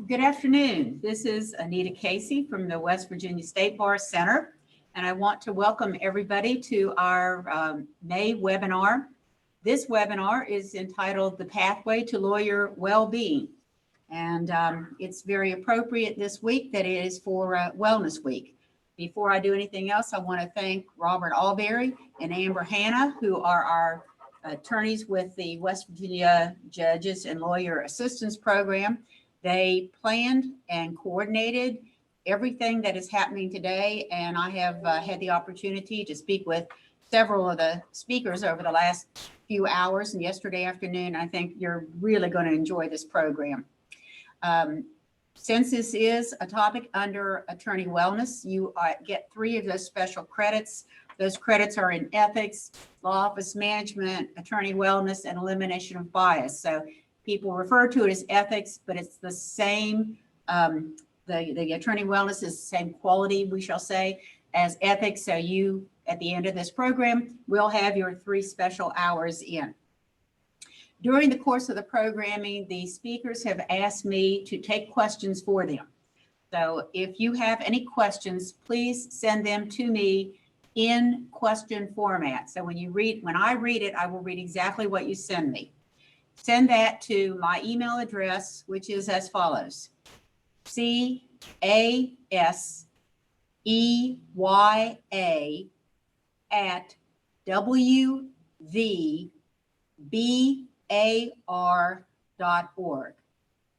Good afternoon. This is Anita Casey from the West Virginia State Bar Center, and I want to welcome everybody to our May webinar. This webinar is entitled The Pathway to Lawyer Well-Being, and it's very appropriate this week that it is for Wellness Week. Before I do anything else, I want to thank Robert Alberry and Amber Hanna, who are our attorneys with the West Virginia Judges and Lawyer Assistance Program. They planned and coordinated everything that is happening today, and I have had the opportunity to speak with several of the speakers over the last few hours and yesterday afternoon. I think you're really going to enjoy this program. Since this is a topic under attorney wellness, you get 3 of those special credits. Those credits are in ethics, law office management, attorney wellness, and elimination of bias. So people refer to it as ethics, but it's the same, the attorney wellness is the same quality, we shall say, as ethics. So you, at the end of this program, will have your 3 special hours in. During the course of the programming, the speakers have asked me to take questions for them. So if you have any questions, please send them to me in question format. So when I read it, I will read exactly what you send me. Send that to my email address, which is as follows: CASEYA@wvbar.org.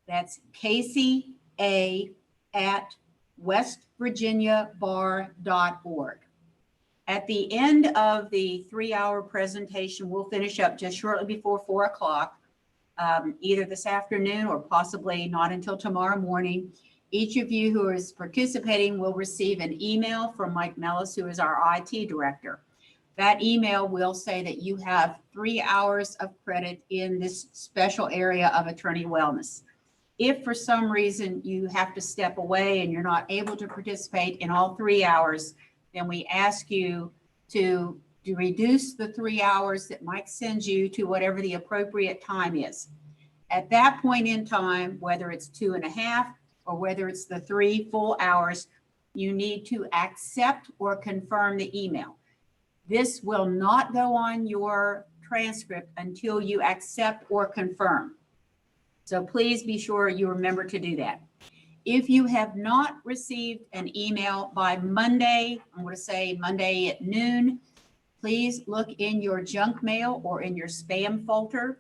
That's CASEY@westvirginiabar.org. At the end of the 3-hour presentation, we'll finish up just shortly before 4 o'clock, either this afternoon or possibly not until tomorrow morning. Each of you who is participating will receive an email from Mike Mellis, who is our IT director. That email will say that you have 3 hours of credit in this special area of attorney wellness. If for some reason you have to step away and you're not able to participate in all 3 hours, then we ask you to reduce the 3 hours that Mike sends you to whatever the appropriate time is. At that point in time, whether it's 2.5 or whether it's the 3 full hours, you need to accept or confirm the email. This will not go on your transcript until you accept or confirm. So please be sure you remember to do that. If you have not received an email by Monday, I'm going to say Monday at noon, please look in your junk mail or in your spam folder.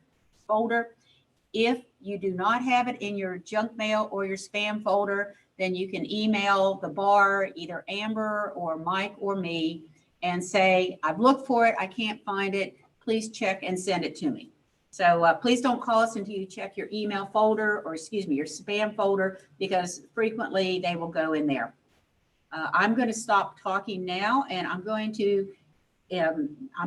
If you do not have it in your junk mail or your spam folder, then you can email the bar, either Amber or Mike or me, and say, I've looked for it, I can't find it, please check and send it to me. So please don't call us until you check your email folder, or your spam folder, because frequently they will go in there. I'm going to stop talking now, and I'm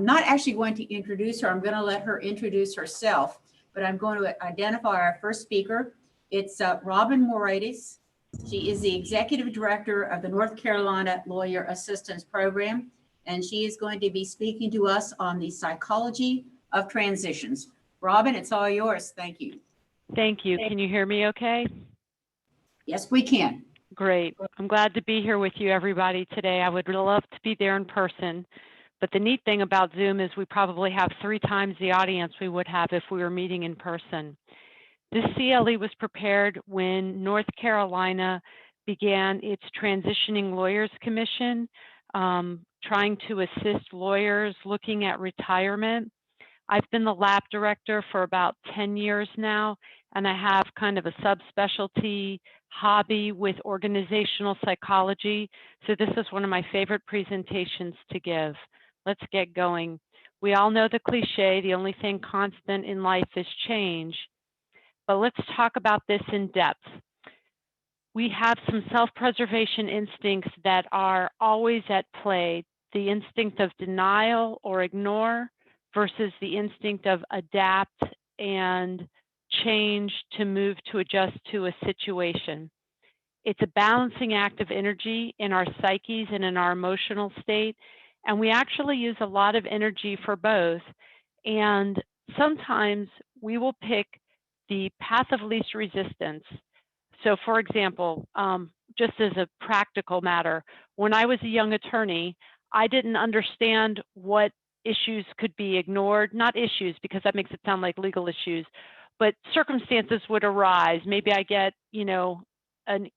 not actually going to introduce her. I'm going to let her introduce herself, but I'm going to identify our first speaker. It's Robin Moraitis. She is the Executive Director of the North Carolina Lawyer Assistance Program, and she is going to be speaking to us on the psychology of transitions. Robin, it's all yours. Thank you. Thank you. Can you hear me okay? Yes, we can. Great. I'm glad to be here with you, everybody, today. I would love to be there in person, but the neat thing about Zoom is we probably have 3 times the audience we would have if we were meeting in person. This CLE was prepared when North Carolina began its Transitioning Lawyers Commission, trying to assist lawyers looking at retirement. I've been the lab director for about 10 years now, and I have kind of a subspecialty hobby with organizational psychology. So this is one of my favorite presentations to give. Let's get going. We all know the cliche, the only thing constant in life is change. But let's talk about this in depth. We have some self-preservation instincts that are always at play. The instinct of denial or ignore versus the instinct of adapt and change to move to adjust to a situation. It's a balancing act of energy in our psyches and in our emotional state, and we actually use a lot of energy for both. And sometimes we will pick the path of least resistance So for example, just as a practical matter, when I was a young attorney, I didn't understand what issues could be ignored, not issues because that makes it sound like legal issues, but circumstances would arise. Maybe I get, an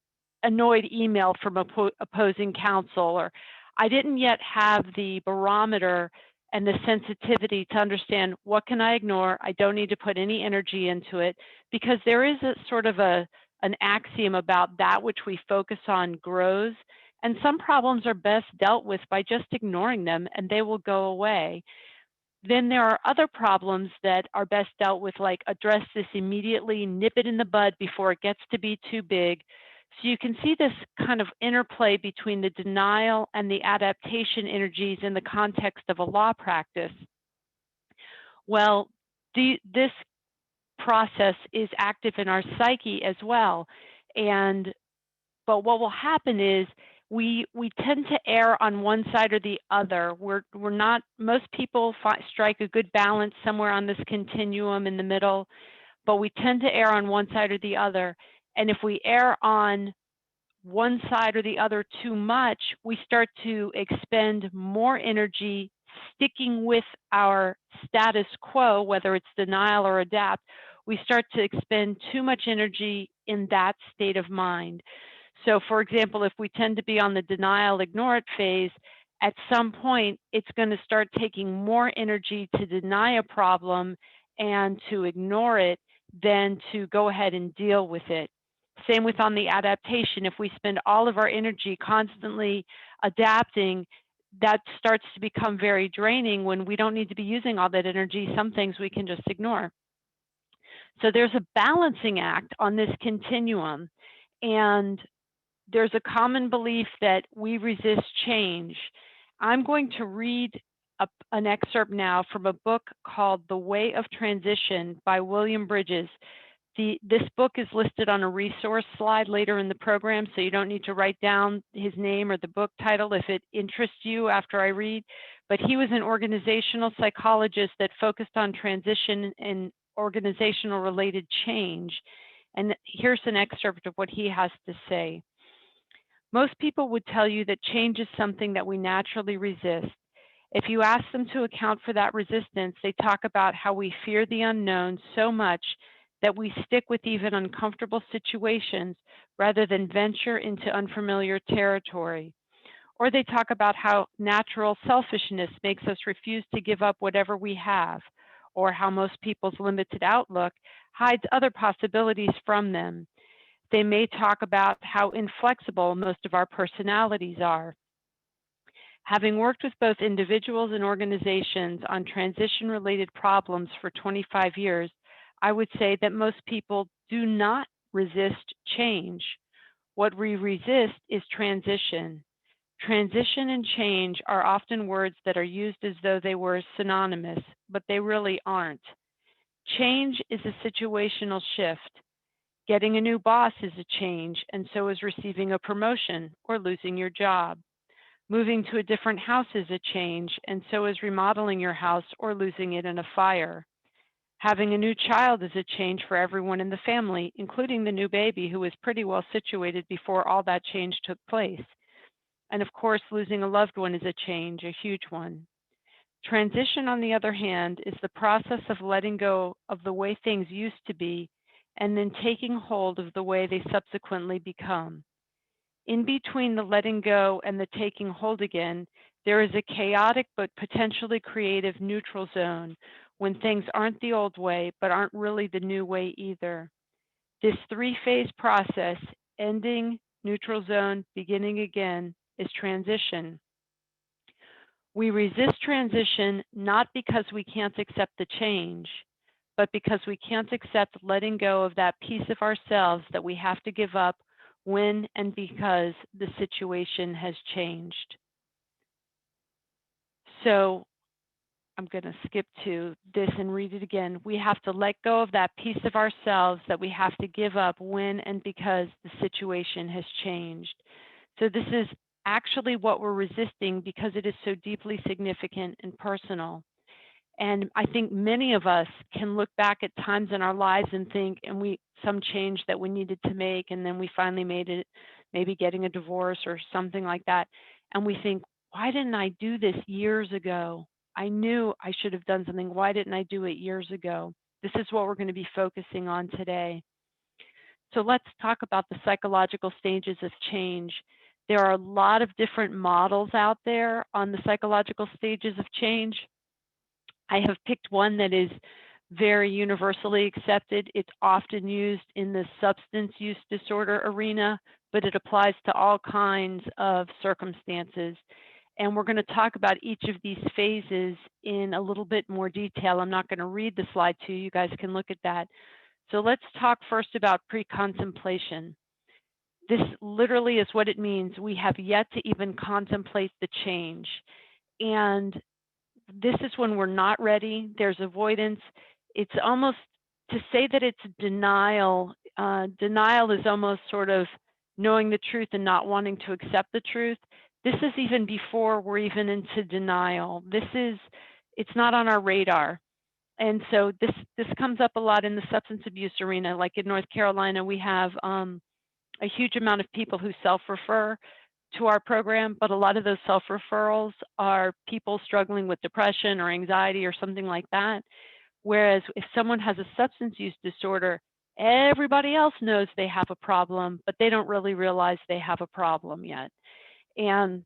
annoyed email from opposing counsel, or I didn't yet have the barometer and the sensitivity to understand what can I ignore. I don't need to put any energy into it, because there is a sort of an axiom about that which we focus on grows. And some problems are best dealt with by just ignoring them and they will go away. Then there are other problems that are best dealt with, like address this immediately, nip it in the bud before it gets to be too big. So you can see this kind of interplay between the denial and the adaptation energies in the context of a law practice. Well, this process is active in our psyche as well. But what will happen is we tend to err on one side or the other. We're not, most people strike a good balance somewhere on this continuum in the middle, but we tend to err on one side or the other. And if we err on one side or the other too much, we start to expend more energy sticking with our status quo, whether it's denial or adapt. We start to expend too much energy in that state of mind. So for example, if we tend to be on the denial, ignore it phase, at some point, it's going to start taking more energy to deny a problem and to ignore it than to go ahead and deal with it. Same with on the adaptation. If we spend all of our energy constantly adapting, that starts to become very draining when we don't need to be using all that energy. Some things we can just ignore. So there's a balancing act on this continuum. And there's a common belief that we resist change. I'm going to read an excerpt now from a book called The Way of Transition by William Bridges. This book is listed on a resource slide later in the program, so you don't need to write down his name or the book title if it interests you after I read. But he was an organizational psychologist that focused on transition and organizational related change. And here's an excerpt of what he has to say. Most people would tell you that change is something that we naturally resist. If you ask them to account for that resistance, they talk about how we fear the unknown so much that we stick with even uncomfortable situations rather than venture into unfamiliar territory. Or they talk about how natural selfishness makes us refuse to give up whatever we have, or how most people's limited outlook hides other possibilities from them. They may talk about how inflexible most of our personalities are. Having worked with both individuals and organizations on transition-related problems for 25 years, I would say that most people do not resist change. What we resist is transition. Transition and change are often words that are used as though they were synonymous, but they really aren't. Change is a situational shift. Getting a new boss is a change, and so is receiving a promotion or losing your job. Moving to a different house is a change, and so is remodeling your house or losing it in a fire. Having a new child is a change for everyone in the family, including the new baby who was pretty well situated before all that change took place. And of course, losing a loved one is a change, a huge one. Transition, on the other hand, is the process of letting go of the way things used to be and then taking hold of the way they subsequently become. In between the letting go and the taking hold again, there is a chaotic but potentially creative neutral zone when things aren't the old way but aren't really the new way either. This three-phase process, ending, neutral zone, beginning again, is transition. We resist transition not because we can't accept the change, but because we can't accept letting go of that piece of ourselves that we have to give up when and because the situation has changed. So I'm going to skip to this and read it again. We have to let go of that piece of ourselves that we have to give up when and because the situation has changed. So this is actually what we're resisting because it is so deeply significant and personal. And I think many of us can look back at times in our lives and think, and some change that we needed to make, and then we finally made it, maybe getting a divorce or something like that. And we think, why didn't I do this years ago? I knew I should have done something. Why didn't I do it years ago? This is what we're going to be focusing on today. So let's talk about the psychological stages of change. There are a lot of different models out there on the psychological stages of change. I have picked one that is very universally accepted. It's often used in the substance use disorder arena, but it applies to all kinds of circumstances. And we're going to talk about each of these phases in a little bit more detail. I'm not going to read the slide to you. You guys can look at that. So let's talk first about pre-contemplation. This literally is what it means. We have yet to even contemplate the change. And this is when we're not ready. There's avoidance. It's almost, to say that it's denial, denial is almost sort of knowing the truth and not wanting to accept the truth. This is even before we're even into denial. It's not on our radar. And so this comes up a lot in the substance abuse arena. Like in North Carolina, we have a huge amount of people who self-refer to our program, but a lot of those self-referrals are people struggling with depression or anxiety or something like that. Whereas if someone has a substance use disorder, everybody else knows they have a problem, but they don't really realize they have a problem yet. And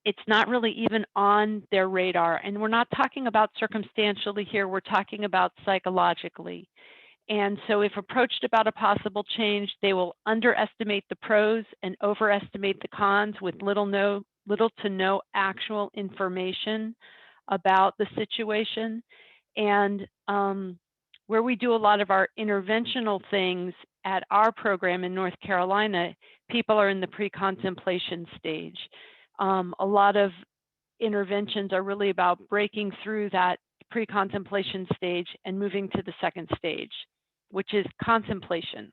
it's not really even on their radar. And we're not talking about circumstantially here, we're talking about psychologically. And so if approached about a possible change, they will underestimate the pros and overestimate the cons with little to no actual information about the situation. And where we do a lot of our interventional things at our program in North Carolina, people are in the pre-contemplation stage. A lot of interventions are really about breaking through that pre-contemplation stage and moving to the second stage, which is contemplation.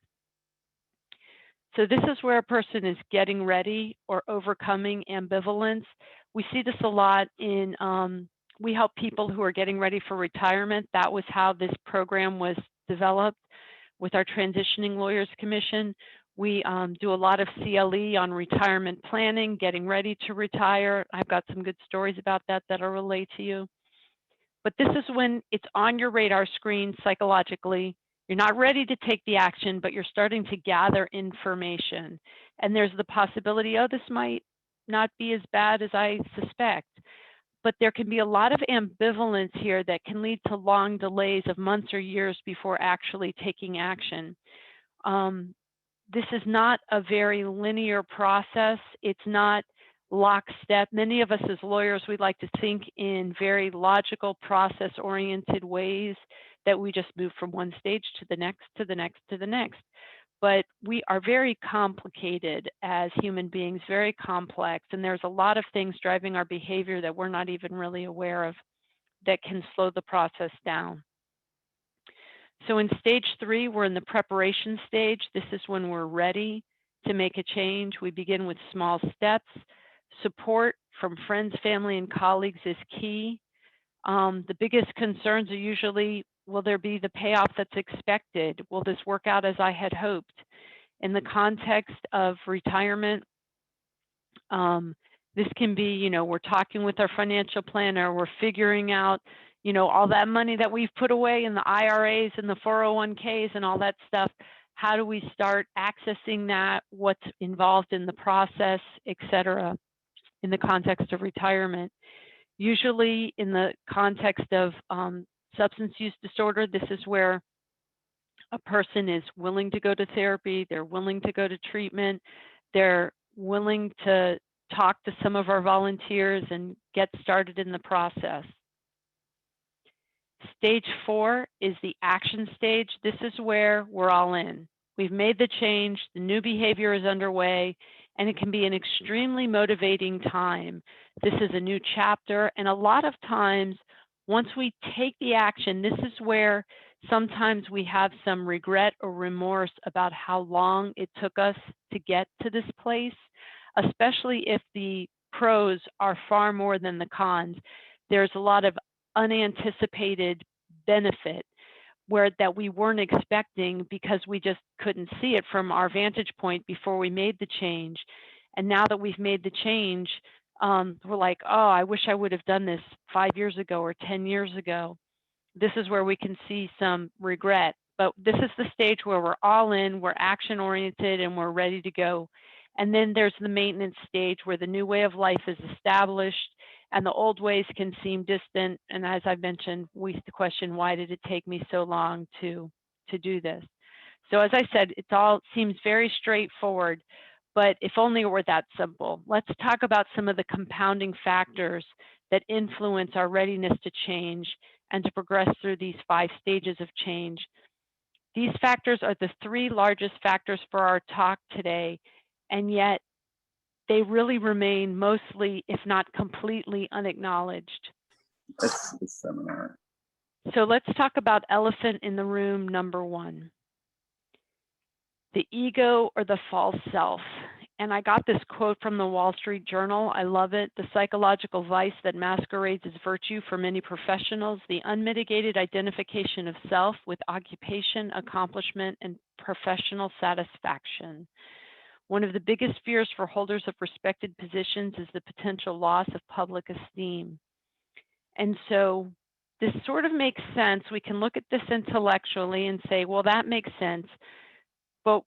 So this is where a person is getting ready or overcoming ambivalence. We see this a lot in, we help people who are getting ready for retirement. That was how this program was developed with our Transitioning Lawyers Commission. We do a lot of CLE on retirement planning, getting ready to retire. I've got some good stories about that I'll relay to you. But this is when it's on your radar screen psychologically. You're not ready to take the action, but you're starting to gather information. And there's the possibility, oh, this might not be as bad as I suspect. But there can be a lot of ambivalence here that can lead to long delays of months or years before actually taking action. This is not a very linear process. It's not lockstep. Many of us as lawyers, we like to think in very logical, process-oriented ways that we just move from one stage to the next, to the next, to the next. But we are very complicated as human beings, very complex, and there's a lot of things driving our behavior that we're not even really aware of that can slow the process down. So in stage 3, we're in the preparation stage. This is when we're ready to make a change. We begin with small steps. Support from friends, family, and colleagues is key. The biggest concerns are usually, will there be the payoff that's expected? Will this work out as I had hoped? In the context of retirement, this can be, we're talking with our financial planner, we're figuring out, all that money that we've put away in the IRAs and the 401ks and all that stuff. How do we start accessing that? What's involved in the process, et cetera, in the context of retirement? Usually in the context of substance use disorder, this is where a person is willing to go to therapy, they're willing to go to treatment, they're willing to talk to some of our volunteers and get started in the process. Stage 4 is the action stage. This is where we're all in. We've made the change, the new behavior is underway, and it can be an extremely motivating time. This is a new chapter, and a lot of times, once we take the action, this is where sometimes we have some regret or remorse about how long it took us to get to this place, especially if the pros are far more than the cons. There's a lot of unanticipated benefit where that we weren't expecting because we just couldn't see it from our vantage point before we made the change. And now that we've made the change, we're like, oh, I wish I would have done this 5 years ago or 10 years ago. This is where we can see some regret. But this is the stage where we're all in, we're action oriented, and we're ready to go. And then there's the maintenance stage where the new way of life is established and the old ways can seem distant. And as I mentioned, we question, why did it take me so long to do this? So as I said, it all seems very straightforward, but if only it were that simple. Let's talk about some of the compounding factors that influence our readiness to change and to progress through these 5 stages of change. These factors are the 3 largest factors for our talk today, and yet they really remain mostly, if not completely, unacknowledged. That's the seminar. So let's talk about elephant in the room number 1. The ego or the false self. And I got this quote from the Wall Street Journal. I love it. The psychological vice that masquerades as virtue for many professionals, the unmitigated identification of self with occupation, accomplishment, and professional satisfaction. One of the biggest fears for holders of respected positions is the potential loss of public esteem. And so this sort of makes sense. We can look at this intellectually and say, well, that makes sense. But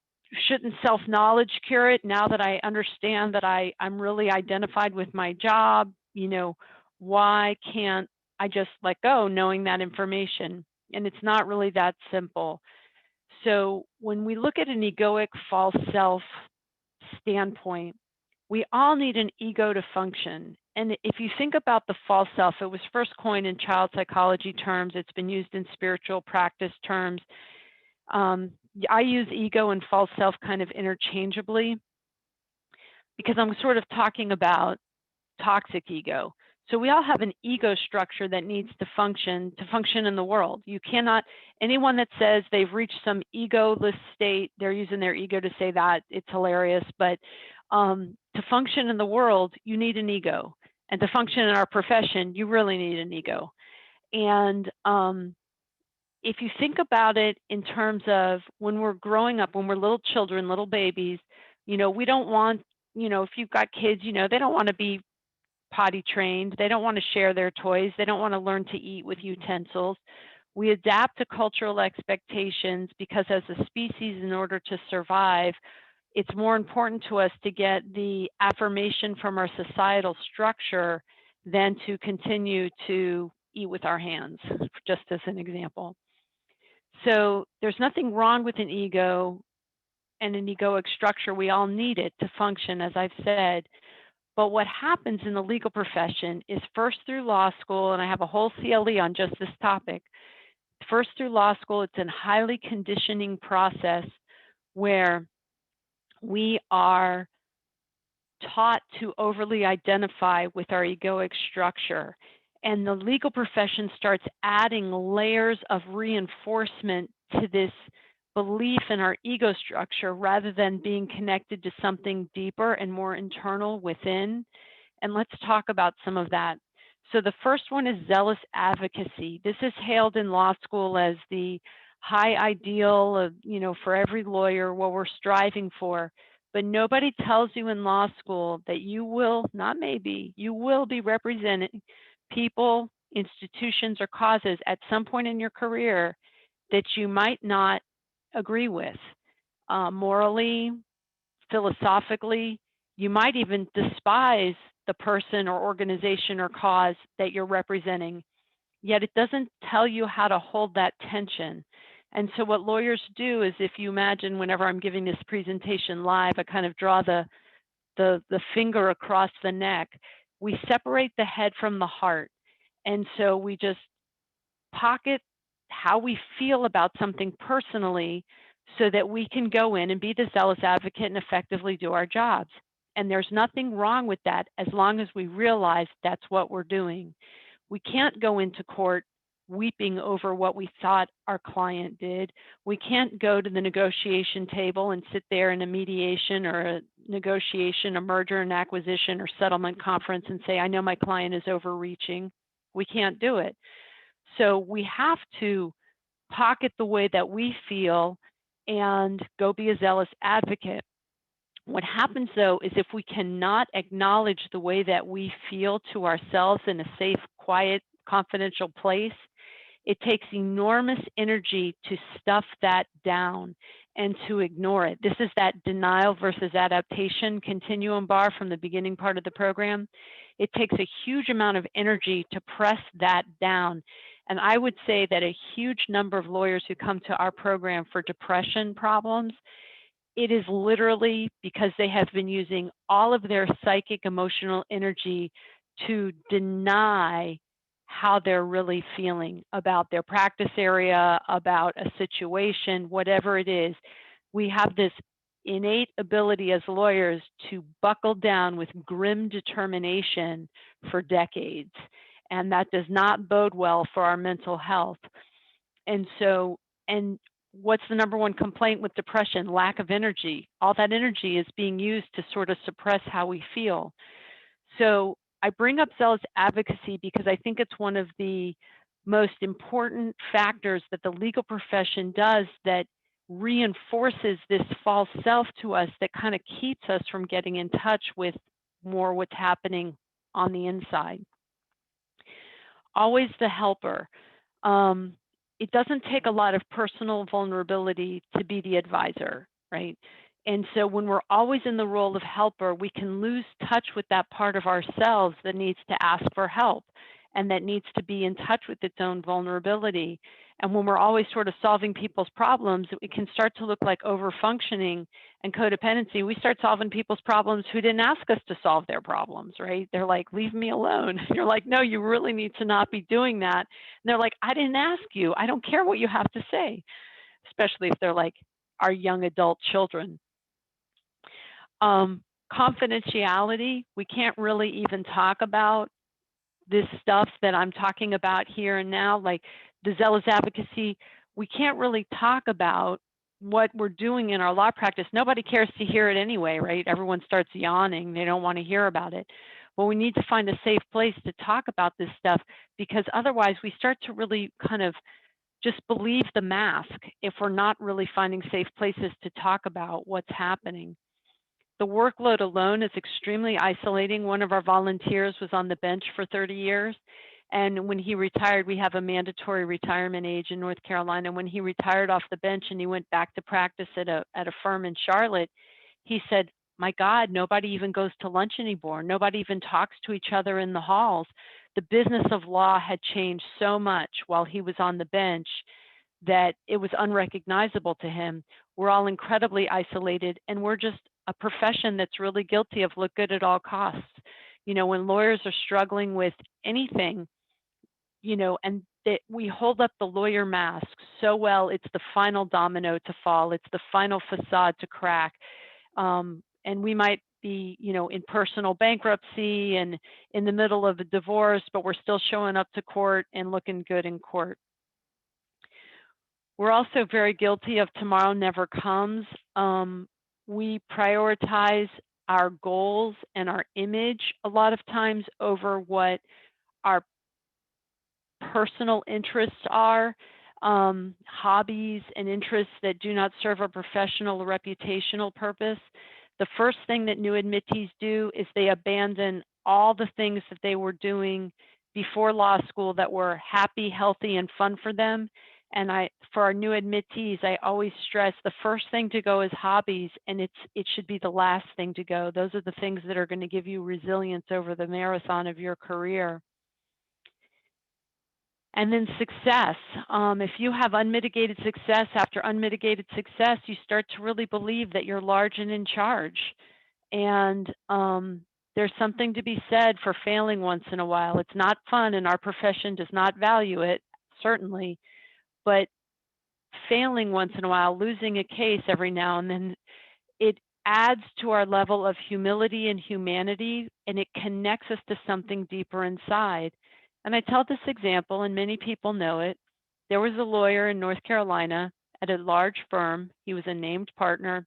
shouldn't self-knowledge cure it now that I understand that I'm really identified with my job? You know, why can't I just let go knowing that information? And it's not really that simple. So when we look at an egoic false self standpoint, we all need an ego to function. And if you think about the false self, it was first coined in child psychology terms. It's been used in spiritual practice terms. I use ego and false self kind of interchangeably because I'm sort of talking about toxic ego. So we all have an ego structure that needs to function in the world. You cannot, anyone that says they've reached some egoless state, they're using their ego to say that, it's hilarious, but to function in the world, you need an ego. And to function in our profession, you really need an ego. And if you think about it in terms of when we're growing up, when we're little children, little babies, you know, we don't want, you know, if you've got kids, you know, they don't want to be potty trained. They don't want to share their toys. They don't want to learn to eat with utensils. We adapt to cultural expectations because as a species, in order to survive, it's more important to us to get the affirmation from our societal structure than to continue to eat with our hands, just as an example. So there's nothing wrong with an ego and an egoic structure. We all need it to function, as I've said. But what happens in the legal profession is first through law school, and I have a whole CLE on just this topic. First through law school, it's a highly conditioning process where we are taught to overly identify with our egoic structure. And the legal profession starts adding layers of reinforcement to this belief in our ego structure rather than being connected to something deeper and more internal within. And let's talk about some of that. So the first one is zealous advocacy. This is hailed in law school as the high ideal of, you know, for every lawyer, what we're striving for. But nobody tells you in law school that you will, not maybe, you will be representing people, institutions, or causes at some point in your career that you might not agree with. Morally, philosophically, you might even despise the person or organization or cause that you're representing, yet it doesn't tell you how to hold that tension. And so what lawyers do is, if you imagine whenever I'm giving this presentation live, I kind of draw the finger across the neck. We separate the head from the heart. And so we just pocket how we feel about something personally so that we can go in and be the zealous advocate and effectively do our jobs. And there's nothing wrong with that as long as we realize that's what we're doing. We can't go into court weeping over what we thought our client did. We can't go to the negotiation table and sit there in a mediation or a negotiation, a merger and acquisition or settlement conference and say, I know my client is overreaching. We can't do it. So we have to pocket the way that we feel and go be a zealous advocate. What happens though is if we cannot acknowledge the way that we feel to ourselves in a safe, quiet, confidential place, it takes enormous energy to stuff that down and to ignore it. This is that denial versus adaptation continuum bar from the beginning part of the program. It takes a huge amount of energy to press that down. And I would say that a huge number of lawyers who come to our program for depression problems, it is literally because they have been using all of their psychic emotional energy to deny how they're really feeling about their practice area, about a situation, whatever it is. We have this innate ability as lawyers to buckle down with grim determination for decades. And that does not bode well for our mental health. And so, and what's the number one complaint with depression? Lack of energy. All that energy is being used to sort of suppress how we feel. So I bring up zealous advocacy because I think it's one of the most important factors that the legal profession does that reinforces this false self to us, that kind of keeps us from getting in touch with more what's happening on the inside. Always the helper. It doesn't take a lot of personal vulnerability to be the advisor, right? And so when we're always in the role of helper, we can lose touch with that part of ourselves that needs to ask for help and that needs to be in touch with its own vulnerability. And when we're always sort of solving people's problems, it can start to look like overfunctioning and codependency. We start solving people's problems who didn't ask us to solve their problems, right? They're like, leave me alone. You're like, no, you really need to not be doing that. And they're like, I didn't ask you. I don't care what you have to say, especially if they're like our young adult children. Confidentiality, we can't really even talk about this stuff that I'm talking about here and now, like the zealous advocacy. We can't really talk about what we're doing in our law practice. Nobody cares to hear it anyway, right? Everyone starts yawning. They don't want to hear about it. But we need to find a safe place to talk about this stuff, because otherwise we start to really kind of just believe the mask if we're not really finding safe places to talk about what's happening. The workload alone is extremely isolating. One of our volunteers was on the bench for 30 years. And when he retired, we have a mandatory retirement age in North Carolina. When he retired off the bench and he went back to practice at a firm in Charlotte, he said, my God, nobody even goes to lunch anymore. Nobody even talks to each other in the halls. The business of law had changed so much while he was on the bench that it was unrecognizable to him. We're all incredibly isolated, and we're just a profession that's really guilty of look good at all costs. You know, when lawyers are struggling with anything, you know, and that we hold up the lawyer mask so well, it's the final domino to fall. It's the final facade to crack. And we might be, you know, in personal bankruptcy and in the middle of a divorce, but we're still showing up to court and looking good in court. We're also very guilty of tomorrow never comes. We prioritize our goals and our image a lot of times over what our personal interests are, hobbies and interests that do not serve a professional or reputational purpose. The first thing that new admittees do is they abandon all the things that they were doing before law school that were happy, healthy, and fun for them. And for our new admittees, I always stress the first thing to go is hobbies, and it should be the last thing to go. Those are the things that are going to give you resilience over the marathon of your career. And then success. If you have unmitigated success after unmitigated success, you start to really believe that you're large and in charge. And there's something to be said for failing once in a while. It's not fun, and our profession does not value it, certainly. But failing once in a while, losing a case every now and then, it adds to our level of humility and humanity, and it connects us to something deeper inside. And I tell this example, and many people know it. There was a lawyer in North Carolina at a large firm. He was a named partner,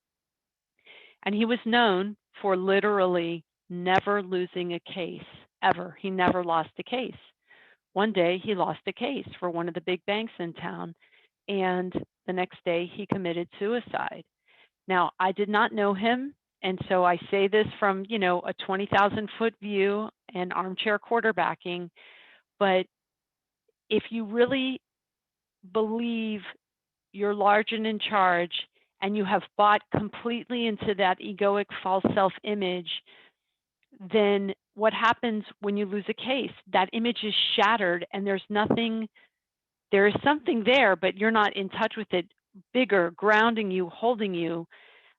and he was known for literally never losing a case, ever. He never lost a case. one day he lost a case for one of the big banks in town, and the next day he committed suicide. Now, I did not know him, and so I say this from, a 20,000-foot view and armchair quarterbacking, but if you really believe you're large and in charge and you have bought completely into that egoic false self-image, then what happens when you lose a case? That image is shattered and there is something there, but you're not in touch with it bigger, grounding you, holding you.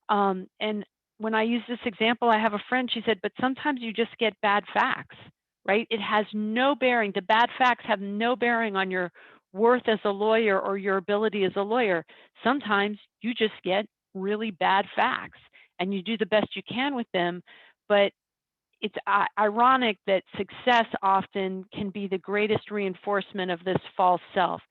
And when I use this example, I have a friend, she said, but sometimes you just get bad facts, right? It has no bearing. The bad facts have no bearing on your worth as a lawyer or your ability as a lawyer. Sometimes you just get really bad facts and you do the best you can with them. But it's ironic that success often can be the greatest reinforcement of this false self.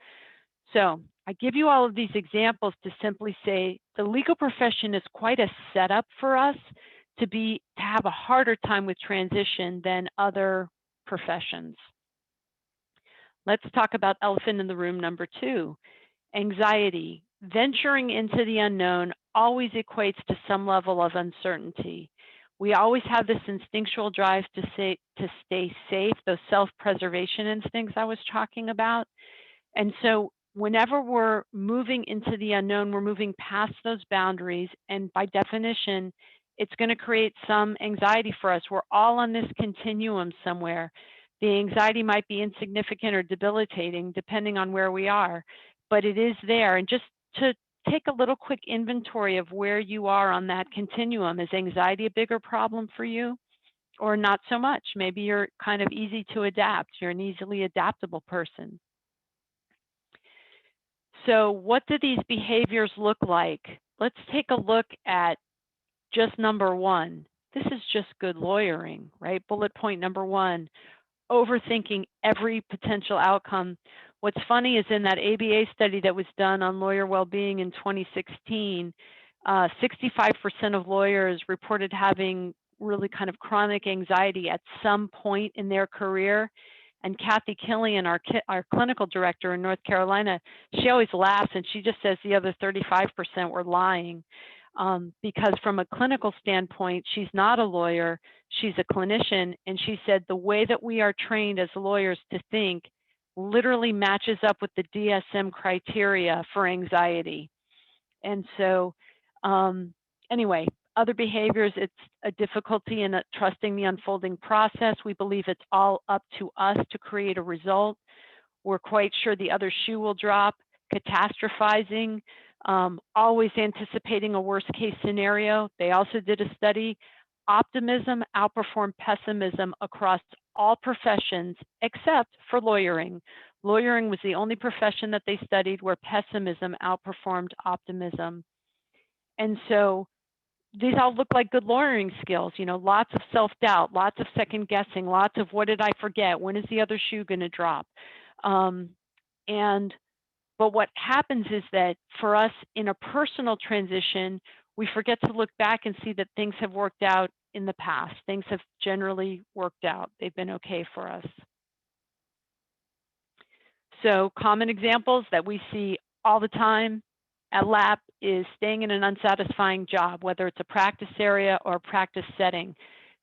So I give you all of these examples to simply say the legal profession is quite a setup for us to have a harder time with transition than other professions. Let's talk about elephant in the room number 2, anxiety. Venturing into the unknown always equates to some level of uncertainty. We always have this instinctual drive to stay safe, those self-preservation instincts I was talking about. And so whenever we're moving into the unknown, we're moving past those boundaries. And by definition, it's going to create some anxiety for us. We're all on this continuum somewhere. The anxiety might be insignificant or debilitating, depending on where we are, but it is there. And just to take a little quick inventory of where you are on that continuum. Is anxiety a bigger problem for you or not so much? Maybe you're kind of easy to adapt. You're an easily adaptable person. So what do these behaviors look like? Let's take a look at just number 1. This is just good lawyering, right? Bullet point number 1, overthinking every potential outcome. What's funny is in that ABA study that was done on lawyer well-being in 2016, 65% of lawyers reported having really kind of chronic anxiety at some point in their career. And Kathy Killian, our clinical director in North Carolina, she always laughs and she just says the other 35% were lying. Because from a clinical standpoint, she's not a lawyer, she's a clinician, and she said the way that we are trained as lawyers to think literally matches up with the DSM criteria for anxiety. And so anyway, other behaviors, it's a difficulty in trusting the unfolding process. We believe it's all up to us to create a result. We're quite sure the other shoe will drop, catastrophizing, always anticipating a worst case scenario. They also did a study. Optimism outperformed pessimism across all professions except for lawyering. Lawyering was the only profession that they studied where pessimism outperformed optimism. And so these all look like good lawyering skills, lots of self-doubt, lots of second guessing, lots of what did I forget? When is the other shoe going to drop? But what happens is that for us in a personal transition, we forget to look back and see that things have worked out in the past. Things have generally worked out. They've been okay for us. So common examples that we see all the time at LAP is staying in an unsatisfying job, whether it's a practice area or a practice setting.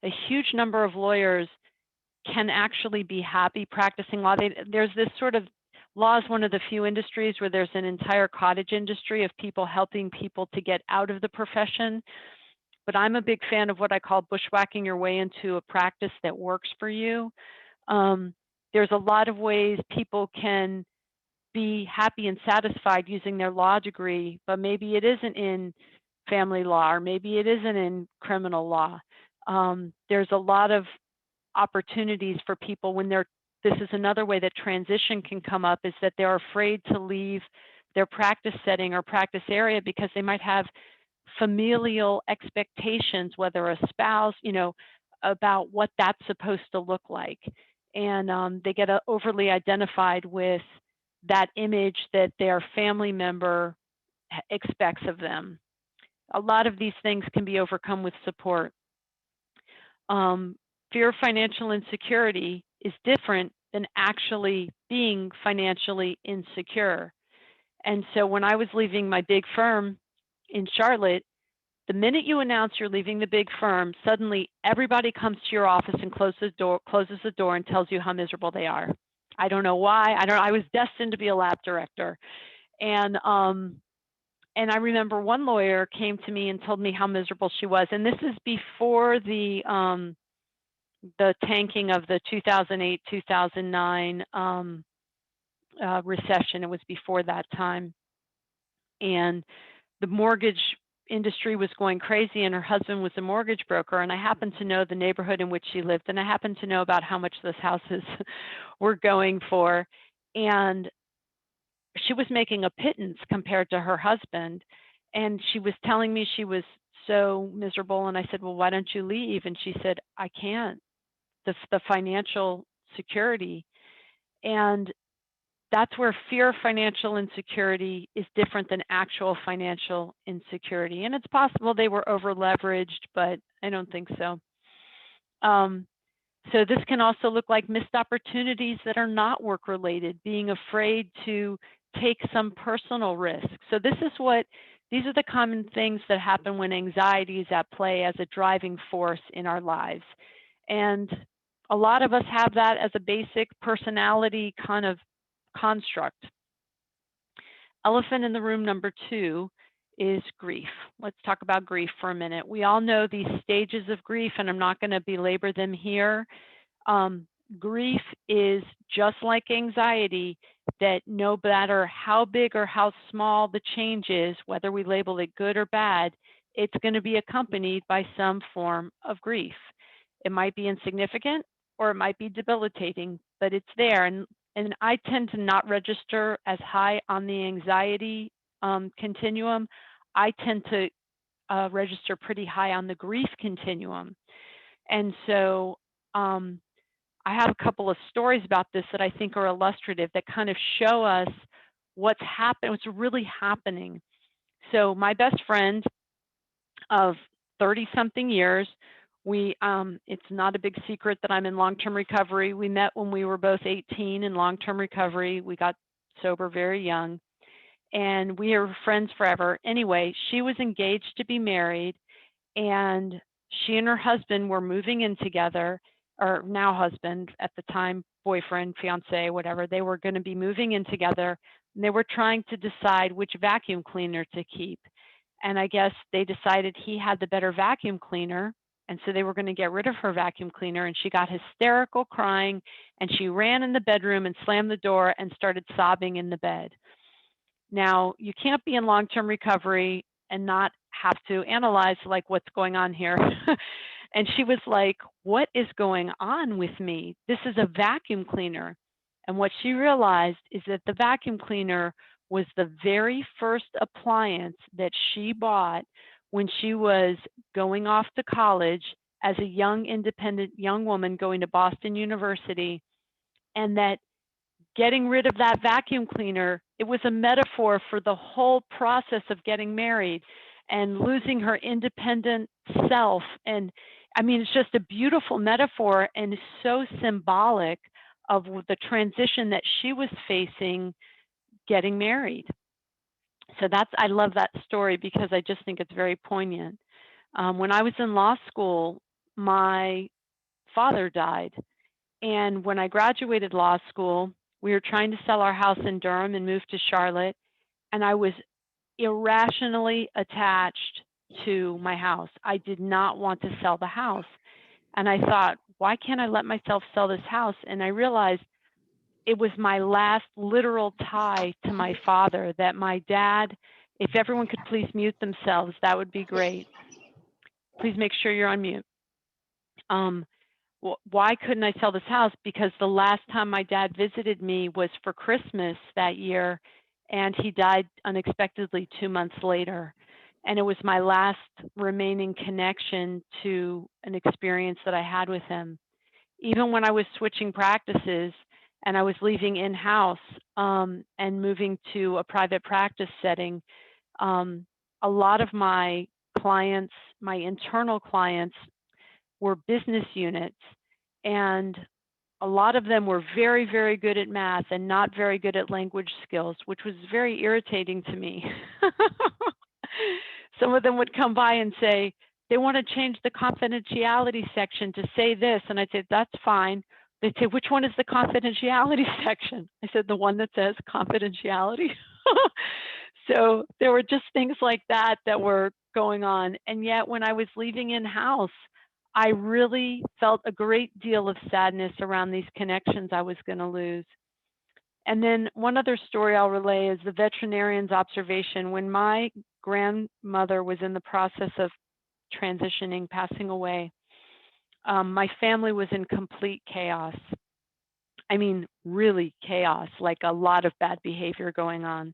A huge number of lawyers can actually be happy practicing law. There's this sort of, law is one of the few industries where there's an entire cottage industry of people helping people to get out of the profession. But I'm a big fan of what I call bushwhacking your way into a practice that works for you. There's a lot of ways people can be happy and satisfied using their law degree, but maybe it isn't in family law, or maybe it isn't in criminal law. There's a lot of opportunities for people when this is another way that transition can come up, is that they're afraid to leave their practice setting or practice area because they might have familial expectations, whether a spouse, about what that's supposed to look like. And they get overly identified with that image that their family member expects of them. A lot of these things can be overcome with support. Fear of financial insecurity is different than actually being financially insecure. And so when I was leaving my big firm in Charlotte, the minute you announce you're leaving the big firm, suddenly everybody comes to your office and closes the door and tells you how miserable they are. I don't know why. I was destined to be a lab director. And I remember one lawyer came to me and told me how miserable she was. And this is before the tanking of the 2008, 2009 recession. It was before that time. And the mortgage industry was going crazy, and her husband was a mortgage broker. And I happened to know the neighborhood in which she lived, and I happened to know about how much those houses were going for. And she was making a pittance compared to her husband. And she was telling me she was so miserable. And I said, well, why don't you leave? And she said, I can't. The financial security. And that's where fear of financial insecurity is different than actual financial insecurity. And it's possible they were over leveraged, but I don't think so. So this can also look like missed opportunities that are not work related, being afraid to take some personal risk. So these are the common things that happen when anxiety is at play as a driving force in our lives. And a lot of us have that as a basic personality kind of construct. Elephant in the room number 2 is grief. Let's talk about grief for a minute. We all know these stages of grief, and I'm not going to belabor them here. Grief is just like anxiety, that no matter how big or how small the change is, whether we label it good or bad, it's going to be accompanied by some form of grief. It might be insignificant or it might be debilitating, but it's there. And I tend to not register as high on the anxiety continuum. I tend to register pretty high on the grief continuum. And so I have a couple of stories about this that I think are illustrative, that kind of show us what's really happening. So my best friend of 30-something years, it's not a big secret that I'm in long-term recovery. We met when we were both 18 in long-term recovery. We got sober very young, and we are friends forever. Anyway, she was engaged to be married, and she and her husband were moving in together, or now husband, at the time boyfriend, fiance, whatever. They were going to be moving in together, and they were trying to decide which vacuum cleaner to keep. And I guess they decided he had the better vacuum cleaner, and so they were going to get rid of her vacuum cleaner. And she got hysterical crying, and she ran in the bedroom and slammed the door and started sobbing in the bed. Now, you can't be in long-term recovery and not have to analyze like what's going on here. And she was like, what is going on with me? This is a vacuum cleaner. And what she realized is that the vacuum cleaner was the very first appliance that she bought when she was going off to college as a young, independent young woman going to Boston University. And that getting rid of that vacuum cleaner, it was a metaphor for the whole process of getting married and losing her independent self. And I mean, it's just a beautiful metaphor and so symbolic of the transition that she was facing getting married. So I love that story because I just think it's very poignant. When I was in law school, my father died. And when I graduated law school, we were trying to sell our house in Durham and move to Charlotte. And I was irrationally attached to my house. I did not want to sell the house. And I thought, why can't I let myself sell this house? And I realized it was my last literal tie to my father, that my dad, if everyone could please mute themselves, that would be great. Please make sure you're on mute. Why couldn't I sell this house? Because the last time my dad visited me was for Christmas that year, and he died unexpectedly 2 months later. And it was my last remaining connection to an experience that I had with him. Even when I was switching practices and I was leaving in-house and moving to a private practice setting, a lot of my clients, my internal clients, were business units, and a lot of them were very, very good at math and not very good at language skills, which was very irritating to me. Some of them would come by and say, they want to change the confidentiality section to say this. And I'd say, that's fine. They'd say, which one is the confidentiality section? I said, the one that says confidentiality. So there were just things like that that were going on. And yet when I was leaving in-house, I really felt a great deal of sadness around these connections I was going to lose. And then one other story I'll relay is the veterinarian's observation. When my grandmother was in the process of transitioning, passing away, my family was in complete chaos. I mean, really chaos, like a lot of bad behavior going on.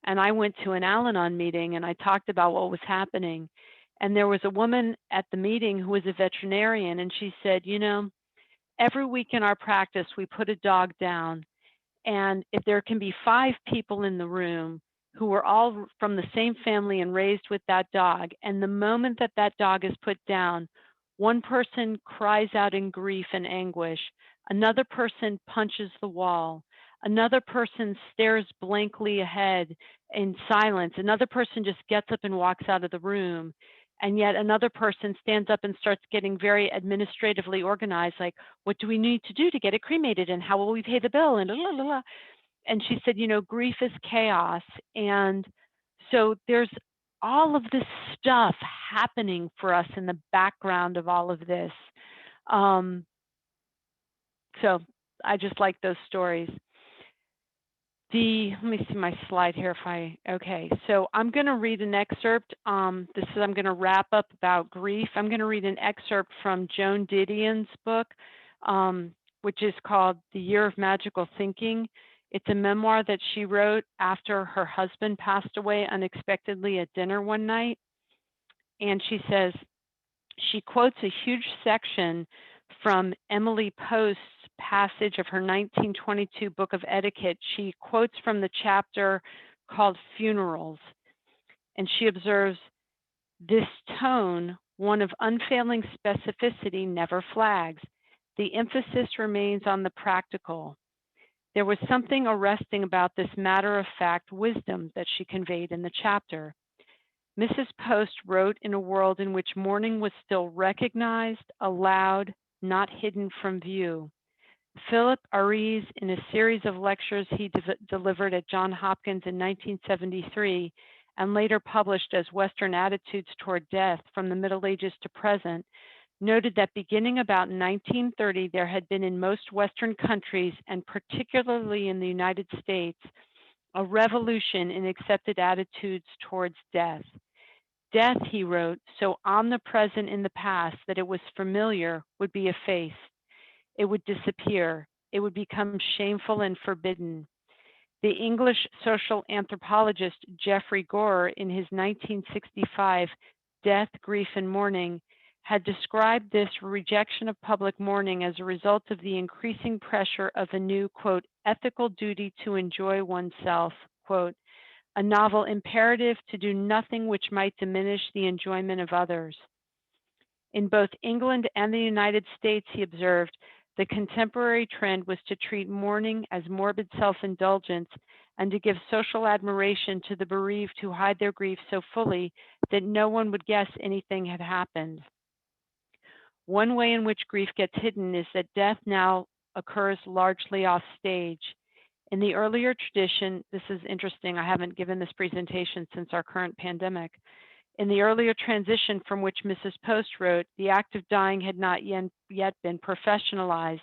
And I went to an Al-Anon meeting and I talked about what was happening. And there was a woman at the meeting who was a veterinarian, and she said, you know, every week in our practice, we put a dog down. And if there can be 5 people in the room who were all from the same family and raised with that dog, and the moment that that dog is put down, one person cries out in grief and anguish, another person punches the wall, another person stares blankly ahead in silence, another person just gets up and walks out of the room, and yet another person stands up and starts getting very administratively organized, like, what do we need to do to get it cremated, and how will we pay the bill, and blah, blah, blah. And she said, you know, grief is chaos. And so there's all of this stuff happening for us in the background of all of this. So I just like those stories. Let me see my slide here okay. So I'm going to read an excerpt. I'm going to wrap up about grief. I'm going to read an excerpt from Joan Didion's book, which is called The Year of Magical Thinking. It's a memoir that she wrote after her husband passed away unexpectedly at dinner one night. And she says, she quotes a huge section from Emily Post's passage of her 1922 book of etiquette. She quotes from the chapter called Funerals. And she observes, this tone, one of unfailing specificity, never flags. The emphasis remains on the practical. There was something arresting about this matter-of-fact wisdom that she conveyed in the chapter. Mrs. Post wrote in a world in which mourning was still recognized, allowed, not hidden from view. Philip Ariz, in a series of lectures he delivered at Johns Hopkins in 1973, and later published as Western Attitudes Toward Death from the Middle Ages to Present, noted that beginning about 1930, there had been in most Western countries, and particularly in the United States, a revolution in accepted attitudes towards death. Death, he wrote, so omnipresent in the past that it was familiar, would be effaced. It would disappear. It would become shameful and forbidden. The English social anthropologist Geoffrey Gore, in his 1965 Death, Grief, and Mourning, had described this rejection of public mourning as a result of the increasing pressure of a new, quote, ethical duty to enjoy oneself, quote, a novel imperative to do nothing which might diminish the enjoyment of others. In both England and the United States, he observed, the contemporary trend was to treat mourning as morbid self-indulgence and to give social admiration to the bereaved who hide their grief so fully that no one would guess anything had happened. One way in which grief gets hidden is that death now occurs largely off stage. In the earlier tradition, this is interesting, I haven't given this presentation since our current pandemic. In the earlier transition from which Mrs. Post wrote, the act of dying had not yet been professionalized.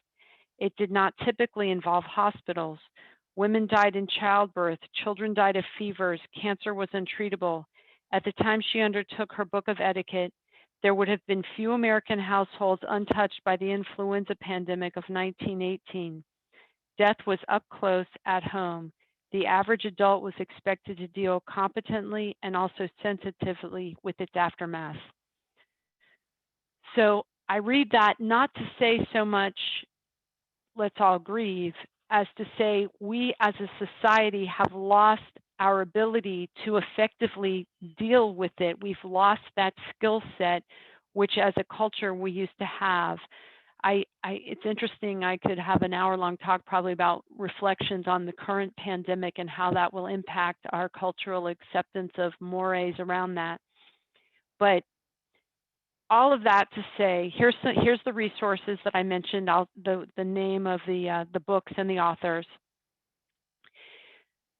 It did not typically involve hospitals. Women died in childbirth, children died of fevers, cancer was untreatable. At the time she undertook her book of etiquette, there would have been few American households untouched by the influenza pandemic of 1918. Death was up close at home. The average adult was expected to deal competently and also sensitively with its aftermath. So I read that not to say so much, let's all grieve, as to say we as a society have lost our ability to effectively deal with it. We've lost that skill set, which as a culture we used to have. It's interesting. I could have an hour-long talk probably about reflections on the current pandemic and how that will impact our cultural acceptance of mores around that. But all of that to say, here's the resources that I mentioned. The name of the books and the authors.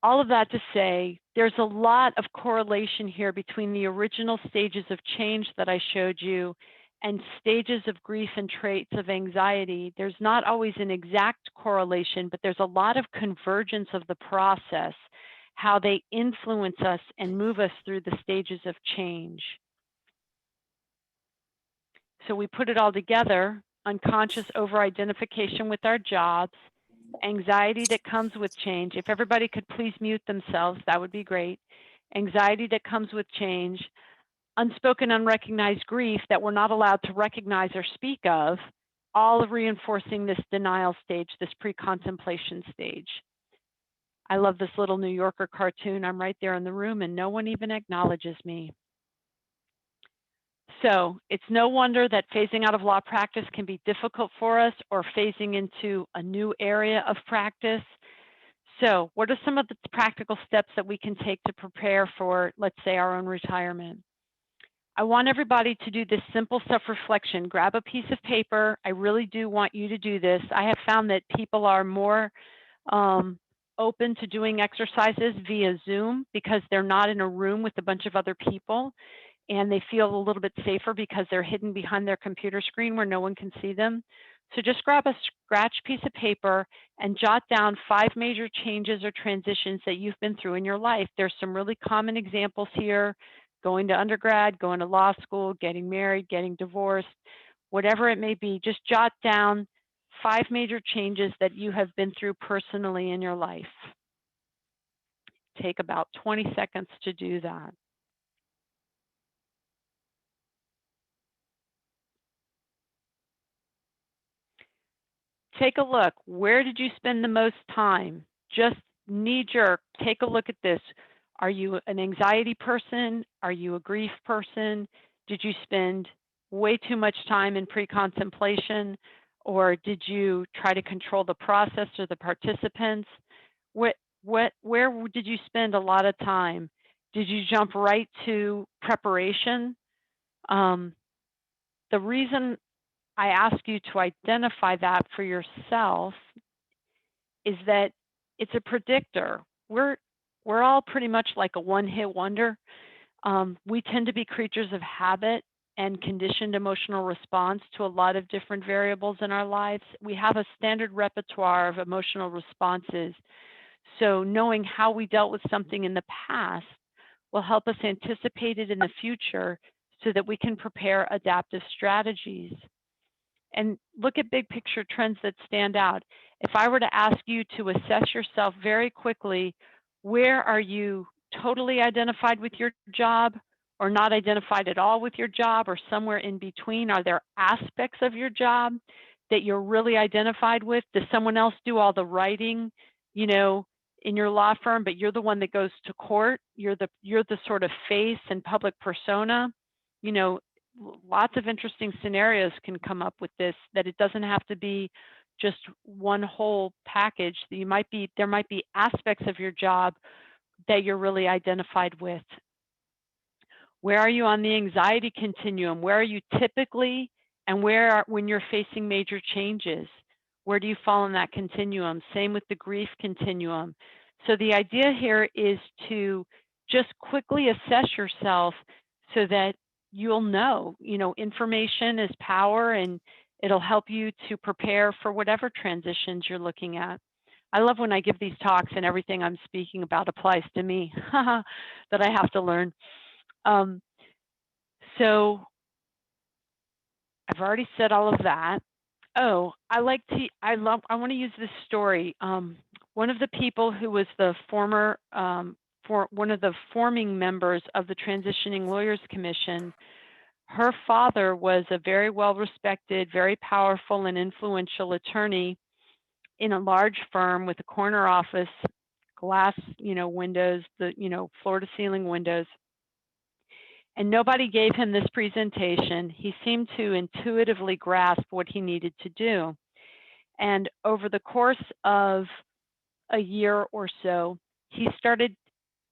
All of that to say, there's a lot of correlation here between the original stages of change that I showed you and stages of grief and traits of anxiety. There's not always an exact correlation, but there's a lot of convergence of the process, how they influence us and move us through the stages of change. So we put it all together: unconscious over-identification with our jobs, anxiety that comes with change. If everybody could please mute themselves, that would be great. Anxiety that comes with change, unspoken, unrecognized grief that we're not allowed to recognize or speak of, all reinforcing this denial stage, this pre-contemplation stage. I love this little New Yorker cartoon. I'm right there in the room and no one even acknowledges me. So it's no wonder that phasing out of law practice can be difficult for us, or phasing into a new area of practice. So what are some of the practical steps that we can take to prepare for, let's say, our own retirement? I want everybody to do this simple self-reflection. Grab a piece of paper. I really do want you to do this. I have found that people are more open to doing exercises via Zoom because they're not in a room with a bunch of other people, and they feel a little bit safer because they're hidden behind their computer screen where no one can see them. So just grab a scratch piece of paper and jot down 5 major changes or transitions that you've been through in your life. There's some really common examples here: going to undergrad, going to law school, getting married, getting divorced, whatever it may be. Just jot down 5 major changes that you have been through personally in your life. Take about 20 seconds to do that. Take a look. Where did you spend the most time? Just knee-jerk, take a look at this. Are you an anxiety person? Are you a grief person? Did you spend way too much time in pre-contemplation? Or did you try to control the process or the participants? Where did you spend a lot of time? Did you jump right to preparation? The reason I ask you to identify that for yourself is that it's a predictor. We're all pretty much like a one-hit wonder. We tend to be creatures of habit and conditioned emotional response to a lot of different variables in our lives. We have a standard repertoire of emotional responses. So knowing how we dealt with something in the past will help us anticipate it in the future so that we can prepare adaptive strategies. And look at big picture trends that stand out. If I were to ask you to assess yourself very quickly, where are you totally identified with your job, or not identified at all with your job, or somewhere in between? Are there aspects of your job that you're really identified with? Does someone else do all the writing, you know, in your law firm, but you're the one that goes to court? You're the sort of face and public persona, you know. Lots of interesting scenarios can come up with this, that it doesn't have to be just one whole package. There might be aspects of your job that you're really identified with. Where are you on the anxiety continuum? Where are you typically, and when you're facing major changes, where do you fall in that continuum? Same with the grief continuum. So the idea here is to just quickly assess yourself so that you'll know, information is power, and it'll help you to prepare for whatever transitions you're looking at. I love when I give these talks and everything I'm speaking about applies to me, that I have to learn. So I've already said all of that. Oh, I want to use this story. One of the people who was the former, one of the forming members of the Transitioning Lawyers Commission, her father was a very well-respected, very powerful and influential attorney in a large firm with a corner office, glass, windows, floor-to-ceiling windows. and nobody gave him this presentation. He seemed to intuitively grasp what he needed to do. And over the course of a year or so, he started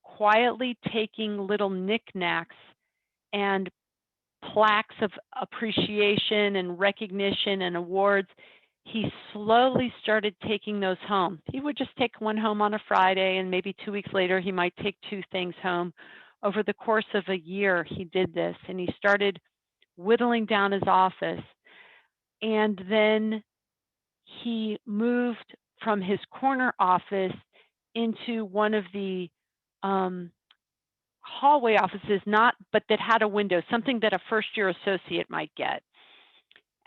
quietly taking little knickknacks and plaques of appreciation and recognition and awards. He slowly started taking those home. He would just take one home on a Friday, and maybe 2 weeks later, he might take 2 things home. Over the course of a year, he did this, and he started whittling down his office. And then he moved from his corner office into one of the hallway offices, but that had a window, something that a first-year associate might get.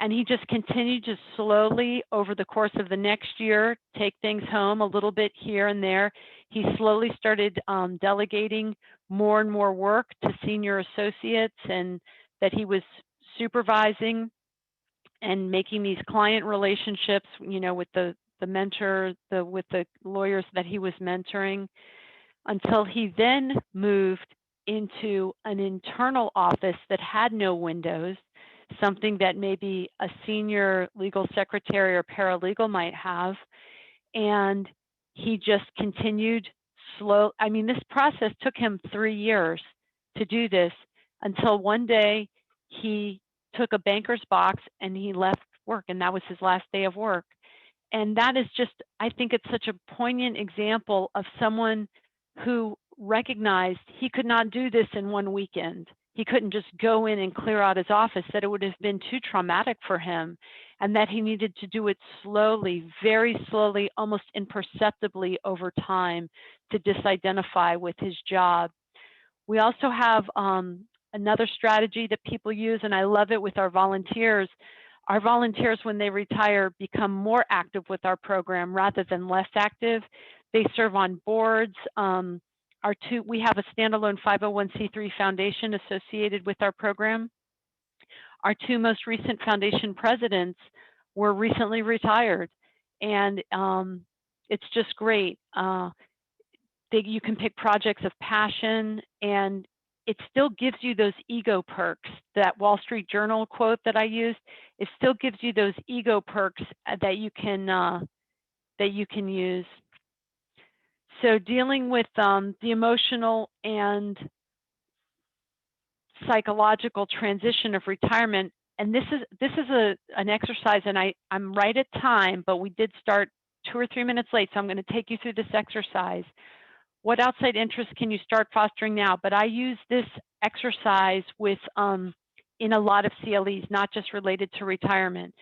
And he just continued to slowly, over the course of the next year, take things home a little bit here and there. He slowly started delegating more and more work to senior associates, and that he was supervising and making these client relationships, with the mentor, with the lawyers that he was mentoring, until he then moved into an internal office that had no windows, something that maybe a senior legal secretary or paralegal might have. And he just continued this process took him 3 years to do this, until one day he took a banker's box and he left work, and that was his last day of work. And that is just, I think it's such a poignant example of someone who recognized he could not do this in one weekend. He couldn't just go in and clear out his office, that it would have been too traumatic for him, and that he needed to do it slowly, very slowly, almost imperceptibly over time, to disidentify with his job. We also have another strategy that people use, and I love it with our volunteers. Our volunteers, when they retire, become more active with our program rather than less active. They serve on boards. We have a standalone 501c3 foundation associated with our program. Our 2 most recent foundation presidents were recently retired, and it's just great. You can pick projects of passion, and it still gives you those ego perks. That Wall Street Journal quote that I used, it still gives you those ego perks that you can use. So dealing with the emotional and psychological transition of retirement, and this is an exercise, and I'm right at time, but we did start 2 or 3 minutes late, so I'm going to take you through this exercise. What outside interests can you start fostering now? But I use this exercise with in a lot of CLEs, not just related to retirement.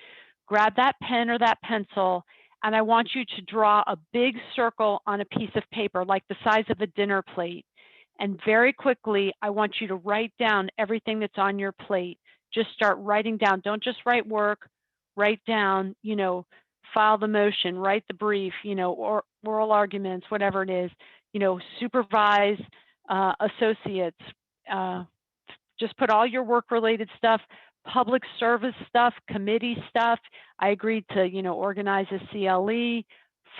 Grab that pen or that pencil, and I want you to draw a big circle on a piece of paper, like the size of a dinner plate. And very quickly, I want you to write down everything that's on your plate. Just start writing down. Don't just write work. Write down, file the motion, write the brief, or oral arguments, whatever it is. Supervise associates. Just put all your work-related stuff, public service stuff, committee stuff. I agreed to, organize a CLE,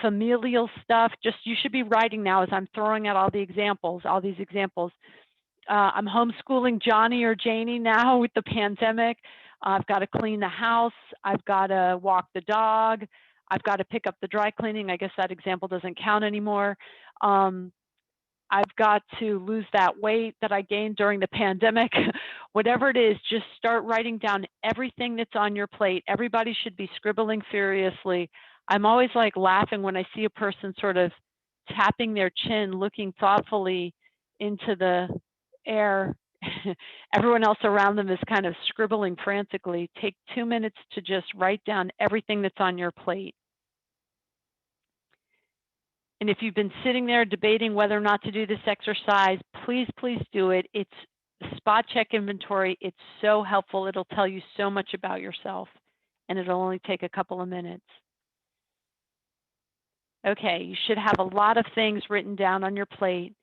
familial stuff. You should be writing now as I'm throwing out all these examples. I'm homeschooling Johnny or Janie now with the pandemic. I've got to clean the house. I've got to walk the dog. I've got to pick up the dry cleaning. I guess that example doesn't count anymore. I've got to lose that weight that I gained during the pandemic. Whatever it is, just start writing down everything that's on your plate. Everybody should be scribbling furiously. I'm always like laughing when I see a person sort of tapping their chin, looking thoughtfully into the air. Everyone else around them is kind of scribbling frantically. Take 2 minutes to just write down everything that's on your plate. And if you've been sitting there debating whether or not to do this exercise, please, please do it. It's spot check inventory. It's so helpful. It'll tell you so much about yourself, and it'll only take a couple of minutes. Okay, you should have a lot of things written down on your plate.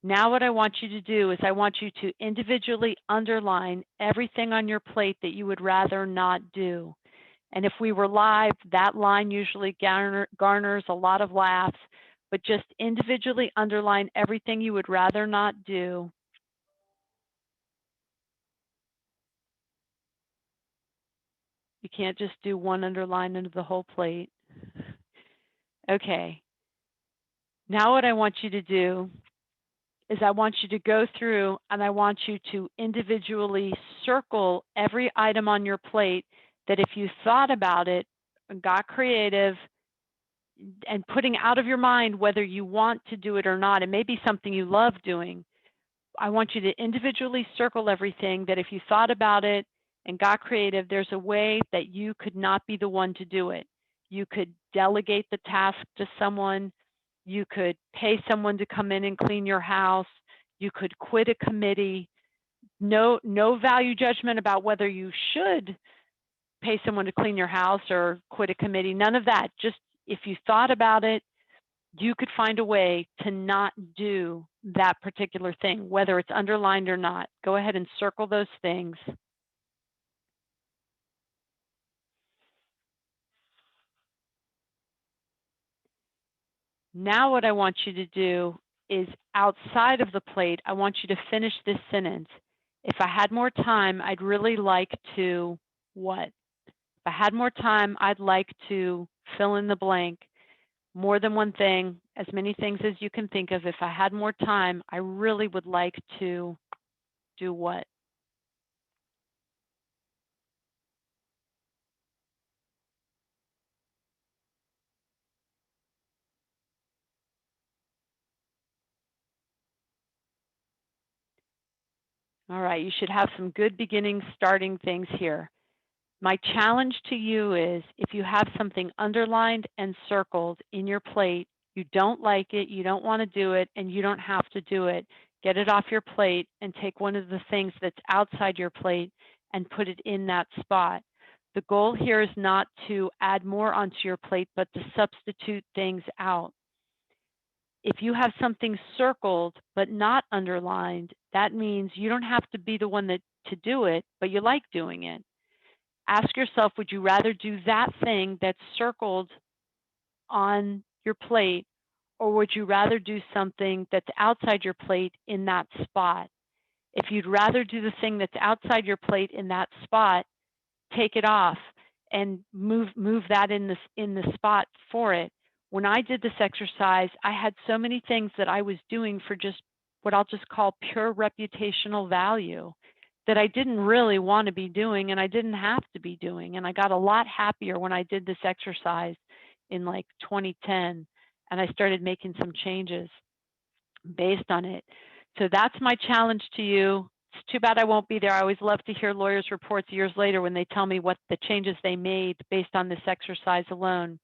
Now what I want you to do is I want you to individually underline everything on your plate that you would rather not do. And if we were live, that line usually garners a lot of laughs, but just individually underline everything you would rather not do. You can't just do one underline under the whole plate. Okay. Now what I want you to do is I want you to go through and I want you to individually circle every item on your plate that if you thought about it and got creative and putting out of your mind whether you want to do it or not, it may be something you love doing. I want you to individually circle everything that if you thought about it and got creative, there's a way that you could not be the one to do it. You could delegate the task to someone. You could pay someone to come in and clean your house. You could quit a committee. No value judgment about whether you should pay someone to clean your house or quit a committee. None of that. Just if you thought about it, you could find a way to not do that particular thing, whether it's underlined or not. Go ahead and circle those things. Now what I want you to do is outside of the plate, I want you to finish this sentence. If I had more time, I'd really like to what? If I had more time, I'd like to fill in the blank. More than one thing, as many things as you can think of. If I had more time, I really would like to do what? All right, you should have some good beginning starting things here. My challenge to you is if you have something underlined and circled in your plate, you don't like it, you don't want to do it, and you don't have to do it. Get it off your plate and take one of the things that's outside your plate and put it in that spot. The goal here is not to add more onto your plate, but to substitute things out. If you have something circled but not underlined, that means you don't have to be the one to do it, but you like doing it. Ask yourself, would you rather do that thing that's circled on your plate, or would you rather do something that's outside your plate in that spot? If you'd rather do the thing that's outside your plate in that spot, take it off and move that in the spot for it. When I did this exercise, I had so many things that I was doing for just what I'll just call pure reputational value that I didn't really want to be doing and I didn't have to be doing. And I got a lot happier when I did this exercise in like 2010 and I started making some changes based on it. So that's my challenge to you. It's too bad I won't be there. I always love to hear lawyers' reports years later when they tell me what the changes they made based on this exercise alone.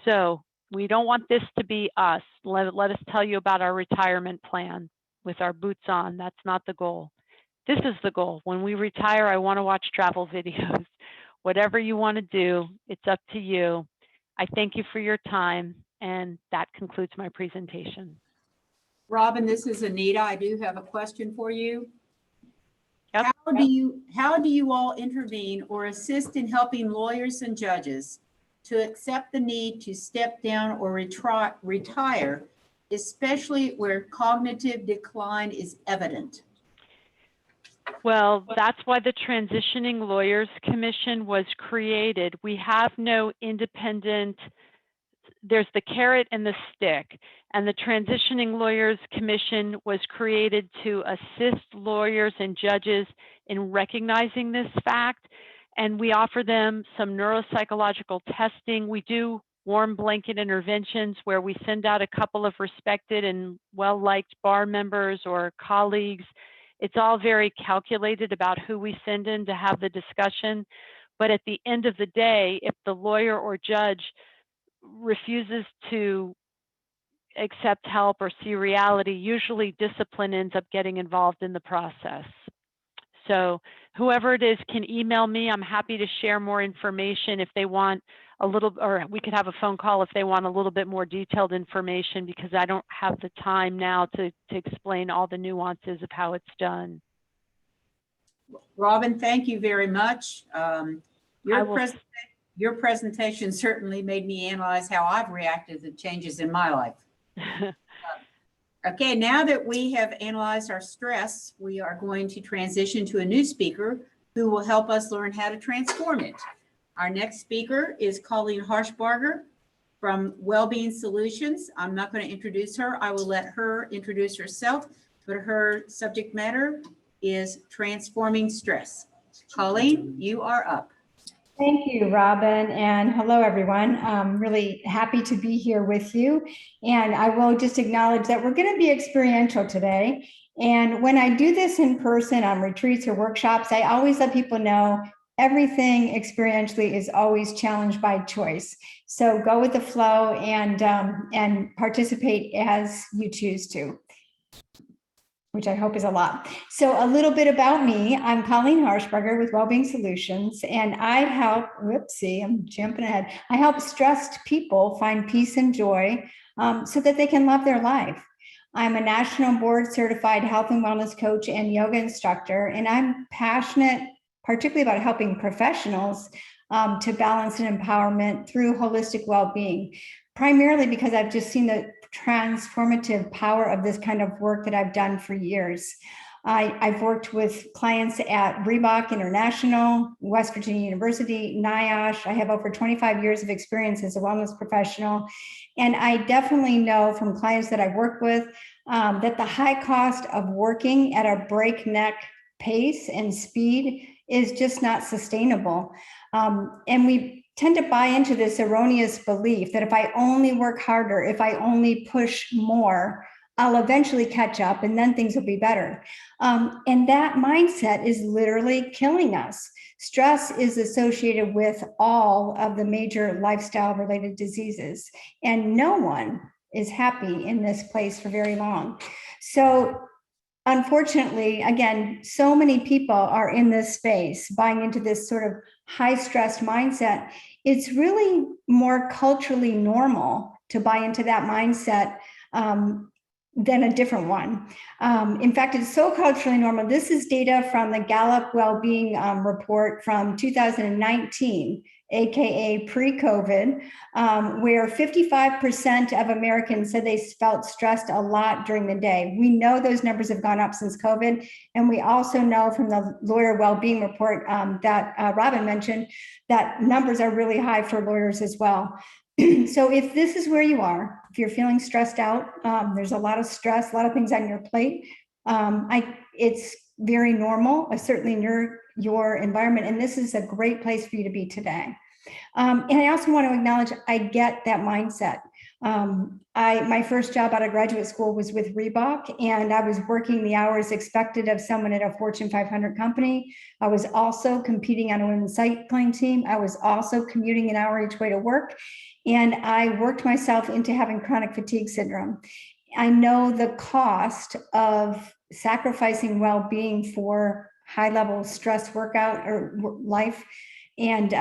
So we don't want this to be us. Let us tell you about our retirement plan with our boots on. That's not the goal. This is the goal. When we retire, I want to watch travel videos. Whatever you want to do, it's up to you. I thank you for your time, and that concludes my presentation. Robin, this is Anita. I do have a question for you. Yep. How do you all intervene or assist in helping lawyers and judges to accept the need to step down or retire, especially where cognitive decline is evident? Well, that's why the Transitioning Lawyers Commission was created. We have no independent, there's the carrot and the stick, and the Transitioning Lawyers Commission was created to assist lawyers and judges in recognizing this fact, and we offer them some neuropsychological testing. We do warm blanket interventions where we send out a couple of respected and well-liked bar members or colleagues. It's all very calculated about who we send in to have the discussion. But at the end of the day, if the lawyer or judge refuses to accept help or see reality, usually discipline ends up getting involved in the process. So whoever it is can email me. I'm happy to share more information if they want a little, or we could have a phone call if they want a little bit more detailed information, because I don't have the time now to explain all the nuances of how it's done. Robin, thank you very much. Your presentation certainly made me analyze how I've reacted to changes in my life. Okay, now that we have analyzed our stress, we are going to transition to a new speaker who will help us learn how to transform it. Our next speaker is Colleen Harshbarger from Wellbeing Solutions. I'm not going to introduce her. I will let her introduce herself, but her subject matter is transforming stress. Colleen, you are up. Thank you, Robin, and hello, everyone. I'm really happy to be here with you. And I will just acknowledge that we're going to be experiential today. And when I do this in person on retreats or workshops, I always let people know everything experientially is always challenged by choice. So go with the flow and participate as you choose to, which I hope is a lot. So a little bit about me. I'm Colleen Harshbarger with Wellbeing Solutions, and I help, I'm jumping ahead. I help stressed people find peace and joy so that they can love their life. I'm a national board certified health and wellness coach and yoga instructor, and I'm passionate particularly about helping professionals to balance and empowerment through holistic well-being, primarily because I've just seen the transformative power of this kind of work that I've done for years. I've worked with clients at Reebok International, West Virginia University, NIOSH. I have over 25 years of experience as a wellness professional. And I definitely know from clients that I've worked with that the high cost of working at a breakneck pace and speed is just not sustainable. And we tend to buy into this erroneous belief that if I only work harder, if I only push more, I'll eventually catch up and then things will be better. And that mindset is literally killing us. Stress is associated with all of the major lifestyle related diseases, and no one is happy in this place for very long. So unfortunately, again, so many people are in this space buying into this sort of high stress mindset. It's really more culturally normal to buy into that mindset than a different one. In fact, it's so culturally normal. This is data from the Gallup Wellbeing report from 2019, AKA pre-COVID, where 55% of Americans said they felt stressed a lot during the day. We know those numbers have gone up since COVID. And we also know from the lawyer wellbeing report that Robin mentioned that numbers are really high for lawyers as well. So if this is where you are, if you're feeling stressed out, there's a lot of stress, a lot of things on your plate, it's very normal, certainly in your environment, and this is a great place for you to be today. And I also want to acknowledge, I get that mindset. My first job out of graduate school was with Reebok, and I was working the hours expected of someone at a Fortune 500 company. I was also competing on a women's cycling team. I was also commuting an hour each way to work, and I worked myself into having chronic fatigue syndrome. I know the cost of sacrificing well-being for high-level stress workout or life, and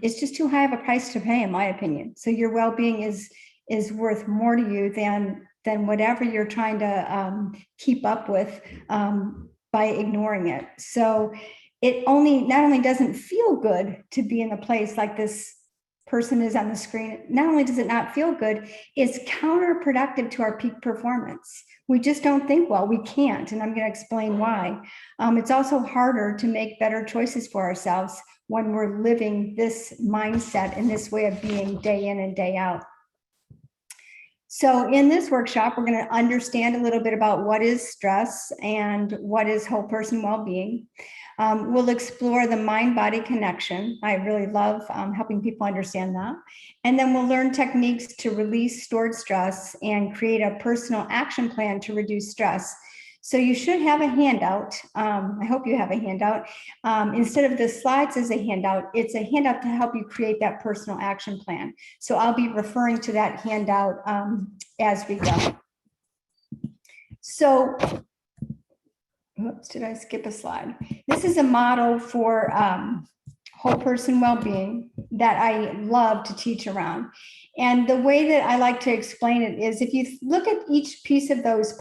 it's just too high of a price to pay, in my opinion. So your well-being is worth more to you than whatever you're trying to keep up with by ignoring it. So it not only doesn't feel good to be in a place like this person is on the screen, not only does it not feel good, it's counterproductive to our peak performance. We just don't think well, we can't, and I'm going to explain why. It's also harder to make better choices for ourselves when we're living this mindset and this way of being day in and day out. So in this workshop, we're going to understand a little bit about what is stress and what is whole person well-being. We'll explore the mind-body connection. I really love helping people understand that. And then we'll learn techniques to release stored stress and create a personal action plan to reduce stress. So you should have a handout. I hope you have a handout. Instead of the slides as a handout, it's a handout to help you create that personal action plan. So I'll be referring to that handout as we go. So, oops, did I skip a slide? This is a model for whole person well-being that I love to teach around. And the way that I like to explain it is if you look at each piece of those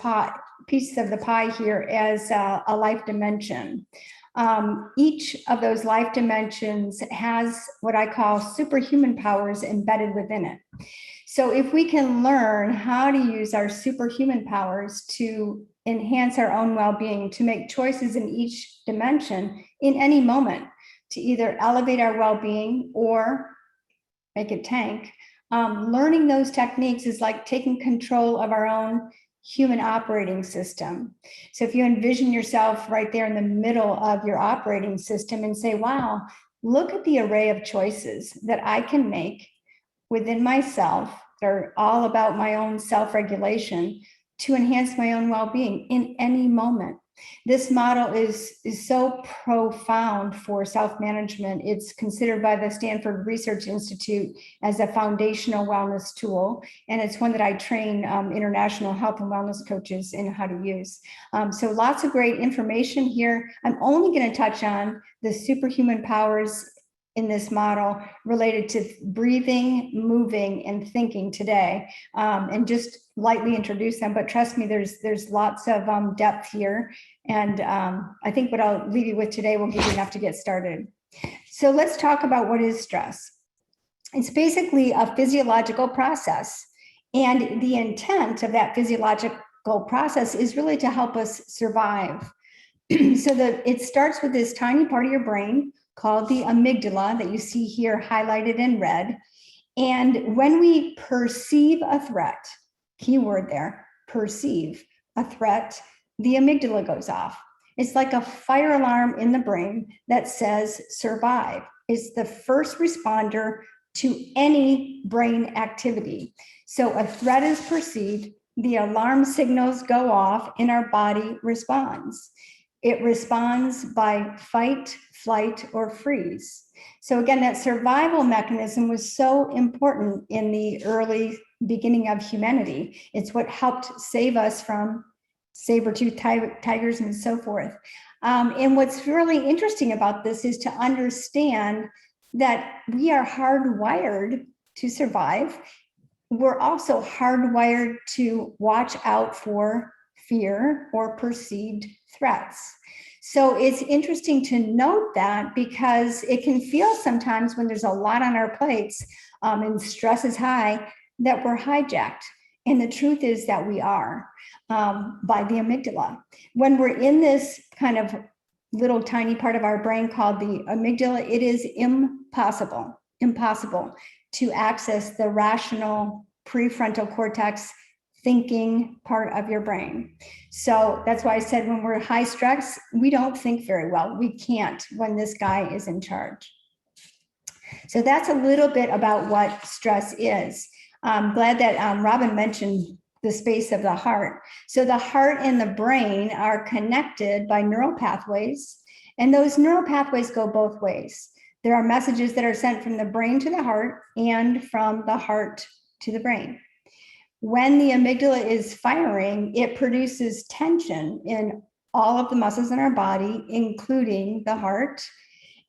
pieces of the pie here as a life dimension. Each of those life dimensions has what I call superhuman powers embedded within it. So if we can learn how to use our superhuman powers to enhance our own well-being, to make choices in each dimension in any moment, to either elevate our well-being or make it tank. Learning those techniques is like taking control of our own human operating system. So if you envision yourself right there in the middle of your operating system and say, wow, look at the array of choices that I can make within myself. They're all about my own self-regulation to enhance my own well-being in any moment. This model is so profound for self-management. It's considered by the Stanford Research Institute as a foundational wellness tool. And it's one that I train international health and wellness coaches in how to use. So lots of great information here. I'm only going to touch on the superhuman powers in this model related to breathing, moving, and thinking today, and just lightly introduce them. But trust me, there's lots of depth here. And I think what I'll leave you with today will give you enough to get started. So let's talk about what is stress. It's basically a physiological process. And the intent of that physiological process is really to help us survive. So it starts with this tiny part of your brain called the amygdala that you see here highlighted in red. And when we perceive a threat, key word there, perceive a threat, the amygdala goes off. It's like a fire alarm in the brain that says survive. It's the first responder to any brain activity. So a threat is perceived, the alarm signals go off, and our body responds. It responds by fight, flight, or freeze. So again, that survival mechanism was so important in the early beginning of humanity. It's what helped save us from saber-toothed tigers and so forth. And what's really interesting about this is to understand that we are hardwired to survive. We're also hardwired to watch out for fear or perceived threats. So it's interesting to note that because it can feel sometimes when there's a lot on our plates and stress is high, that we're hijacked. And the truth is that we are by the amygdala. When we're in this kind of little tiny part of our brain called the amygdala, it is impossible to access the rational prefrontal cortex thinking part of your brain. So that's why I said when we're high stress, we don't think very well. We can't when this guy is in charge. So that's a little bit about what stress is. I'm glad that Robin mentioned the space of the heart. So the heart and the brain are connected by neural pathways, and those neural pathways go both ways. There are messages that are sent from the brain to the heart and from the heart to the brain. When the amygdala is firing, it produces tension in all of the muscles in our body, including the heart.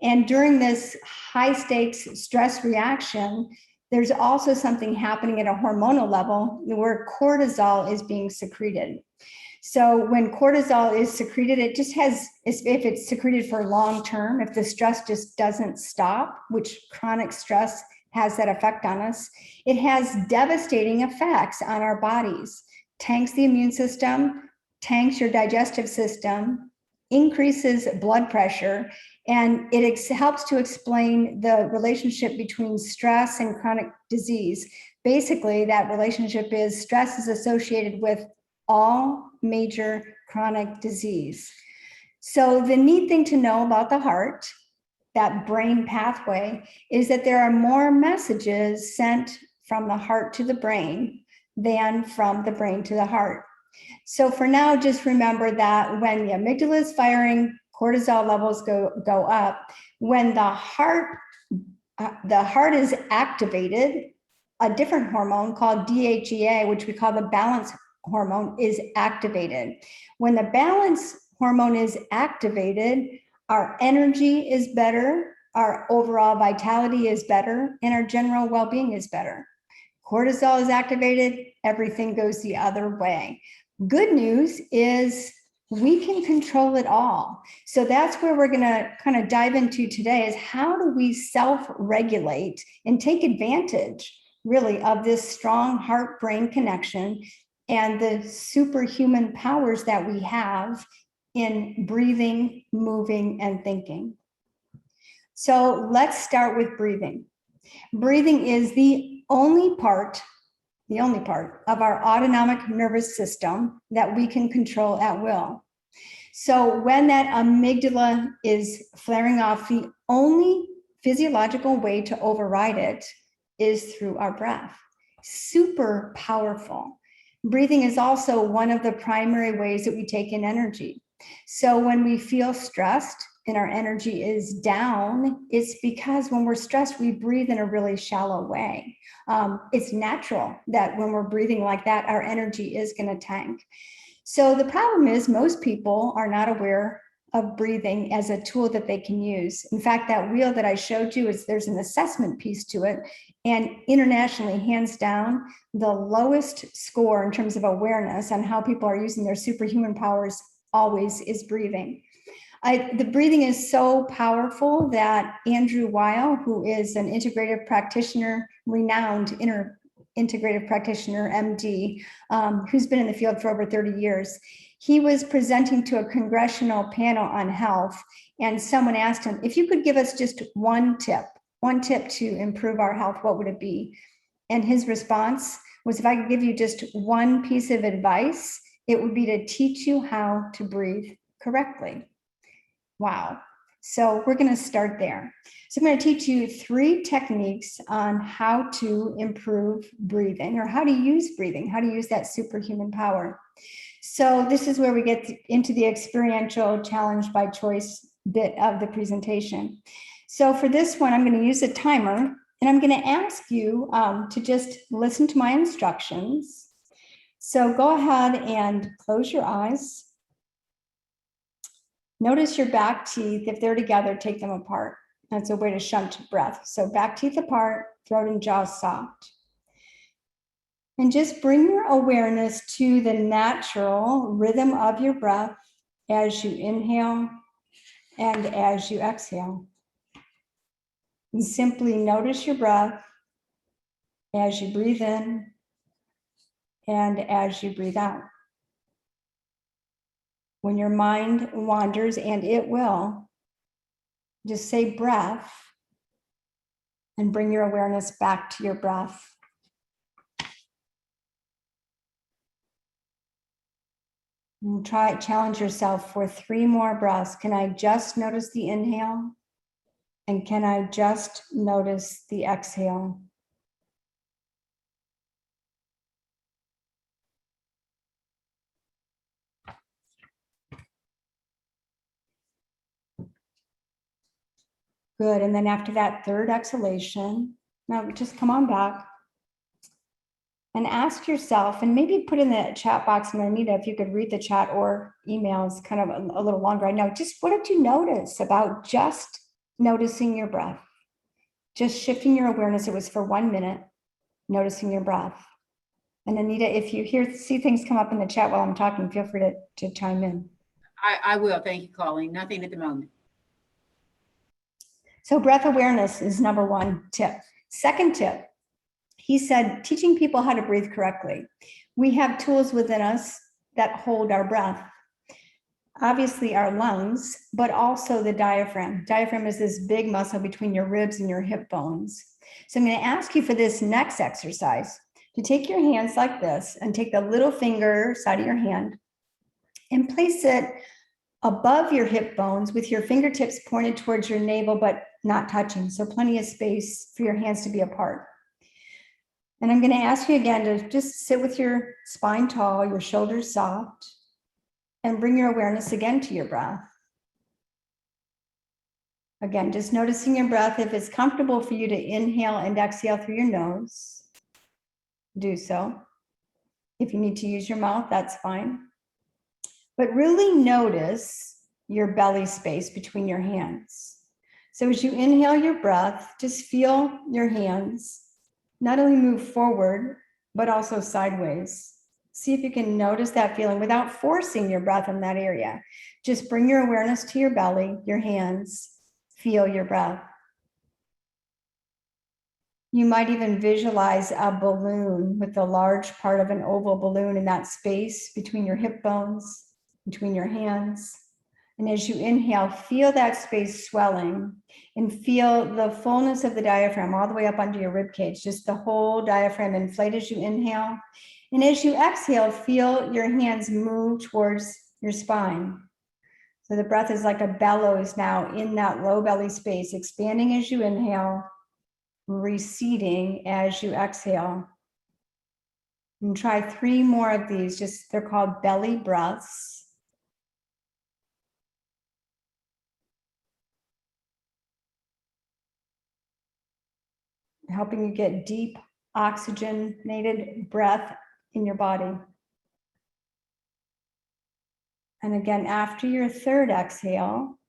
And during this high stakes stress reaction, there's also something happening at a hormonal level where cortisol is being secreted. So when cortisol is secreted, it just has, if it's secreted for long term, if the stress just doesn't stop, which chronic stress has that effect on us, it has devastating effects on our bodies. Tanks the immune system, tanks your digestive system, increases blood pressure, and it helps to explain the relationship between stress and chronic disease. Basically, that relationship is stress is associated with all major chronic disease. So the neat thing to know about the heart, that brain pathway, is that there are more messages sent from the heart to the brain than from the brain to the heart. So for now, just remember that when the amygdala is firing, cortisol levels go up. When the heart is activated, a different hormone called DHEA, which we call the balance hormone, is activated. When the balance hormone is activated, our energy is better, our overall vitality is better, and our general well-being is better. Cortisol is activated, everything goes the other way. Good news is we can control it all. So that's where we're going to kind of dive into today, is how do we self-regulate and take advantage really of this strong heart-brain connection and the superhuman powers that we have in breathing, moving, and thinking. So let's start with breathing. Breathing is the only part of our autonomic nervous system that we can control at will. So when that amygdala is flaring off, the only physiological way to override it is through our breath. Super powerful. Breathing is also one of the primary ways that we take in energy. So when we feel stressed and our energy is down, it's because when we're stressed, we breathe in a really shallow way. It's natural that when we're breathing like that, our energy is going to tank. So the problem is most people are not aware of breathing as a tool that they can use. In fact, that wheel that I showed you, there's an assessment piece to it. And internationally, hands down, the lowest score in terms of awareness on how people are using their superhuman powers always is breathing. The breathing is so powerful that Andrew Weil, who is an integrative practitioner, renowned integrative practitioner, MD, who's been in the field for over 30 years, he was presenting to a congressional panel on health, and someone asked him, if you could give us just one tip to improve our health, what would it be? And his response was, if I could give you just one piece of advice, it would be to teach you how to breathe correctly. Wow. So we're going to start there. So I'm going to teach you 3 techniques on how to improve breathing, or how to use breathing, how to use that superhuman power. So this is where we get into the experiential challenge by choice bit of the presentation. So for this one, I'm going to use a timer, and I'm going to ask you to just listen to my instructions. So go ahead and close your eyes. Notice your back teeth. If they're together, take them apart. That's a way to shunt breath. So back teeth apart, throat and jaw soft. And just bring your awareness to the natural rhythm of your breath as you inhale and as you exhale. And simply notice your breath as you breathe in and as you breathe out. When your mind wanders, and it will, just say breath and bring your awareness back to your breath. And challenge yourself for 3 more breaths. Can I just notice the inhale? And can I just notice the exhale? Good. And then after that 3rd exhalation, now just come on back and ask yourself, and maybe put in the chat box, and Anita, if you could read the chat or emails kind of a little longer. I know, just what did you notice about just noticing your breath? Just shifting your awareness. It was for 1 minute, noticing your breath. And Anita, if you see things come up in the chat while I'm talking, feel free to chime in. I will. Thank you, Colleen. Nothing at the moment. So breath awareness is number 1 tip. 2nd tip, he said, teaching people how to breathe correctly. We have tools within us that hold our breath. Obviously our lungs, but also the diaphragm. Diaphragm is this big muscle between your ribs and your hip bones. So I'm going to ask you for this next exercise to take your hands like this and take the little finger side of your hand and place it above your hip bones with your fingertips pointed towards your navel, but not touching. So plenty of space for your hands to be apart. And I'm going to ask you again to just sit with your spine tall, your shoulders soft, and bring your awareness again to your breath. Again, just noticing your breath. If it's comfortable for you to inhale and exhale through your nose, do so. If you need to use your mouth, that's fine. But really notice your belly space between your hands. So as you inhale your breath, just feel your hands not only move forward, but also sideways. See if you can notice that feeling without forcing your breath in that area. Just bring your awareness to your belly, your hands, feel your breath. You might even visualize a balloon with the large part of an oval balloon in that space between your hip bones, between your hands. And as you inhale, feel that space swelling and feel the fullness of the diaphragm all the way up under your rib cage, just the whole diaphragm inflate as you inhale. And as you exhale, feel your hands move towards your spine. So the breath is like a bellows now in that low belly space, expanding as you inhale, receding as you exhale. And try 3 more of these, just they're called belly breaths. Helping you get deep oxygenated breath in your body. And again, after your 3rd exhale,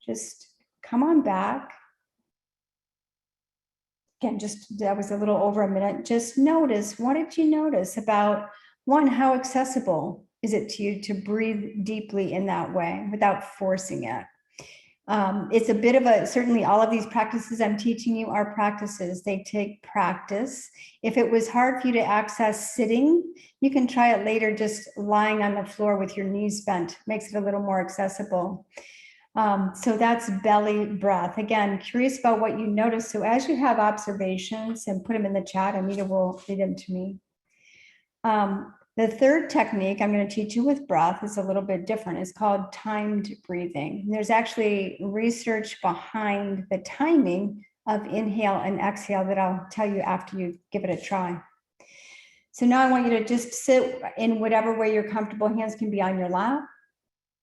just come on back. Again, just that was a little over a minute. Just notice, what did you notice about, 1, how accessible is it to you to breathe deeply in that way without forcing it? It's a bit of a, certainly all of these practices I'm teaching you are practices. They take practice. If it was hard for you to access sitting, you can try it later, just lying on the floor with your knees bent, makes it a little more accessible. So that's belly breath. Again, curious about what you notice. So as you have observations, and put them in the chat, Anita will read them to me. The 3rd technique I'm going to teach you with breath is a little bit different. It's called timed breathing. And there's actually research behind the timing of inhale and exhale that I'll tell you after you give it a try. So now I want you to just sit in whatever way you're comfortable. Hands can be on your lap.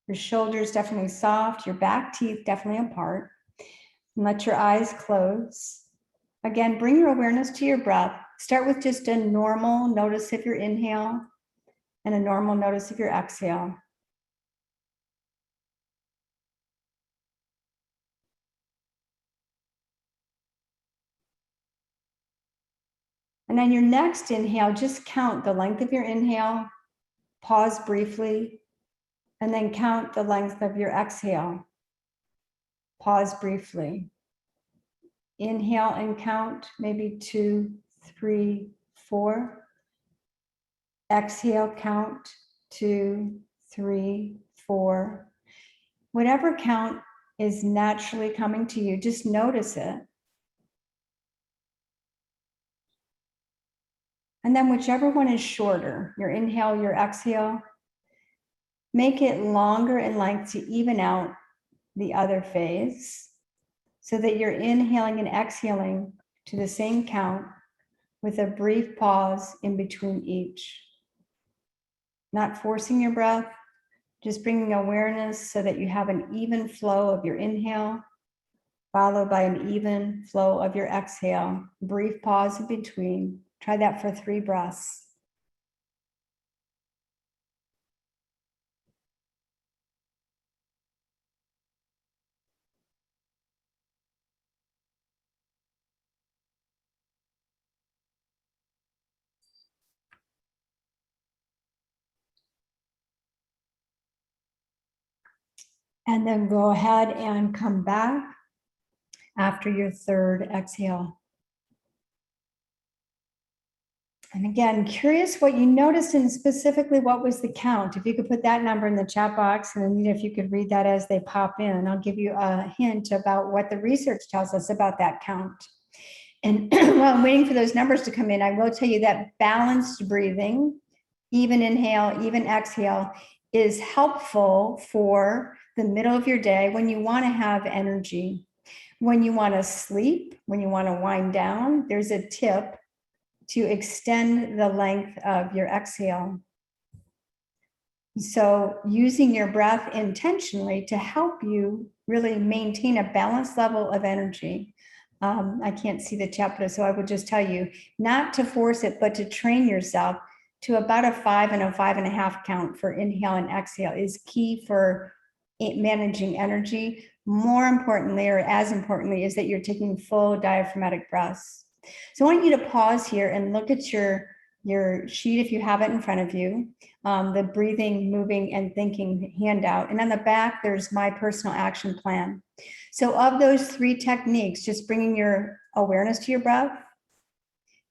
Your shoulders definitely soft, your back teeth definitely apart. And let your eyes close. Again, bring your awareness to your breath. Start with just a normal notice of your inhale and a normal notice of your exhale. And then your next inhale, just count the length of your inhale, pause briefly, and then count the length of your exhale. Pause briefly. Inhale and count, maybe 2, 3, 4. Exhale, count 2, 3, 4. Whatever count is naturally coming to you, just notice it. And then whichever one is shorter, your inhale, your exhale, make it longer in length to even out the other phase so that you're inhaling and exhaling to the same count with a brief pause in between each. Not forcing your breath, just bringing awareness so that you have an even flow of your inhale, followed by an even flow of your exhale. Brief pause in between. Try that for 3 breaths. And then go ahead and come back after your 3rd exhale. And again, curious what you noticed and specifically what was the count. If you could put that number in the chat box, and then if you could read that as they pop in, I'll give you a hint about what the research tells us about that count. And while I'm waiting for those numbers to come in, I will tell you that balanced breathing, even inhale, even exhale, is helpful for the middle of your day when you want to have energy. When you want to sleep, when you want to wind down, there's a tip to extend the length of your exhale. So using your breath intentionally to help you really maintain a balanced level of energy. I can't see the chapter, so I would just tell you not to force it, but to train yourself to about a 5 and a 5.5 count for inhale and exhale is key for managing energy. More importantly, or as importantly, is that you're taking full diaphragmatic breaths. So I want you to pause here and look at your sheet if you have it in front of you, the breathing, moving, and thinking handout. And on the back, there's my personal action plan. So of those 3 techniques, just bringing your awareness to your breath,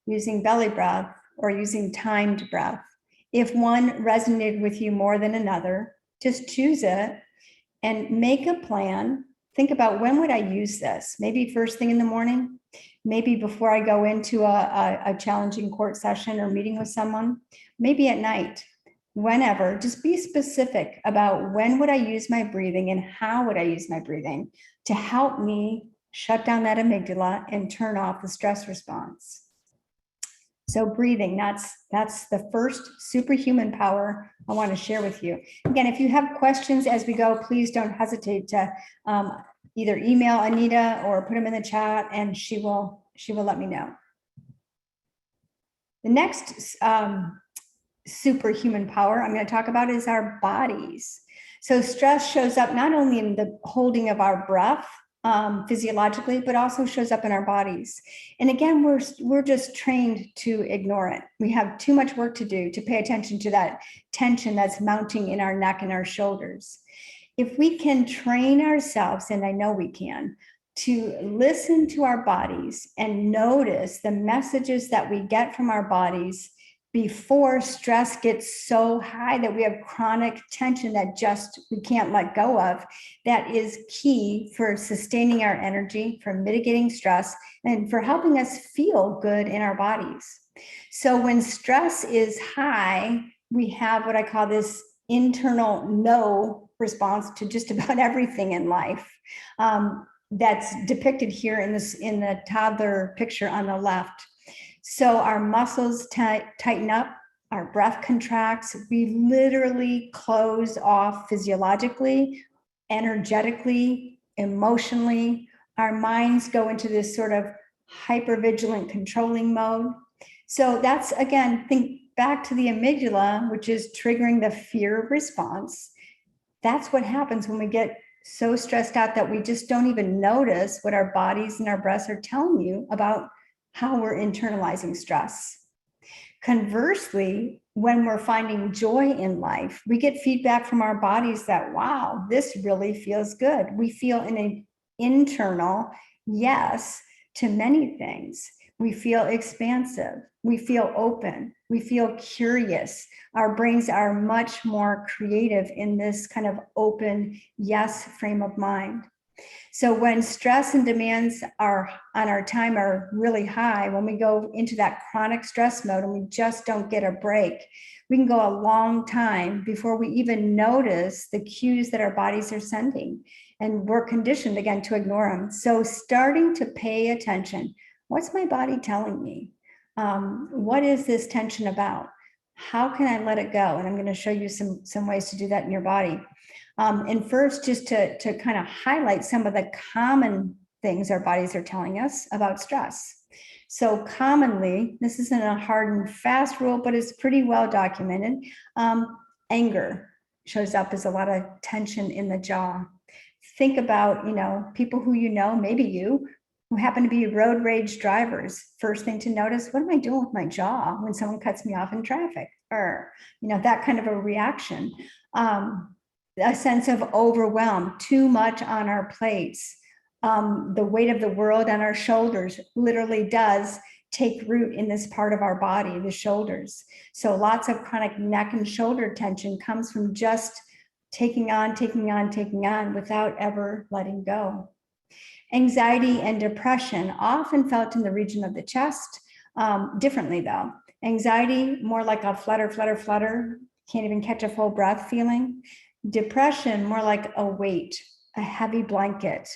using belly breath, or using timed breath. If one resonated with you more than another, just choose it and make a plan. Think about, when would I use this? Maybe first thing in the morning, maybe before I go into a challenging court session or meeting with someone, maybe at night, whenever. Just be specific about when would I use my breathing and how would I use my breathing to help me shut down that amygdala and turn off the stress response. So breathing, that's the first superhuman power I want to share with you. Again, if you have questions as we go, please don't hesitate to either email Anita or put them in the chat, and she will let me know. The next superhuman power I'm going to talk about is our bodies. So stress shows up not only in the holding of our breath, physiologically, but also shows up in our bodies. And again, we're just trained to ignore it. We have too much work to do to pay attention to that tension that's mounting in our neck and our shoulders. If we can train ourselves, and I know we can, to listen to our bodies and notice the messages that we get from our bodies before stress gets so high that we have chronic tension that just we can't let go of, that is key for sustaining our energy, for mitigating stress, and for helping us feel good in our bodies. So when stress is high, we have what I call this internal no response to just about everything in life. That's depicted here in the toddler picture on the left. So our muscles tighten up, our breath contracts, we literally close off physiologically, energetically, emotionally. Our minds go into this sort of hypervigilant controlling mode. So that's, again, think back to the amygdala, which is triggering the fear response. That's what happens when we get so stressed out that we just don't even notice what our bodies and our breaths are telling you about how we're internalizing stress. Conversely, when we're finding joy in life, we get feedback from our bodies that, wow, this really feels good. We feel an internal yes to many things. We feel expansive. We feel open. We feel curious. Our brains are much more creative in this kind of open yes frame of mind. So when stress and demands on our time are really high, when we go into that chronic stress mode and we just don't get a break, we can go a long time before we even notice the cues that our bodies are sending. And we're conditioned, again, to ignore them. So starting to pay attention. What's my body telling me? What is this tension about? How can I let it go? And I'm going to show you some ways to do that in your body. And first, just to kind of highlight some of the common things our bodies are telling us about stress. So commonly, this isn't a hard and fast rule, but it's pretty well documented. Anger shows up as a lot of tension in the jaw. Think about, people who maybe you, who happen to be road rage drivers. First thing to notice, what am I doing with my jaw when someone cuts me off in traffic? Or, that kind of a reaction. A sense of overwhelm, too much on our plates. The weight of the world on our shoulders literally does take root in this part of our body, the shoulders. So lots of chronic neck and shoulder tension comes from just taking on without ever letting go. Anxiety and depression, often felt in the region of the chest, differently though. Anxiety, more like a flutter, can't even catch a full breath feeling. Depression, more like a weight, a heavy blanket,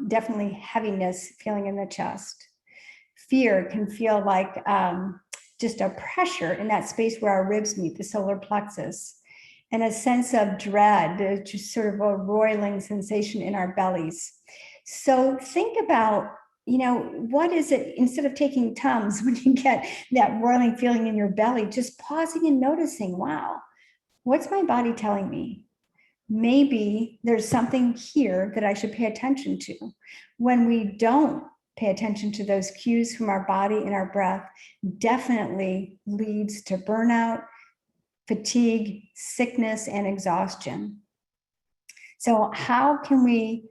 definitely heaviness feeling in the chest. Fear can feel like just a pressure in that space where our ribs meet, the solar plexus, and a sense of dread, just sort of a roiling sensation in our bellies. So think about, what is it, instead of taking Tums when you get that roiling feeling in your belly, just pausing and noticing, wow, what's my body telling me? Maybe there's something here that I should pay attention to. When we don't pay attention to those cues from our body and our breath, definitely leads to burnout, fatigue, sickness, and exhaustion. So how can we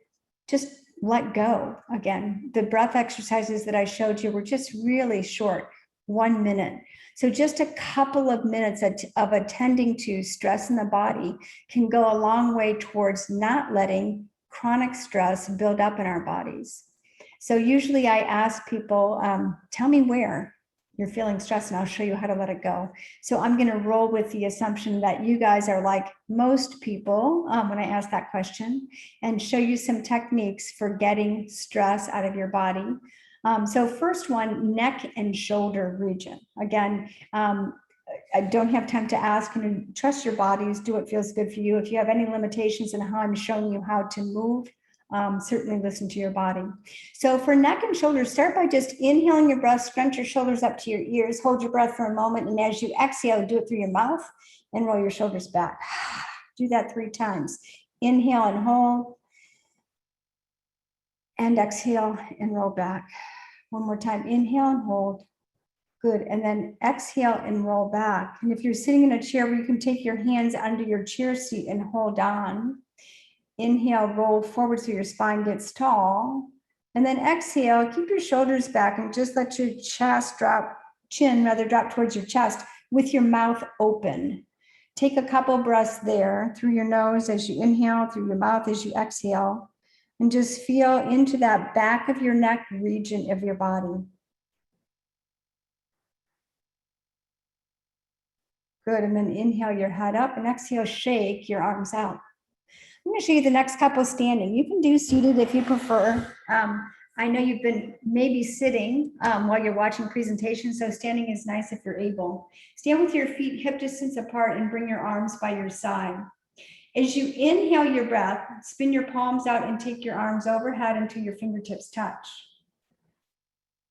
just let go? Again, the breath exercises that I showed you were just really short. 1 minute. So just a couple of minutes of attending to stress in the body can go a long way towards not letting chronic stress build up in our bodies. So usually I ask people, tell me where you're feeling stressed and I'll show you how to let it go. So I'm going to roll with the assumption that you guys are like most people when I ask that question, and show you some techniques for getting stress out of your body. So first one, neck and shoulder region. Again, I don't have time to ask, and trust your bodies, do what feels good for you. If you have any limitations in how I'm showing you how to move, certainly listen to your body. So for neck and shoulders, start by just inhaling your breath, scrunch your shoulders up to your ears, hold your breath for a moment, and as you exhale, do it through your mouth and roll your shoulders back. Do that 3 times. Inhale and hold, and exhale and roll back. One more time, inhale and hold. Good, and then exhale and roll back. And if you're sitting in a chair where you can take your hands under your chair seat and hold on, inhale, roll forward so your spine gets tall. And then exhale, keep your shoulders back and just let your chin drop towards your chest with your mouth open. Take a couple breaths there through your nose as you inhale, through your mouth as you exhale, and just feel into that back of your neck region of your body. Good, and then inhale your head up and exhale, shake your arms out. I'm going to show you the next couple standing. You can do seated if you prefer. I know you've been maybe sitting while you're watching presentations, so standing is nice if you're able. Stand with your feet hip distance apart and bring your arms by your side. As you inhale your breath, spin your palms out and take your arms overhead until your fingertips touch.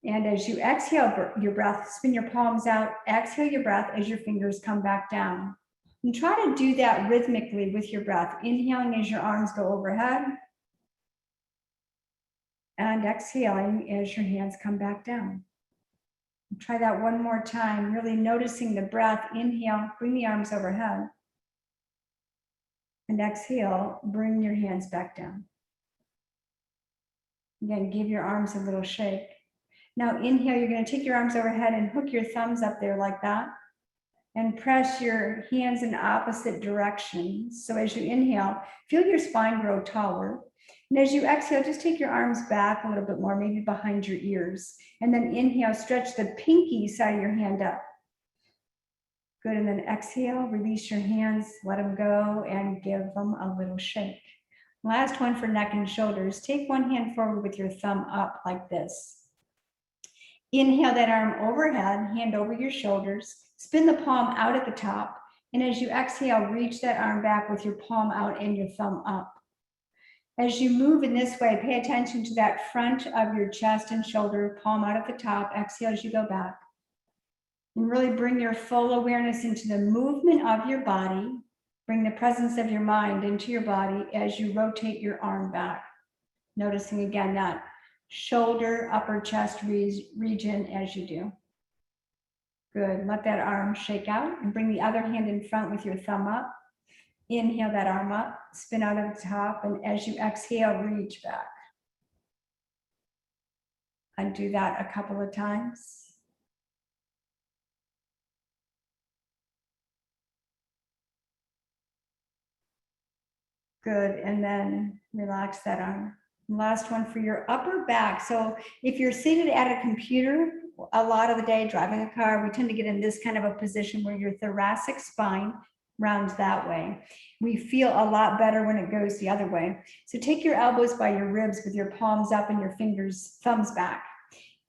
And as you exhale your breath, spin your palms out, exhale your breath as your fingers come back down. And try to do that rhythmically with your breath, inhaling as your arms go overhead, and exhaling as your hands come back down. And try that one more time, really noticing the breath. Inhale, bring the arms overhead, and exhale, bring your hands back down. Again, give your arms a little shake. Now inhale, you're going to take your arms overhead and hook your thumbs up there like that. And press your hands in opposite directions. So as you inhale, feel your spine grow taller. And as you exhale, just take your arms back a little bit more, maybe behind your ears. And then inhale, stretch the pinky side of your hand up. Good, and then exhale, release your hands, let them go, and give them a little shake. Last one for neck and shoulders. Take one hand forward with your thumb up like this. Inhale that arm overhead, hand over your shoulders. Spin the palm out at the top, and as you exhale, reach that arm back with your palm out and your thumb up. As you move in this way, pay attention to that front of your chest and shoulder, palm out at the top, exhale as you go back. And really bring your full awareness into the movement of your body. Bring the presence of your mind into your body as you rotate your arm back. Noticing again that shoulder, upper chest region as you do. Good, let that arm shake out and bring the other hand in front with your thumb up. Inhale that arm up, spin out of the top, and as you exhale, reach back. And do that a couple of times. Good, and then relax that arm. Last one for your upper back. So if you're seated at a computer a lot of the day, driving a car, we tend to get in this kind of a position where your thoracic spine rounds that way. We feel a lot better when it goes the other way. So take your elbows by your ribs with your palms up and your thumbs back.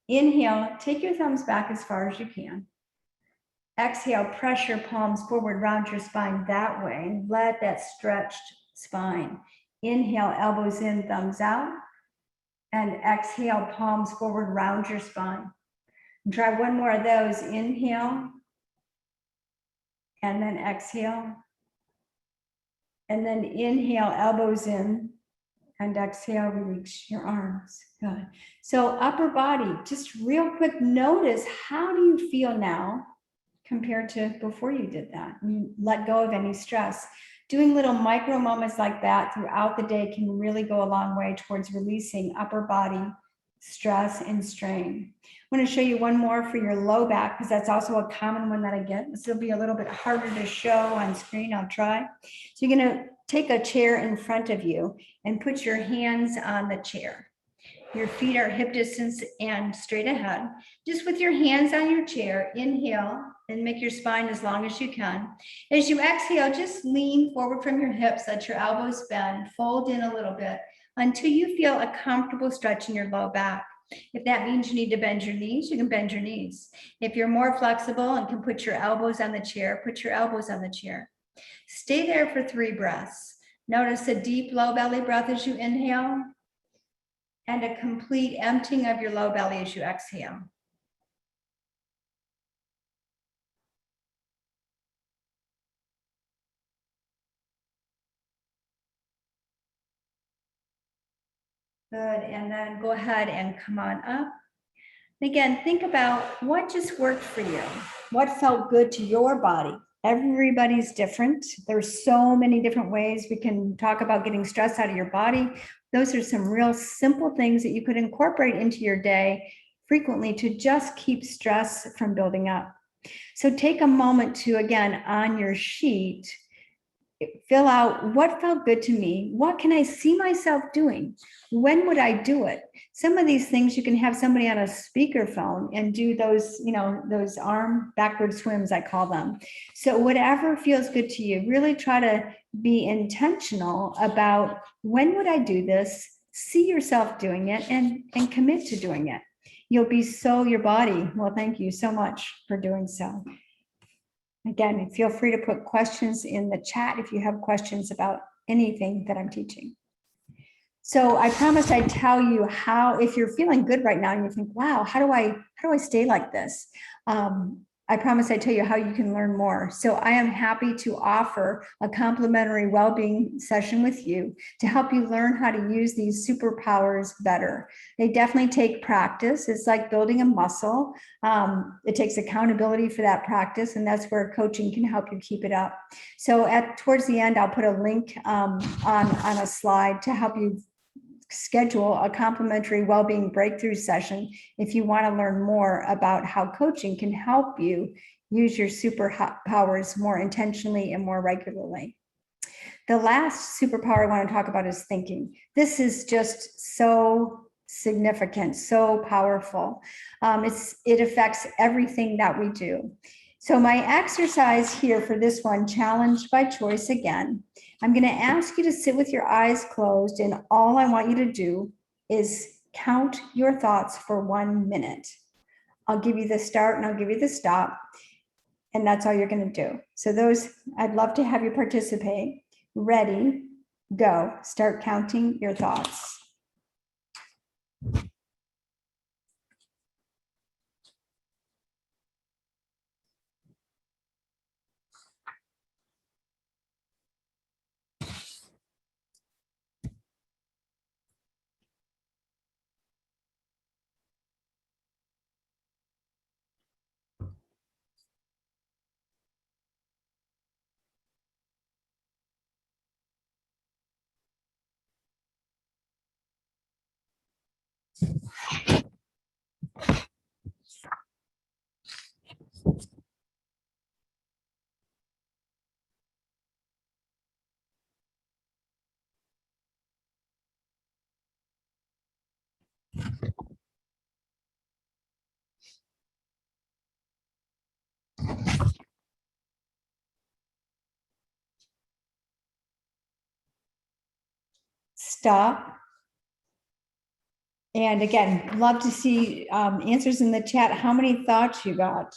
Inhale, take your thumbs back as far as you can. Exhale, press your palms forward, round your spine that way. Let that stretched spine. Inhale, elbows in, thumbs out. And exhale, palms forward, round your spine. And try one more of those. Inhale. And then exhale. And then inhale, elbows in. And exhale, release your arms. Good. So upper body, just real quick, notice how do you feel now compared to before you did that? You let go of any stress. Doing little micro moments like that throughout the day can really go a long way towards releasing upper body stress, and strain. I want to show you one more for your low back because that's also a common one that I get. This will be a little bit harder to show on screen. I'll try. So you're going to take a chair in front of you and put your hands on the chair. Your feet are hip distance and straight ahead. Just with your hands on your chair, inhale and make your spine as long as you can. As you exhale, just lean forward from your hips, let your elbows bend, fold in a little bit until you feel a comfortable stretch in your low back. If that means you need to bend your knees, you can bend your knees. If you're more flexible and can put your elbows on the chair, put your elbows on the chair. Stay there for 3 breaths. Notice a deep low belly breath as you inhale and a complete emptying of your low belly as you exhale. Good, and then go ahead and come on up. Again, think about what just worked for you. What felt good to your body? Everybody's different. There's so many different ways we can talk about getting stress out of your body. Those are some real simple things that you could incorporate into your day frequently to just keep stress from building up. So take a moment to, again, on your sheet, fill out what felt good to me. What can I see myself doing? When would I do it? Some of these things you can have somebody on a speakerphone and do those, those arm backward swims, I call them. So whatever feels good to you, really try to be intentional about when would I do this? See yourself doing it and commit to doing it. You'll be your body. Well, thank you so much for doing so. Again, feel free to put questions in the chat if you have questions about anything that I'm teaching. So I promised I'd tell you how, if you're feeling good right now and you think, wow, how do I stay like this? I promised I'd tell you how you can learn more. So I am happy to offer a complimentary well-being session with you to help you learn how to use these superpowers better. They definitely take practice. It's like building a muscle. It takes accountability for that practice, and that's where coaching can help you keep it up. So towards the end, I'll put a link on a slide to help you schedule a complimentary well-being breakthrough session if you want to learn more about how coaching can help you use your superpowers more intentionally and more regularly. The last superpower I want to talk about is thinking. This is just so significant, so powerful. It affects everything that we do. So my exercise here for this one, challenged by choice again, I'm going to ask you to sit with your eyes closed, and all I want you to do is count your thoughts for 1 minute. I'll give you the start and I'll give you the stop, and that's all you're going to do. So I'd love to have you participate. Ready, go. Start counting your thoughts. Stop. And again, love to see answers in the chat. How many thoughts you got?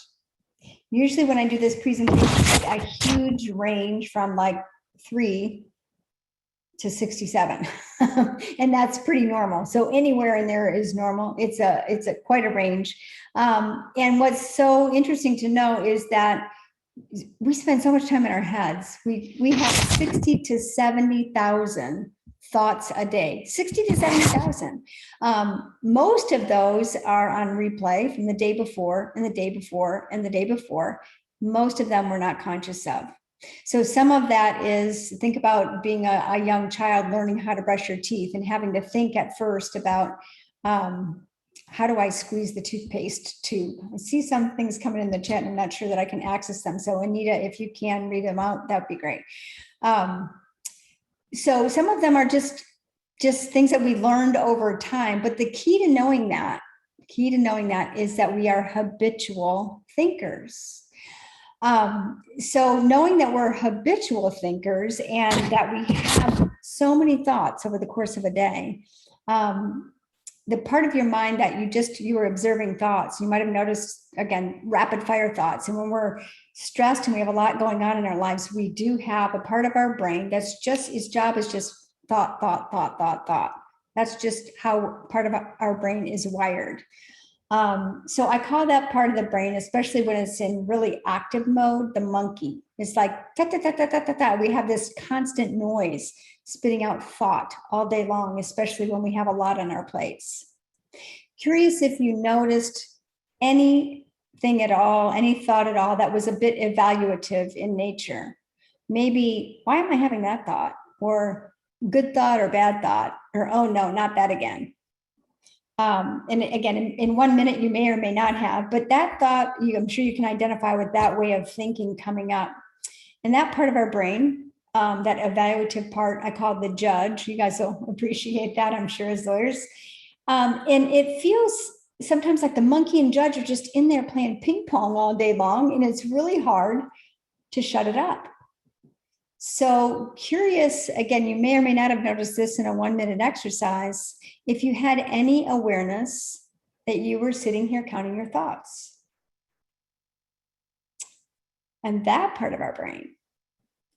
Usually when I do this presentation, I get a huge range from like 3 to 67. And that's pretty normal. So anywhere in there is normal. It's quite a range. And what's so interesting to know is that we spend so much time in our heads. We have 60 to 70,000 thoughts a day, 60 to 70,000. Most of those are on replay from the day before and the day before and the day before. Most of them we're not conscious of. So some of that is, think about being a young child learning how to brush your teeth and having to think at first about how do I squeeze the toothpaste tube? I see some things coming in the chat and I'm not sure that I can access them. So Anita, if you can read them out, that'd be great. So some of them are just things that we learned over time, but the key to knowing that is that we are habitual thinkers. So knowing that we're habitual thinkers and that we have so many thoughts over the course of a day, the part of your mind that you were observing thoughts, you might have noticed, again, rapid fire thoughts. And when we're stressed and we have a lot going on in our lives, we do have a part of our brain that's just, its job is just thought. That's just how part of our brain is wired. So I call that part of the brain, especially when it's in really active mode, the monkey. It's like, ta, ta, ta, ta, ta, ta, ta. We have this constant noise spitting out thought all day long, especially when we have a lot on our plates. Curious if you noticed anything at all, any thought at all that was a bit evaluative in nature. Maybe, why am I having that thought? Or good thought or bad thought, or oh no, not that again. And again, in 1 minute, you may or may not have, but that thought, I'm sure you can identify with that way of thinking coming up. And that part of our brain, that evaluative part, I call the judge. You guys will appreciate that, I'm sure, as lawyers. And it feels sometimes like the monkey and judge are just in there playing ping pong all day long, and it's really hard to shut it up. So curious, again, you may or may not have noticed this in a 1 minute exercise, if you had any awareness that you were sitting here counting your thoughts. And that part of our brain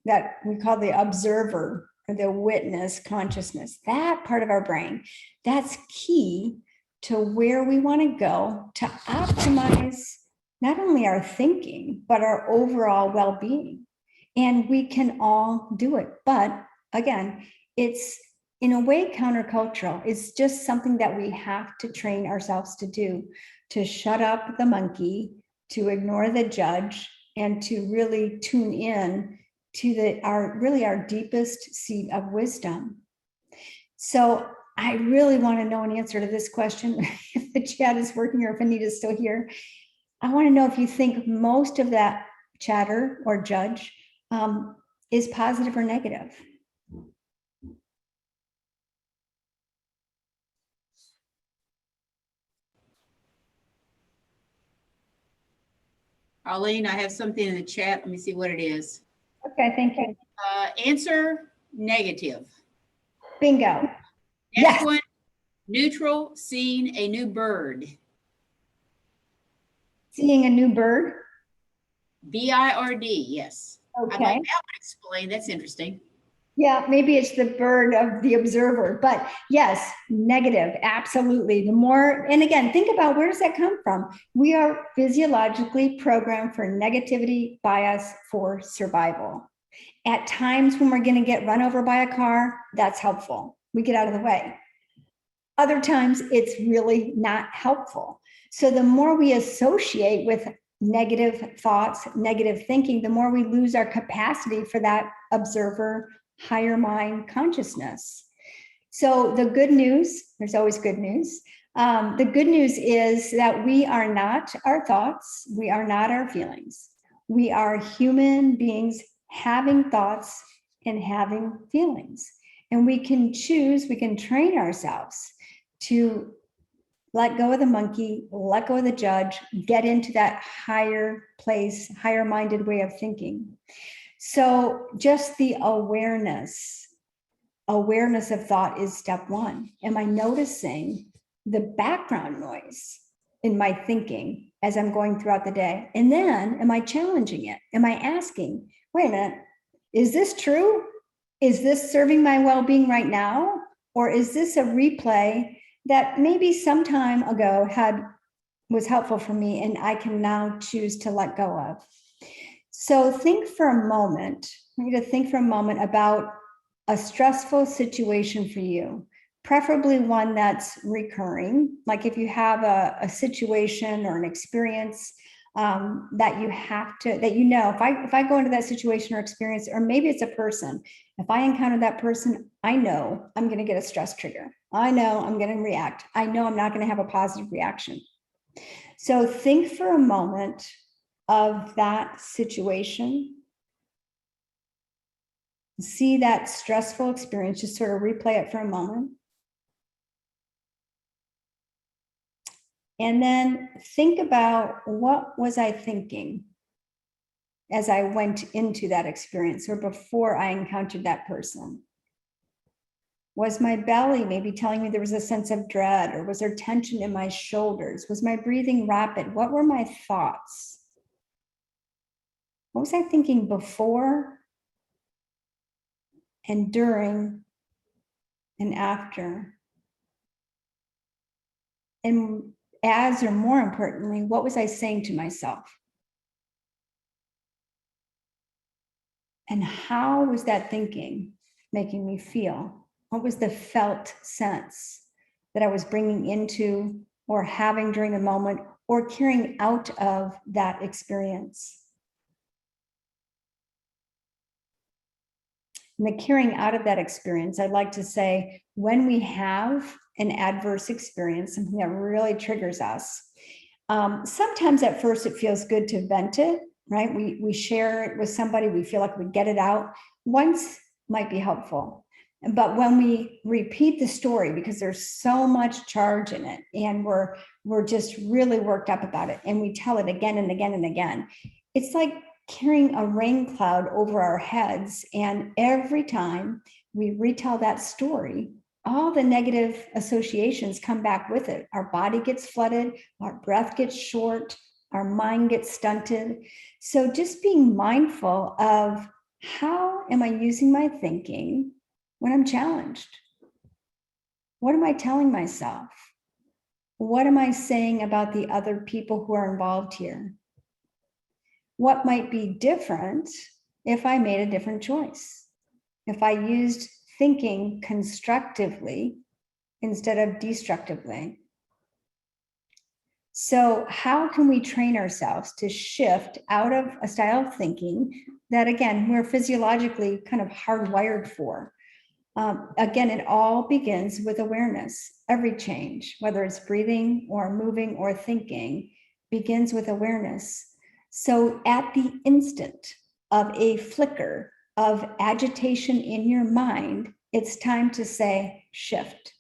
that we call the observer or the witness consciousness, that part of our brain, that's key to where we want to go to optimize not only our thinking, but our overall well-being. And we can all do it. But again, it's in a way countercultural. It's just something that we have to train ourselves to do, to shut up the monkey, to ignore the judge, and to really tune in to our deepest seat of wisdom. So I really want to know an answer to this question. If the chat is working or if Anita's still here, I want to know if you think most of that chatter or judge is positive or negative. Arlene, I have something in the chat. Let me see what it is. Okay, thank you. Answer negative. Bingo. Next Yes. one, neutral, seeing a new bird. Seeing a new bird. BIRD, yes. Okay. I'd like that one explained. That's interesting. Yeah, maybe it's the bird of the observer, but yes, negative, absolutely. The more, and again, think about where does that come from? We are physiologically programmed for negativity bias for survival. At times when we're going to get run over by a car, that's helpful. We get out of the way. Other times it's really not helpful. So the more we associate with negative thoughts, negative thinking, the more we lose our capacity for that observer, higher mind consciousness. So the good news, there's always good news. The good news is that we are not our thoughts. We are not our feelings. We are human beings having thoughts and having feelings. And we can choose, we can train ourselves to let go of the monkey, let go of the judge, get into that higher place, higher minded way of thinking. So just the awareness of thought is step one. Am I noticing the background noise in my thinking as I'm going throughout the day? And then am I challenging it? Am I asking, wait a minute, is this true? Is this serving my well-being right now? Or is this a replay that maybe some time ago was helpful for me and I can now choose to let go of? So think for a moment, I want you to think for a moment about a stressful situation for you, preferably one that's recurring. Like if you have a situation or an experience that you have to, that, you know, if I go into that situation or experience, or maybe it's a person, if I encounter that person, I know I'm going to get a stress trigger. I know I'm going to react. I know I'm not going to have a positive reaction. So think for a moment of that situation. See that stressful experience, just sort of replay it for a moment. And then think about, what was I thinking as I went into that experience or before I encountered that person? Was my belly maybe telling me there was a sense of dread, or was there tension in my shoulders? Was my breathing rapid? What were my thoughts? What was I thinking before and during and after? And as, or more importantly, what was I saying to myself? And how was that thinking making me feel? What was the felt sense that I was bringing into or having during the moment or carrying out of that experience? And the carrying out of that experience, I'd like to say, when we have an adverse experience, something that really triggers us, sometimes at first it feels good to vent it, right? We share it with somebody, we feel like we get it out. Once might be helpful. But when we repeat the story, because there's so much charge in it, and we're just really worked up about it, and we tell it again and again and again, it's like carrying a rain cloud over our heads. And every time we retell that story, all the negative associations come back with it. Our body gets flooded, our breath gets short, our mind gets stunted. So just being mindful of, how am I using my thinking when I'm challenged? What am I telling myself? What am I saying about the other people who are involved here? What might be different if I made a different choice? If I used thinking constructively instead of destructively? So how can we train ourselves to shift out of a style of thinking that, again, we're physiologically kind of hardwired for? Again, it all begins with awareness. Every change, whether it's breathing or moving or thinking, begins with awareness. So at the instant of a flicker of agitation in your mind, it's time to say, shift.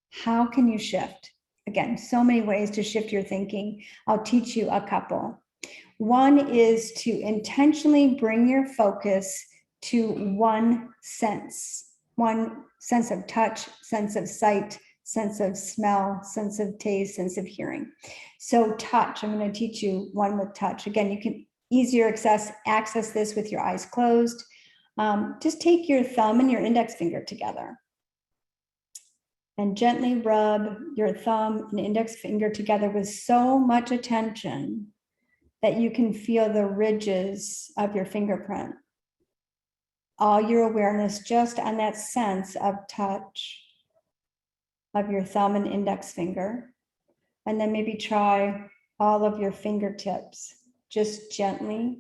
How can you shift? Again, so many ways to shift your thinking. I'll teach you a couple. One is to intentionally bring your focus to one sense of touch, sense of sight, sense of smell, sense of taste, sense of hearing. So touch, I'm going to teach you one with touch. Again, you can easier access this with your eyes closed. Just take your thumb and your index finger together and gently rub your thumb and index finger together with so much attention that you can feel the ridges of your fingerprint. All your awareness just on that sense of touch of your thumb and index finger. And then maybe try all of your fingertips, just gently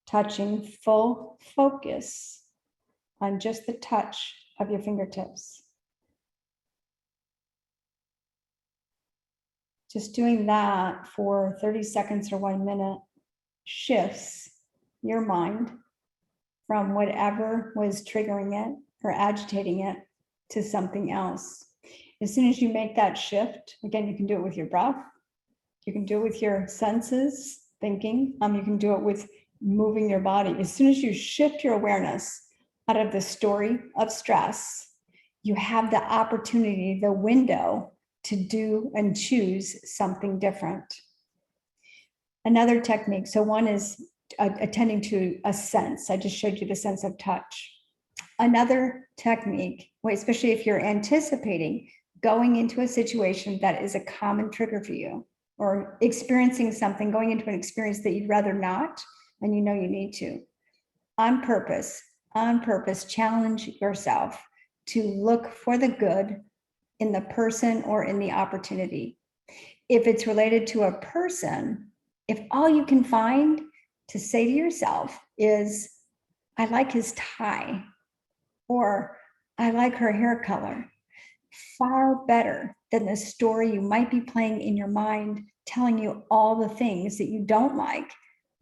touching, full focus on just the touch of your fingertips. Just doing that for 30 seconds or 1 minute shifts your mind from whatever was triggering it or agitating it to something else. As soon as you make that shift, again, you can do it with your breath. You can do it with your senses, thinking. You can do it with moving your body. As soon as you shift your awareness out of the story of stress, you have the opportunity, the window to do and choose something different. Another technique, so one is attending to a sense. I just showed you the sense of touch. Another technique, especially if you're anticipating going into a situation that is a common trigger for you, or experiencing something, going into an experience that you'd rather not, and you know you need to, on purpose, challenge yourself to look for the good in the person or in the opportunity. if it's related to a person, if all you can find to say to yourself is, I like his tie, or I like her hair color, far better than the story you might be playing in your mind, telling you all the things that you don't like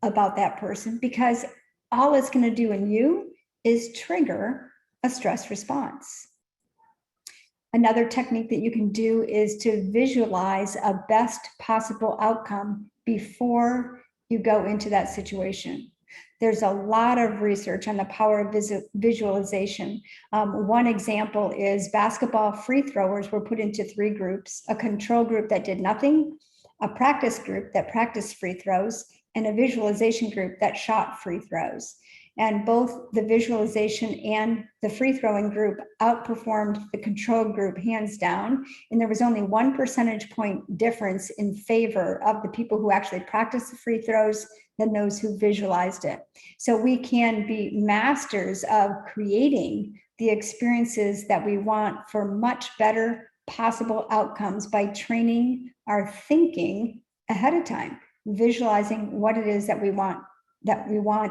about that person, because all it's going to do in you is trigger a stress response. Another technique that you can do is to visualize a best possible outcome before you go into that situation. There's a lot of research on the power of visualization. One example is basketball free throwers were put into 3 groups: a control group that did nothing, a practice group that practiced free throws, and a visualization group that shot free throws. And both the visualization and the free throwing group outperformed the control group hands down. And there was only 1 percentage point difference in favor of the people who actually practiced the free throws than those who visualized it. So we can be masters of creating the experiences that we want for much better possible outcomes by training our thinking ahead of time, visualizing what it is that we want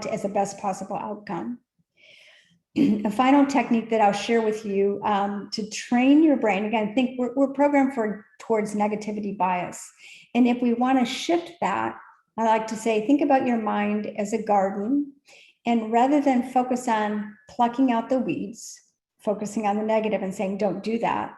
as the best possible outcome. A final technique that I'll share with you to train your brain. Again, think we're programmed towards negativity bias. And if we want to shift that, I like to say, think about your mind as a garden. And rather than focus on plucking out the weeds, focusing on the negative and saying, don't do that.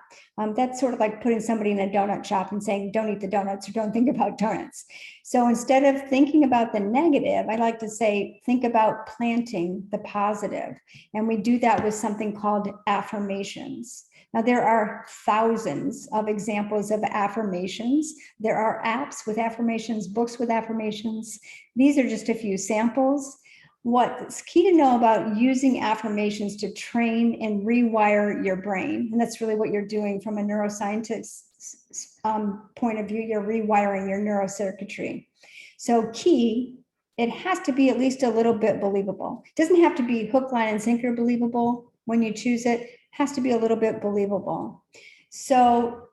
That's sort of like putting somebody in a donut shop and saying, don't eat the donuts or don't think about donuts. So instead of thinking about the negative, I like to say, think about planting the positive. And we do that with something called affirmations. Now, there are thousands of examples of affirmations. There are apps with affirmations, books with affirmations. These are just a few samples. What's key to know about using affirmations to train and rewire your brain, and that's really what you're doing from a neuroscientist's point of view, you're rewiring your neurocircuitry. So key, it has to be at least a little bit believable. It doesn't have to be hook, line, and sinker believable when you choose it. It has to be a little bit believable. So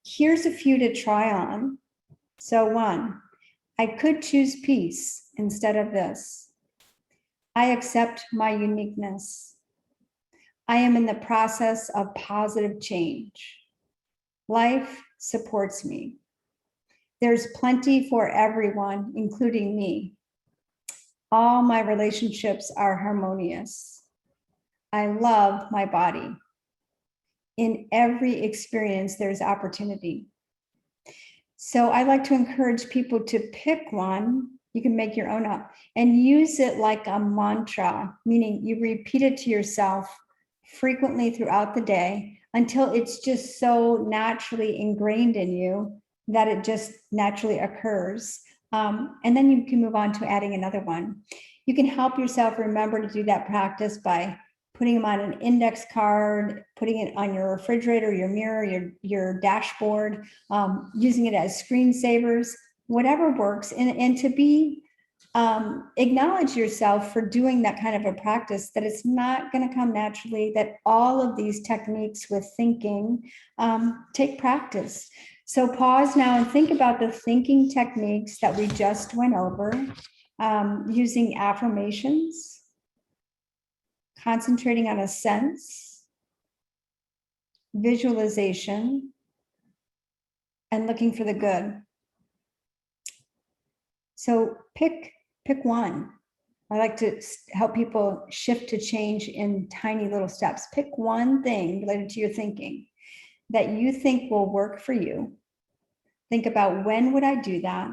here's a few to try on. So 1, I could choose peace instead of this. I accept my uniqueness. I am in the process of positive change. Life supports me. There's plenty for everyone, including me. All my relationships are harmonious. I love my body. In every experience, there's opportunity. So I like to encourage people to pick one. You can make your own up and use it like a mantra, meaning you repeat it to yourself frequently throughout the day until it's just so naturally ingrained in you that it just naturally occurs. And then you can move on to adding another one. You can help yourself remember to do that practice by putting them on an index card, putting it on your refrigerator, your mirror, your dashboard, using it as screensavers, whatever works. And to be acknowledge yourself for doing that kind of a practice, that it's not going to come naturally, that all of these techniques with thinking take practice. So pause now and think about the thinking techniques that we just went over, using affirmations, concentrating on a sense, visualization, and looking for the good. So pick one. I like to help people shift to change in tiny little steps. Pick one thing related to your thinking that you think will work for you. Think about, when would I do that?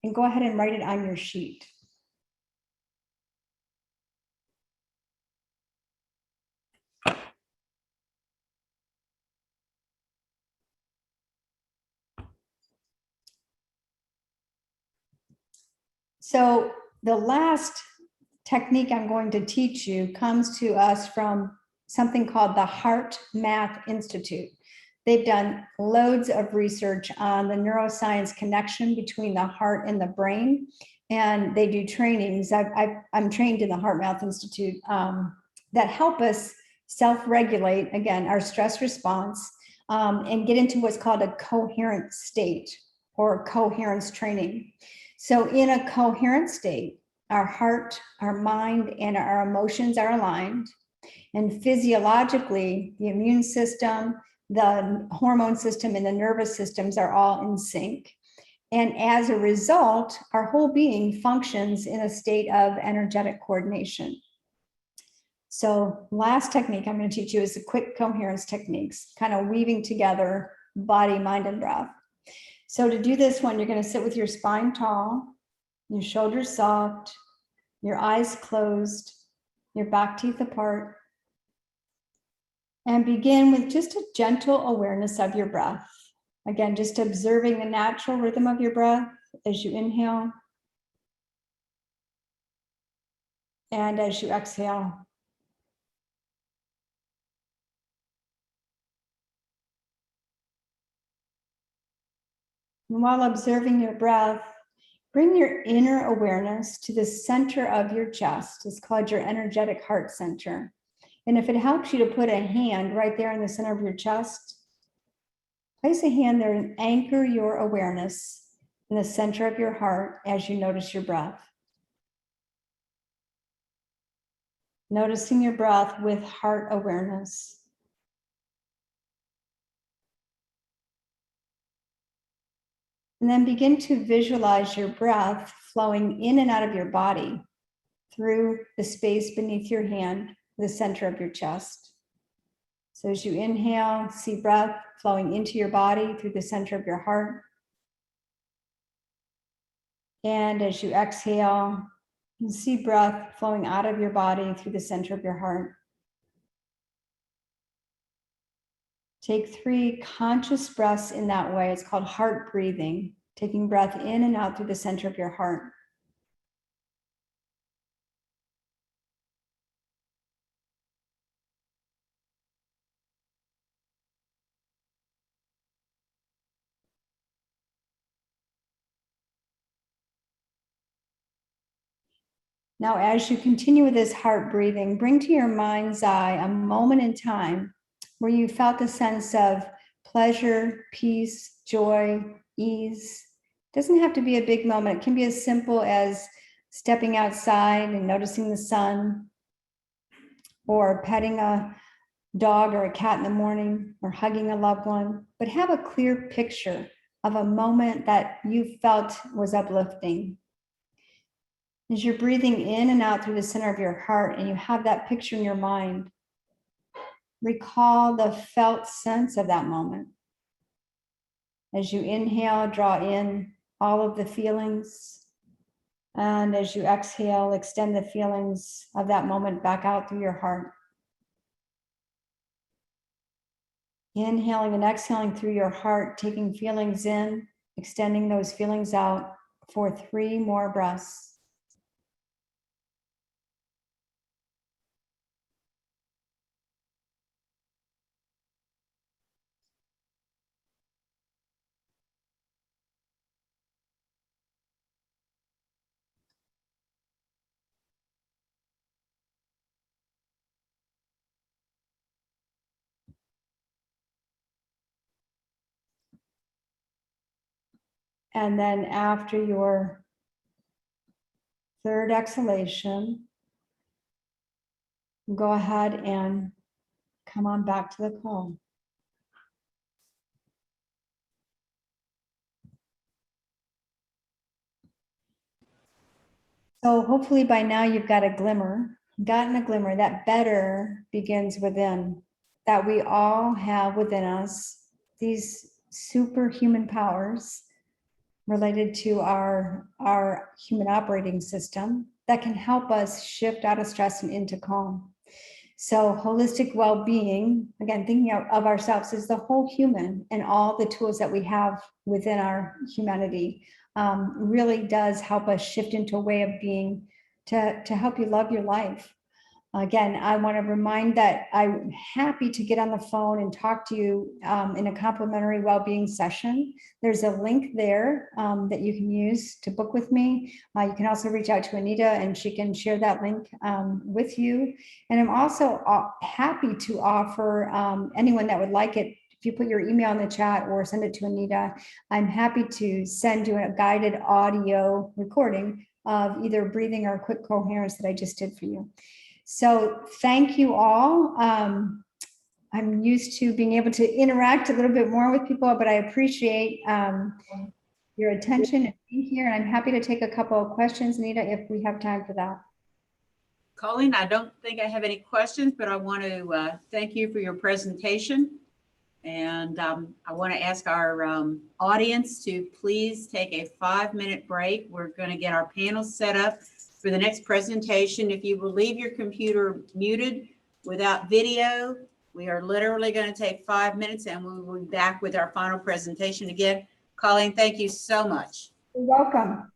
And go ahead and write it on your sheet. So the last technique I'm going to teach you comes to us from something called the Heart Math Institute. They've done loads of research on the neuroscience connection between the heart and the brain, and they do trainings. I'm trained in the Heart Math Institute that help us self-regulate, again, our stress response, and get into what's called a coherent state or coherence training. So in a coherent state, our heart, our mind, and our emotions are aligned. And physiologically, the immune system, the hormone system, and the nervous systems are all in sync. And as a result, our whole being functions in a state of energetic coordination. So last technique I'm going to teach you is the quick coherence techniques, kind of weaving together body, mind, and breath. So to do this one, you're going to sit with your spine tall, your shoulders soft, your eyes closed, your back teeth apart, and begin with just a gentle awareness of your breath. Again, just observing the natural rhythm of your breath as you inhale and as you exhale. And while observing your breath, bring your inner awareness to the center of your chest. It's called your energetic heart center. And if it helps you to put a hand right there in the center of your chest, place a hand there and anchor your awareness in the center of your heart as you notice your breath. Noticing your breath with heart awareness. And then begin to visualize your breath flowing in and out of your body through the space beneath your hand, the center of your chest. So as you inhale, see breath flowing into your body through the center of your heart. And as you exhale, you see breath flowing out of your body through the center of your heart. Take 3 conscious breaths in that way. It's called heart breathing, taking breath in and out through the center of your heart. Now, as you continue with this heart breathing, bring to your mind's eye a moment in time where you felt a sense of pleasure, peace, joy, ease. It doesn't have to be a big moment. It can be as simple as stepping outside and noticing the sun, or petting a dog or a cat in the morning, or hugging a loved one. But have a clear picture of a moment that you felt was uplifting. As you're breathing in and out through the center of your heart and you have that picture in your mind, recall the felt sense of that moment. As you inhale, draw in all of the feelings. And as you exhale, extend the feelings of that moment back out through your heart. Inhaling and exhaling through your heart, taking feelings in, extending those feelings out for 3 more breaths. And then after your 3rd exhalation, go ahead and come on back to the call. So hopefully by now you've got a glimmer, gotten a glimmer that better begins within, that we all have within us these superhuman powers related to our human operating system that can help us shift out of stress and into calm. So holistic well-being, again, thinking of ourselves as the whole human and all the tools that we have within our humanity, really does help us shift into a way of being to help you love your life. Again, I want to remind that I'm happy to get on the phone and talk to you in a complimentary well-being session. There's a link there that you can use to book with me. You can also reach out to Anita and she can share that link with you. And I'm also happy to offer anyone that would like it if you put your email in the chat or send it to Anita, I'm happy to send you a guided audio recording of either breathing or quick coherence that I just did for you. So thank you all. I'm used to being able to interact a little bit more with people, but I appreciate your attention and being here. And I'm happy to take a couple of questions, Anita, if we have time for that. Colleen, I don't think I have any questions, but I want to thank you for your presentation. And I want to ask our audience to please take a 5-minute break. We're going to get our panel set up for the next presentation. If you will leave your computer muted without video, we are literally going to take 5 minutes and we will be back with our final presentation again. Colleen, thank you so much. You're welcome.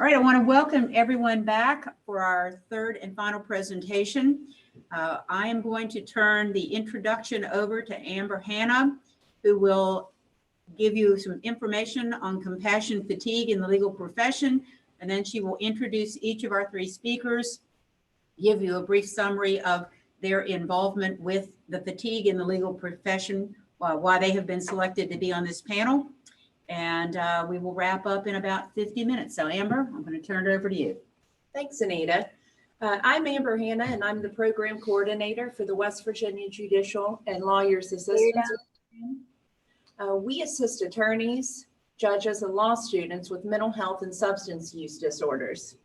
All right, I want to welcome everyone back for our third and final presentation. I am going to turn the introduction over to Amber Hanna, who will give you some information on compassion fatigue in the legal profession, and then she will introduce each of our three speakers, give you a brief summary of their involvement with the fatigue in the legal profession, why they have been selected to be on this panel. And we will wrap up in about 50 minutes. So Amber, I'm going to turn it over to you. Thanks, Anita. I'm Amber Hanna, and I'm the program coordinator for the West Virginia Judicial and Lawyers Assistance. We assist attorneys, judges, and law students with mental health and substance use disorders.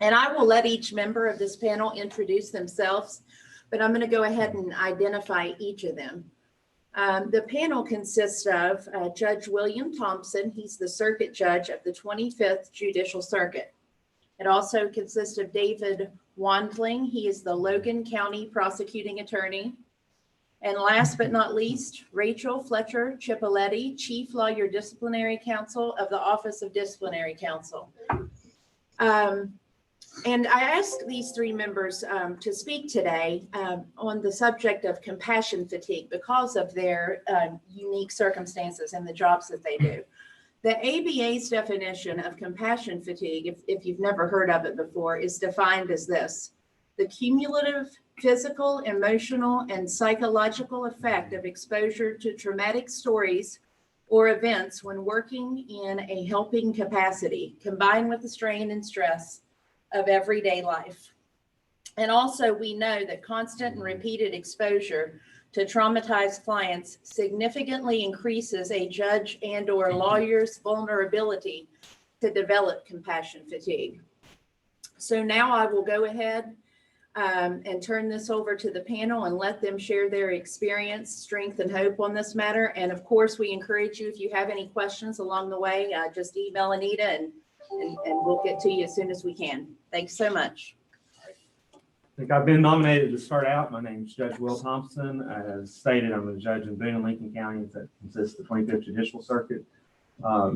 And I will let each member of this panel introduce themselves, but I'm going to go ahead and identify each of them. The panel consists of Judge William Thompson. He's the circuit judge of the 25th Judicial Circuit. It also consists of David Wandling. He is the Logan County prosecuting attorney. And last but not least, Rachael Fletcher Cipoletti, Chief Lawyer Disciplinary Counsel of the Office of Disciplinary Counsel. And I asked these three members to speak today on the subject of compassion fatigue because of their unique circumstances and the jobs that they do. The ABA's definition of compassion fatigue, if you've never heard of it before, is defined as this: the cumulative physical, emotional, and psychological effect of exposure to traumatic stories or events when working in a helping capacity, combined with the strain and stress of everyday life. And also, we know that constant and repeated exposure to traumatized clients significantly increases a judge and/or lawyer's vulnerability to develop compassion fatigue. So now I will go ahead and turn this over to the panel and let them share their experience, strength, and hope on this matter. And of course, we encourage you, if you have any questions along the way, just email Anita and we'll get to you as soon as we can. Thanks so much. I think I've been nominated to start out. My name is Judge Will Thompson. As stated, I'm a judge in Boone and Lincoln counties that consists of the 25th Judicial Circuit. I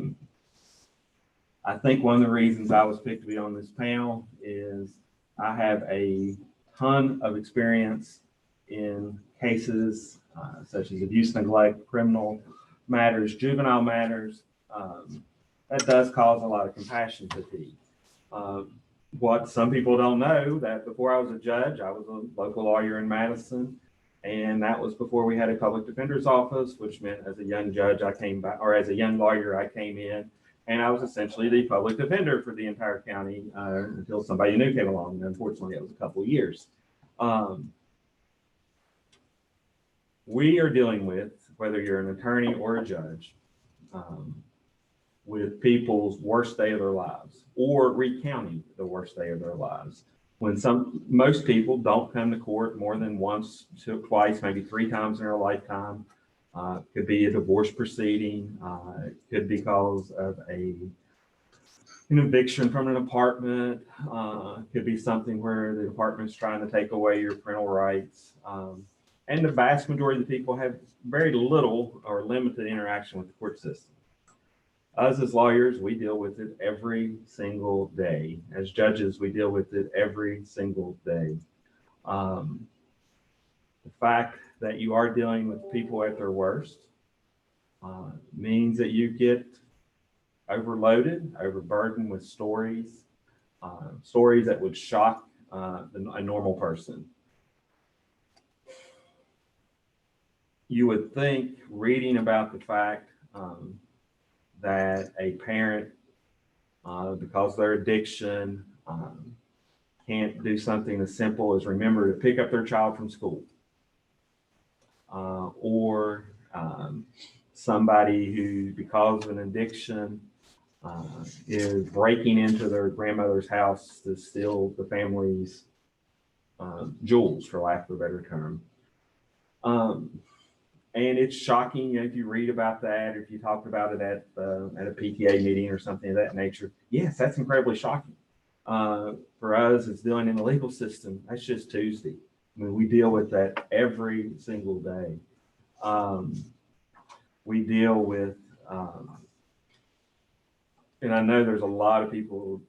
think one of the reasons I was picked to be on this panel is I have a ton of experience in cases such as abuse, neglect, criminal matters, juvenile matters. That does cause a lot of compassion fatigue. What some people don't know, that before I was a judge, I was a local lawyer in Madison, and that was before we had a public defender's office, which meant as a young judge, I came back, or as a young lawyer, I came in, and I was essentially the public defender for the entire county until somebody new came along. And unfortunately, it was a couple of years. We are dealing with, whether you're an attorney or a judge, with people's worst day of their lives or recounting the worst day of their lives. When most people don't come to court more than once, twice, maybe three times in their lifetime. Could be a divorce proceeding. It could be because of an eviction from an apartment. Could be something where the apartment's trying to take away your parental rights. And the vast majority of the people have very little or limited interaction with the court system. Us as lawyers, we deal with it every single day. As judges, we deal with it every single day. The fact that you are dealing with people at their worst means that you get overloaded, overburdened with stories that would shock a normal person. You would think, reading about the fact that a parent, because of their addiction, can't do something as simple as remember to pick up their child from school, or somebody who, because of an addiction, is breaking into their grandmother's house to steal the family's jewels, for lack of a better term. And it's shocking if you read about that, if you talk about it at a PTA meeting or something of that nature. Yes, that's incredibly shocking. For us, it's dealing in the legal system. That's just Tuesday. I mean, we deal with that every single day. We deal with, and I know there's a lot of people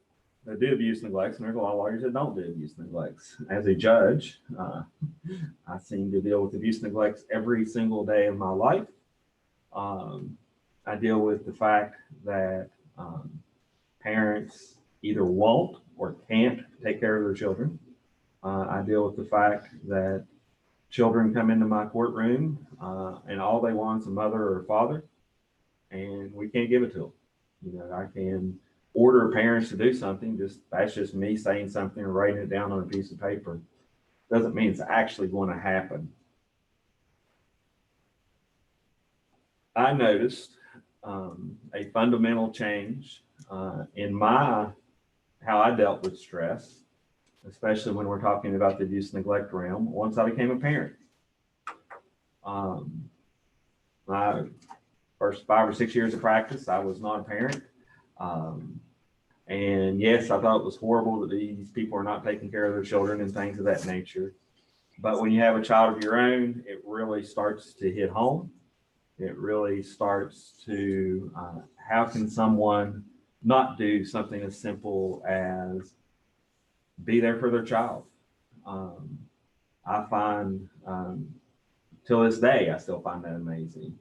that do abuse neglects, and there's a lot of lawyers that don't do abuse neglects. As a judge, I seem to deal with abuse neglects every single day of my life. I deal with the fact that parents either won't or can't take care of their children. I deal with the fact that children come into my courtroom and all they want is a mother or a father, and we can't give it to them. You know, I can order parents to do something, that's just me saying something or writing it down on a piece of paper. Doesn't mean it's actually going to happen. I noticed a fundamental change in how I dealt with stress, especially when we're talking about the abuse neglect realm, once I became a parent. My first 5 or 6 years of practice, I was not a parent. And yes, I thought it was horrible that these people are not taking care of their children and things of that nature. But when you have a child of your own, it really starts to hit home. It really starts to, how can someone not do something as simple as be there for their child? I find, till this day, I still find that amazing.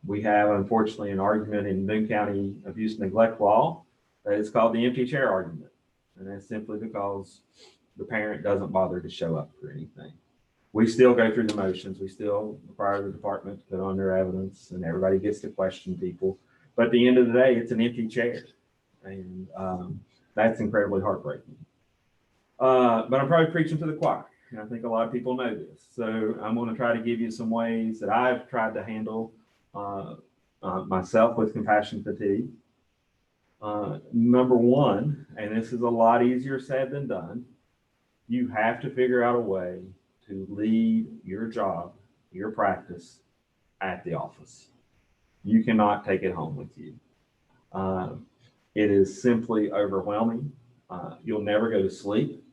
We have, unfortunately, an argument in Boone County abuse neglect law that is called the empty chair argument. And that's simply because the parent doesn't bother to show up for anything. We still go through the motions. We still require the department to put on their evidence, and everybody gets to question people. But at the end of the day, it's an empty chair. And that's incredibly heartbreaking. But I'm probably preaching to the choir. And I think a lot of people know this. So I'm going to try to give you some ways that I've tried to handle myself with compassion fatigue. Number one, and this is a lot easier said than done, you have to figure out a way to leave your job, your practice at the office. You cannot take it home with you. It is simply overwhelming. You'll never go to sleep.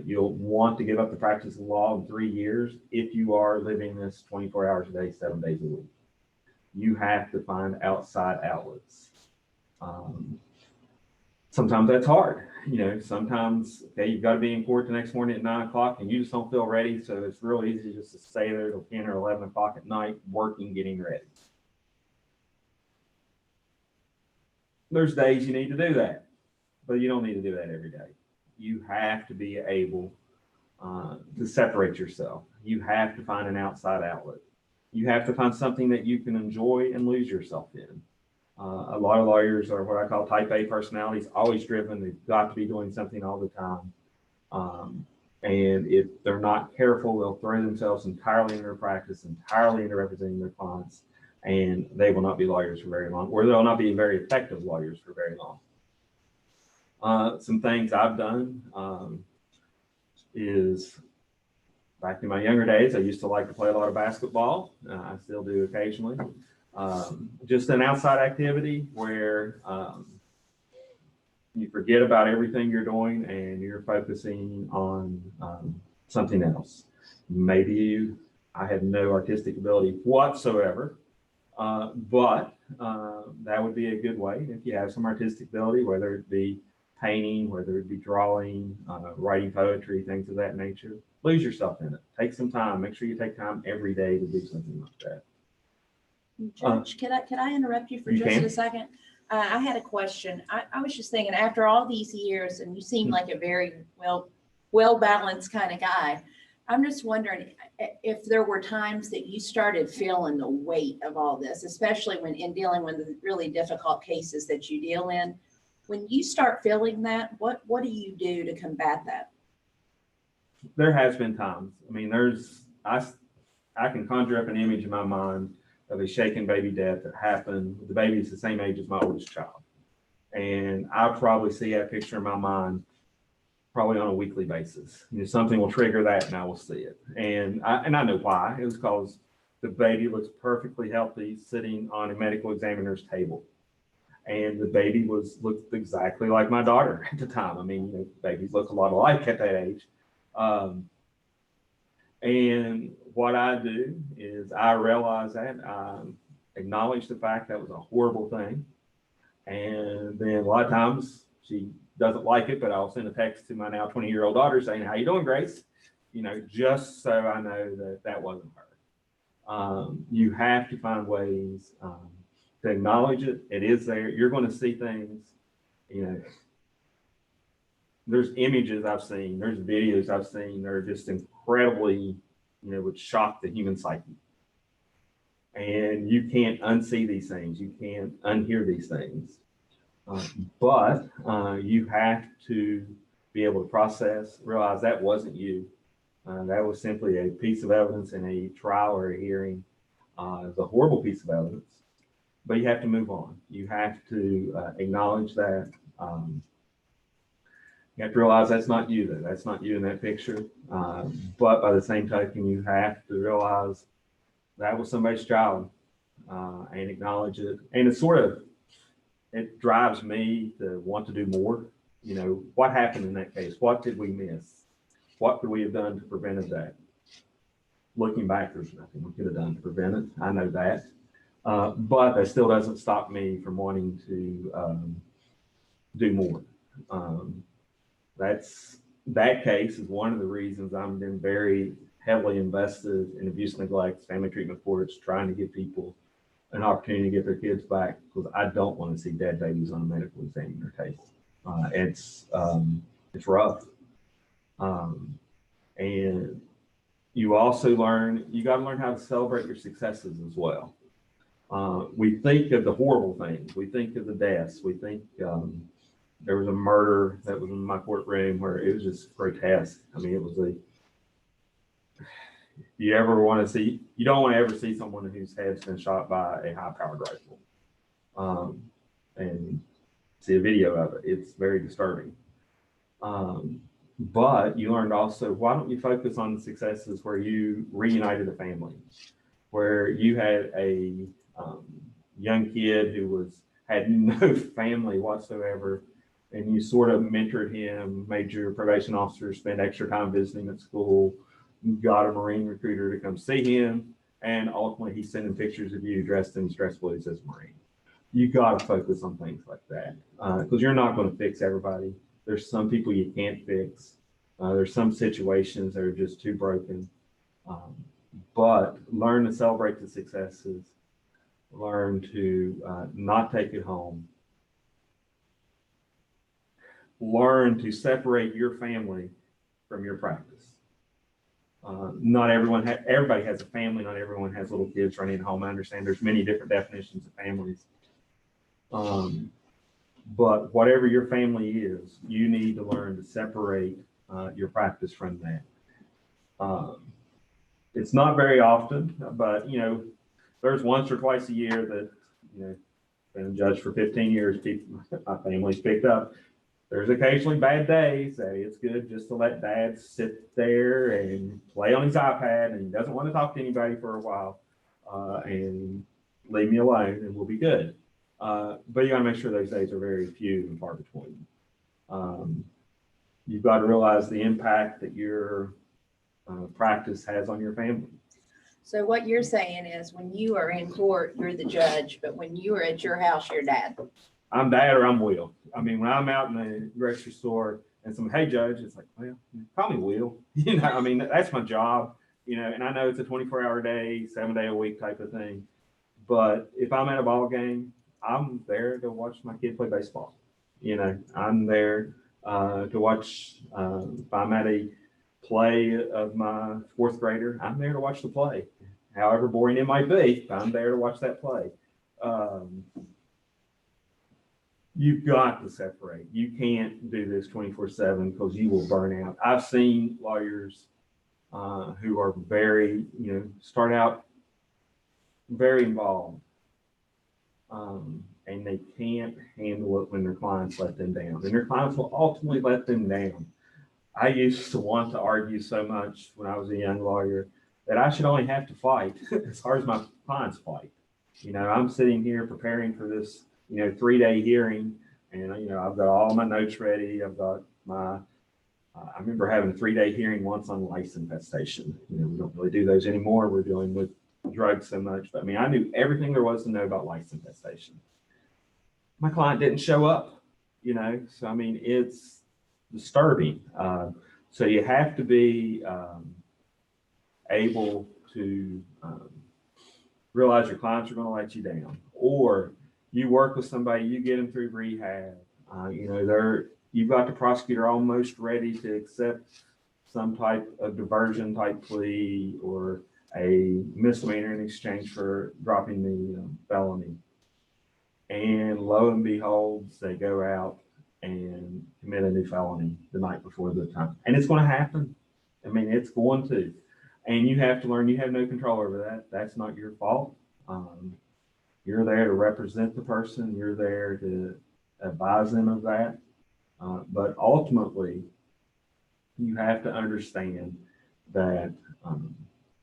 You'll want to give up the practice of law in 3 years if you are living this 24 hours a day, 7 days a week. You have to find outside outlets. Sometimes that's hard. You know, sometimes, okay, you've got to be in court the next morning at 9 o'clock and you just don't feel ready. So it's real easy just to stay there till 10 or 11 o'clock at night, working, getting ready. There's days you need to do that, but you don't need to do that every day. You have to be able to separate yourself. You have to find an outside outlet. You have to find something that you can enjoy and lose yourself in. A lot of lawyers are what I call type A personalities, always driven. They've got to be doing something all the time. And if they're not careful, they'll throw themselves entirely into their practice, entirely into representing their clients, and they will not be lawyers for very long, or they'll not be very effective lawyers for very long. Some things I've done is back in my younger days, I used to like to play a lot of basketball. I still do occasionally. Just an outside activity where you forget about everything you're doing and you're focusing on something else. Maybe I had no artistic ability whatsoever, but that would be a good way if you have some artistic ability, whether it be painting, whether it be drawing, writing poetry, things of that nature. Lose yourself in it. Take some time. Make sure you take time every day to do something like that. Judge, can I interrupt you for just a second? I had a question. I was just thinking, after all these years, and you seem like a very well-balanced kind of guy, I'm just wondering if there were times that you started feeling the weight of all this, especially when in dealing with the really difficult cases that you deal in. When you start feeling that, what do you do to combat that? There has been times. I mean, I can conjure up an image in my mind of a shaken baby death that happened. The baby's the same age as my oldest child. And I probably see that picture in my mind probably on a weekly basis. You know, something will trigger that and I will see it. And I know why. It was because the baby looks perfectly healthy sitting on a medical examiner's table. And the baby looked exactly like my daughter at the time. I mean, you know, babies look a lot alike at that age. And what I do is I realize that, acknowledge the fact that was a horrible thing. And then a lot of times She doesn't like it, but I'll send a text to my now 20-year-old daughter saying, "How you doing, Grace?" Just so I know that that wasn't her. You have to find ways to acknowledge it. It is there. You're going to see things, there's images I've seen, there's videos I've seen that are just incredibly, would shock the human psyche. And you can't unsee these things. You can't unhear these things. But you have to be able to process, realize that wasn't you. That was simply a piece of evidence in a trial or a hearing. It's a horrible piece of evidence, but you have to move on. You have to acknowledge that. You have to realize that's not you, though. That's not you in that picture. But by the same token, you have to realize that was somebody's child and acknowledge it. And it drives me to want to do more. What happened in that case? What did we miss? What could we have done to prevent that? Looking back, there's nothing we could have done to prevent it. I know that. But that still doesn't stop me from wanting to do more. That case is one of the reasons I've been very heavily invested in abuse, neglect, family treatment courts, trying to give people an opportunity to get their kids back, because I don't want to see dead babies on a medical examiner table. It's rough. And you also you got to learn how to celebrate your successes as well. We think of the horrible things. We think of the deaths. We think there was a murder that was in my courtroom where it was just grotesque. I mean, it was you don't want to ever see someone whose head's been shot by a high-powered rifle. And see a video of it. It's very disturbing. But you learned also, why don't you focus on the successes where you reunited a family, where you had a young kid who had no family whatsoever, and you sort of mentored him, made your probation officer spend extra time visiting at school, got a Marine recruiter to come see him, and ultimately he's sending pictures of you dressed in dress blues as a Marine. You got to focus on things like that, because you're not going to fix everybody. There's some people you can't fix. There's some situations that are just too broken. But learn to celebrate the successes. Learn to not take it home. Learn to separate your family from your practice. Everybody has a family. Not everyone has little kids running at home. I understand there's many different definitions of families. But whatever your family is, you need to learn to separate your practice from that. It's not very often, but there's once or twice a year that been a judge for 15 years. My family's picked up. There's occasionally bad days that it's good just to let dad sit there and play on his iPad, and he doesn't want to talk to anybody for a while, and leave me alone, and we'll be good. But you got to make sure those days are very few and far between. You've got to realize the impact that your practice has on your family. So what you're saying is, when you are in court, you're the judge, but when you are at your house, you're dad. I'm dad or I'm Will. I mean, when I'm out in the grocery store and hey, judge, it's like, well, call me Will. I mean, that's my job, and I know it's a 24-hour day, 7-day-a-week type of thing. But if I'm at a ball game, I'm there to watch my kid play baseball. I'm there to watch, if I'm at a play of my fourth grader, I'm there to watch the play. However boring it might be, I'm there to watch that play. You've got to separate. You can't do this 24/7 because you will burn out. I've seen lawyers who are very, start out very involved, and they can't handle it when their clients let them down. And their clients will ultimately let them down. I used to want to argue so much when I was a young lawyer that I should only have to fight as hard as my clients fight. I'm sitting here preparing for this 3-day hearing, and I've got all my notes ready. I've got I remember having a 3-day hearing once on lice infestation. We don't really do those anymore. We're dealing with drugs so much, but I knew everything there was to know about lice infestation. My client didn't show up. So I mean, it's disturbing. So you have to be able to realize your clients are going to let you down, or you work with somebody, you get them through rehab. You've got the prosecutor almost ready to accept some type of diversion type plea or a misdemeanor in exchange for dropping the felony. And lo and behold, they go out and commit a new felony the night before the time. And it's going to happen. I mean, it's going to. And you have to learn you have no control over that. That's not your fault. You're there to represent the person. You're there to advise them of that. But ultimately, you have to understand that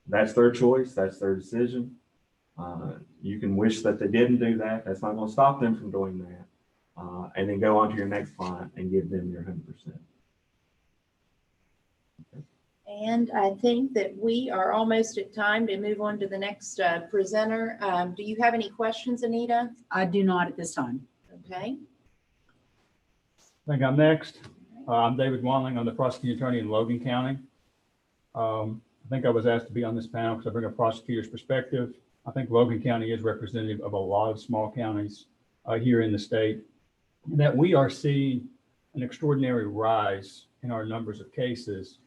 that's their choice. That's their decision. You can wish that they didn't do that. That's not going to stop them from doing that. And then go on to your next client and give them your 100%. Okay. And I think that we are almost at time to move on to the next presenter. Do you have any questions, Anita? I do not at this time. Okay. I think I'm next. I'm David Wandling. I'm the prosecuting attorney in Logan County. I think I was asked to be on this panel because I bring a prosecutor's perspective. I think Logan County is representative of a lot of small counties here in the state, that we are seeing an extraordinary rise in our numbers of cases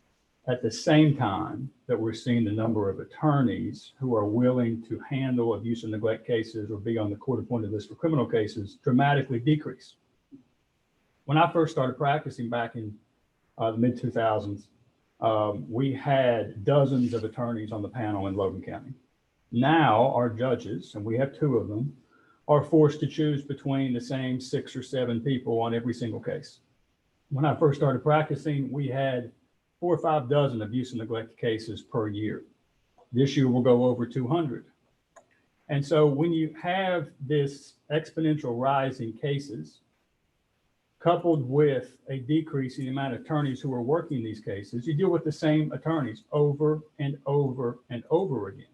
at the same time that we're seeing the number of attorneys who are willing to handle abuse and neglect cases or be on the court-appointed list for criminal cases dramatically decrease. When I first started practicing back in the mid-2000s, we had dozens of attorneys on the panel in Logan County. Now our judges, and we have 2 of them, are forced to choose between the same 6 or 7 people on every single case. When I first started practicing, we had 4 or 5 dozen abuse and neglect cases per year. This year we'll go over 200. And so when you have this exponential rise in cases, coupled with a decrease in the amount of attorneys who are working these cases, you deal with the same attorneys over and over and over again.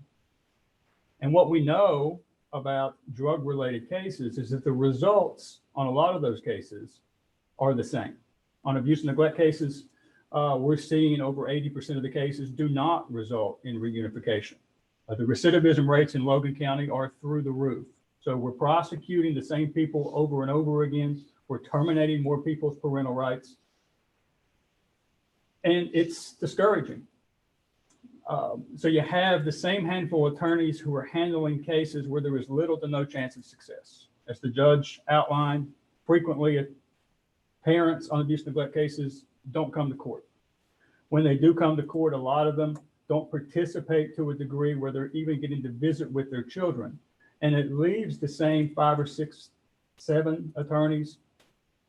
And what we know about drug-related cases is that the results on a lot of those cases are the same. On abuse and neglect cases, we're seeing over 80% of the cases do not result in reunification. The recidivism rates in Logan County are through the roof. So we're prosecuting the same people over and over again. We're terminating more people's parental rights. And it's discouraging. So you have the same handful of attorneys who are handling cases where there is little to no chance of success. As the judge outlined, frequently parents on abuse and neglect cases don't come to court. When they do come to court, a lot of them don't participate to a degree where they're even getting to visit with their children. And it leaves the same 5 or 6, 7 attorneys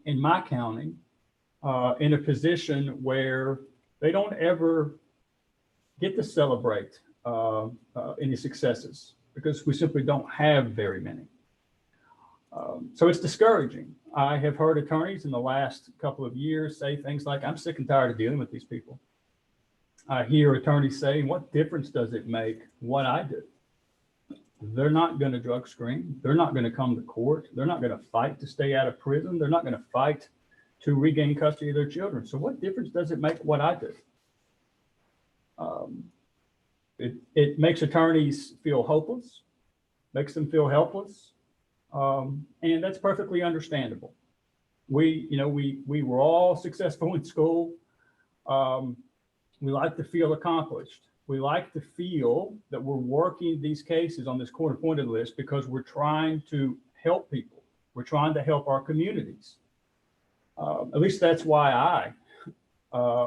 in my county in a position where they don't ever get to celebrate any successes because we simply don't have very many. So it's discouraging. I have heard attorneys in the last couple of years say things like, I'm sick and tired of dealing with these people. I hear attorneys saying, what difference does it make what I do? They're not going to drug screen. They're not going to come to court. They're not going to fight to stay out of prison. They're not going to fight to regain custody of their children. So what difference does it make what I do? It makes attorneys feel hopeless, makes them feel helpless. And that's perfectly understandable. We were all successful in school. We like to feel accomplished. We like to feel that we're working these cases on this court-appointed list because we're trying to help people. We're trying to help our communities. At least that's why I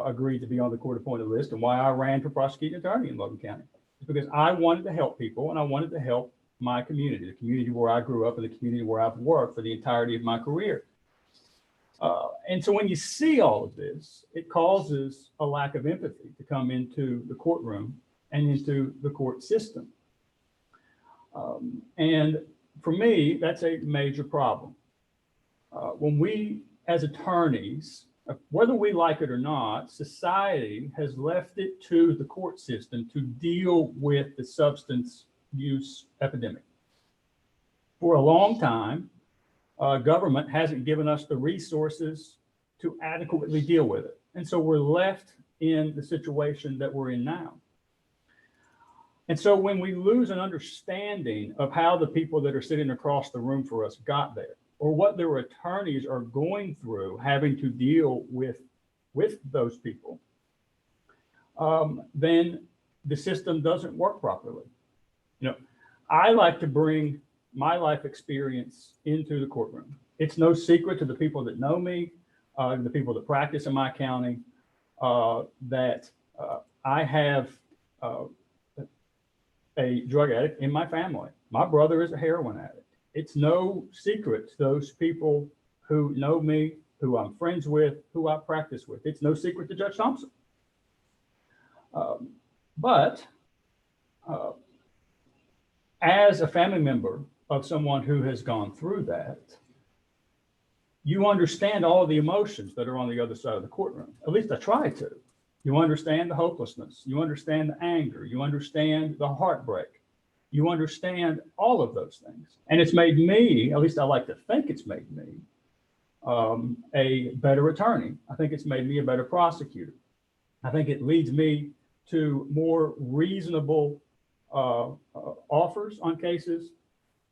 agreed to be on the court-appointed list and why I ran for prosecuting attorney in Logan County. It's because I wanted to help people and I wanted to help my community, the community where I grew up and the community where I've worked for the entirety of my career. And so when you see all of this, it causes a lack of empathy to come into the courtroom and into the court system. And for me, that's a major problem. When we, as attorneys, whether we like it or not, society has left it to the court system to deal with the substance use epidemic. For a long time, government hasn't given us the resources to adequately deal with it. And so we're left in the situation that we're in now. And so when we lose an understanding of how the people that are sitting across the room for us got there, or what their attorneys are going through having to deal with those people, then the system doesn't work properly. You know, I like to bring my life experience into the courtroom. It's no secret to the people that know me, the people that practice in my county, that I have a drug addict in my family. My brother is a heroin addict. It's no secret to those people who know me, who I'm friends with, who I practice with. It's no secret to Judge Thompson. But as a family member of someone who has gone through that, you understand all of the emotions that are on the other side of the courtroom. At least I try to. You understand the hopelessness. You understand the anger. You understand the heartbreak. You understand all of those things. And it's made me, at least I like to think it's made me, a better attorney. I think it's made me a better prosecutor. I think it leads me to more reasonable offers on cases.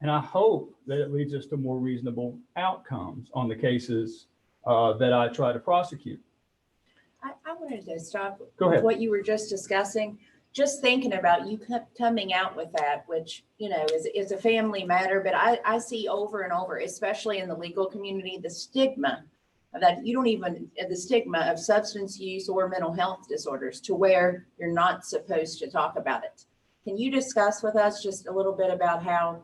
And I hope that it leads us to more reasonable outcomes on the cases that I try to prosecute. I wanted to stop Go ahead. with what you were just discussing. Just thinking about you coming out with that, which, you know, is a family matter, but I see over and over, especially in the legal community, the stigma that the stigma of substance use or mental health disorders to where you're not supposed to talk about it. Can you discuss with us just a little bit about how,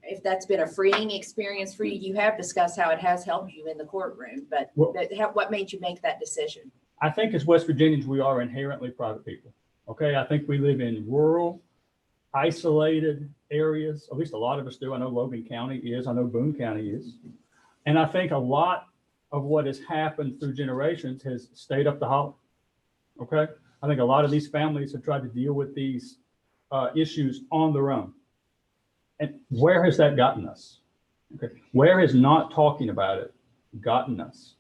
if that's been a freeing experience for you? You have discussed how it has helped you in the courtroom, but what made you make that decision? I think as West Virginians, we are inherently private people. Okay, I think we live in rural, isolated areas. At least a lot of us do. I know Logan County is. I know Boone County is. And I think a lot of what has happened through generations has stayed up the hollow. Okay, I think a lot of these families have tried to deal with these issues on their own. And where has that gotten us? Okay, where has not talking about it gotten us?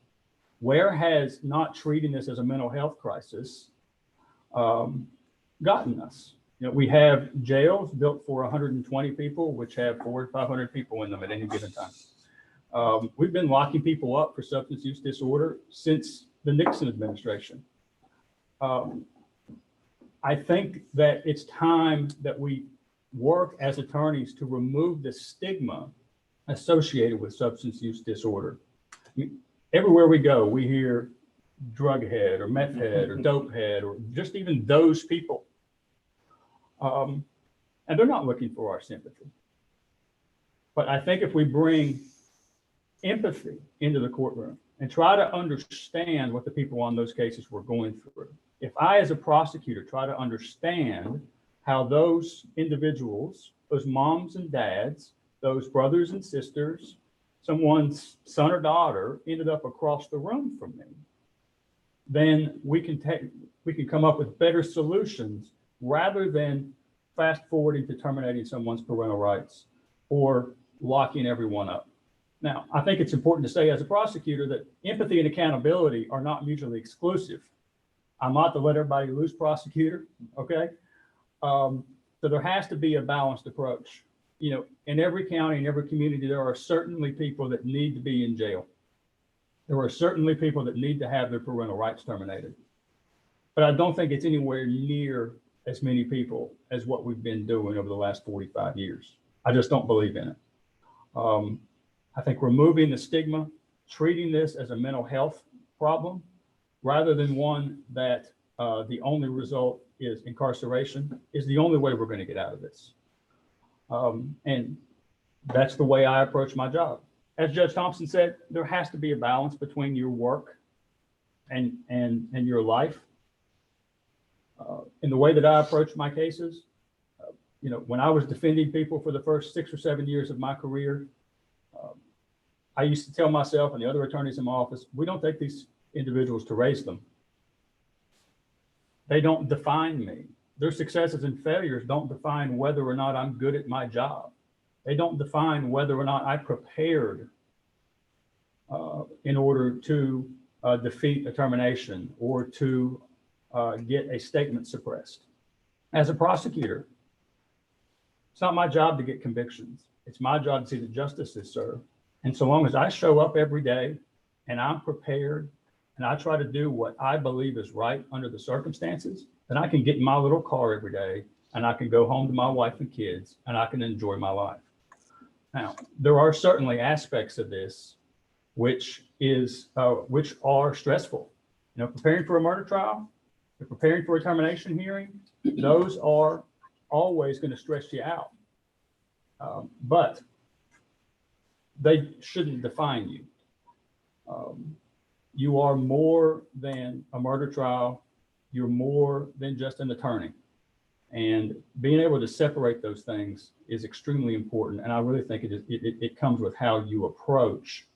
Where has not treating this as a mental health crisis gotten us? You know, we have jails built for 120 people, which have 400 to 500 people in them at any given time. We've been locking people up for substance use disorder since the Nixon administration. I think that it's time that we work as attorneys to remove the stigma associated with substance use disorder. I mean, everywhere we go, we hear drug head or meth head or dope head or just even those people. And they're not looking for our sympathy. But I think if we bring empathy into the courtroom and try to understand what the people on those cases were going through, if I, as a prosecutor, try to understand how those individuals, those moms and dads, those brothers and sisters, someone's son or daughter ended up across the room from me, then we can come up with better solutions rather than fast forwarding to terminating someone's parental rights or locking everyone up. Now, I think it's important to say as a prosecutor that empathy and accountability are not mutually exclusive. I'm not the let everybody loose prosecutor, okay? So there has to be a balanced approach. You know, in every county, in every community, there are certainly people that need to be in jail. There are certainly people that need to have their parental rights terminated. But I don't think it's anywhere near as many people as what we've been doing over the last 45 years. I just don't believe in it. I think removing the stigma, treating this as a mental health problem, rather than one that the only result is incarceration, is the only way we're going to get out of this. And that's the way I approach my job. As Judge Thompson said, there has to be a balance between your work and your life. In the way that I approach my cases, you know, when I was defending people for the first 6 or 7 years of my career, I used to tell myself and the other attorneys in my office, we don't take these individuals to raise them. They don't define me. Their successes and failures don't define whether or not I'm good at my job. They don't define whether or not I prepared in order to defeat a termination or to get a statement suppressed. As a prosecutor, it's not my job to get convictions. It's my job to see that justice is served. And so long as I show up every day and I'm prepared and I try to do what I believe is right under the circumstances, then I can get in my little car every day and I can go home to my wife and kids and I can enjoy my life. Now, there are certainly aspects of this which are stressful. You know, preparing for a murder trial, preparing for a termination hearing, those are always going to stress you out. But they shouldn't define you. You are more than a murder trial. You're more than just an attorney. And being able to separate those things is extremely important. And I really think it comes with how you approach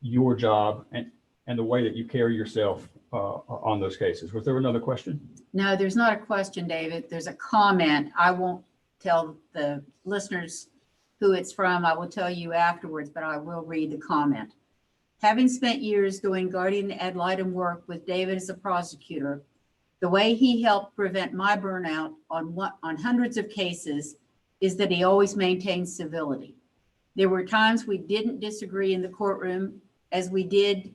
your job and the way that you carry yourself on those cases. Was there another question? No, there's not a question, David. There's a comment. I won't tell the listeners who it's from. I will tell you afterwards, but I will read the comment. Having spent years doing guardian ad litem work with David as a prosecutor, the way he helped prevent my burnout on hundreds of cases is that he always maintained civility. There were times we didn't disagree in the courtroom as we did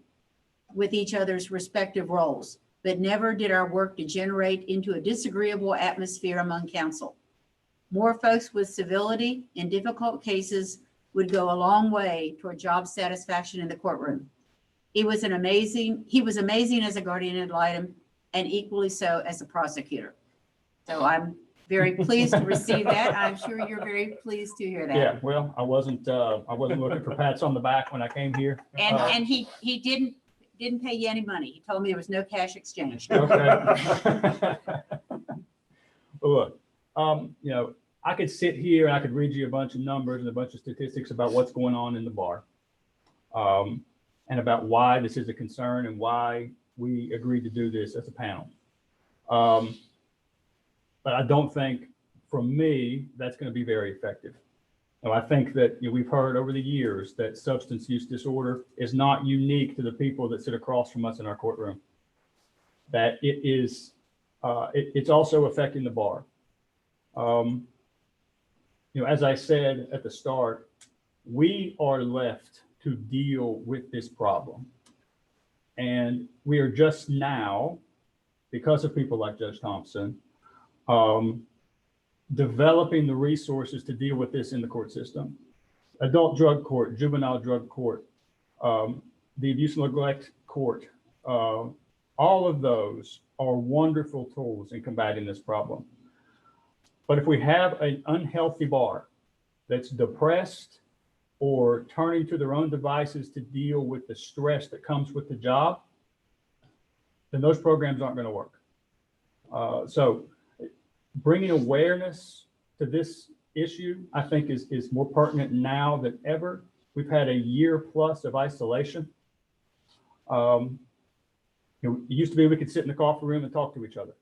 with each other's respective roles, but never did our work degenerate into a disagreeable atmosphere among counsel. More folks with civility in difficult cases would go a long way toward job satisfaction in the courtroom. He was amazing as a guardian ad litem and equally so as a prosecutor. So I'm very pleased to receive that. I'm sure you're very pleased to hear that. Yeah, well, I wasn't looking for pats on the back when I came here. And he didn't pay you any money. He told me there was no cash exchange. Okay. Look, you know, I could sit here and I could read you a bunch of numbers and a bunch of statistics about what's going on in the bar, and about why this is a concern and why we agreed to do this as a panel. But I don't think, from me, that's going to be very effective. Now, I think that we've heard over the years that substance use disorder is not unique to the people that sit across from us in our courtroom. That it is, it's also affecting the bar. As I said at the start, we are left to deal with this problem. And we are just now, because of people like Judge Thompson, developing the resources to deal with this in the court system. Adult drug court, juvenile drug court, the abuse and neglect court, all of those are wonderful tools in combating this problem. But if we have an unhealthy bar that's depressed or turning to their own devices to deal with the stress that comes with the job, then those programs aren't going to work. So bringing awareness to this issue, I think is more pertinent now than ever. We've had a year plus of isolation. It used to be we could sit in the coffee room and talk to each other.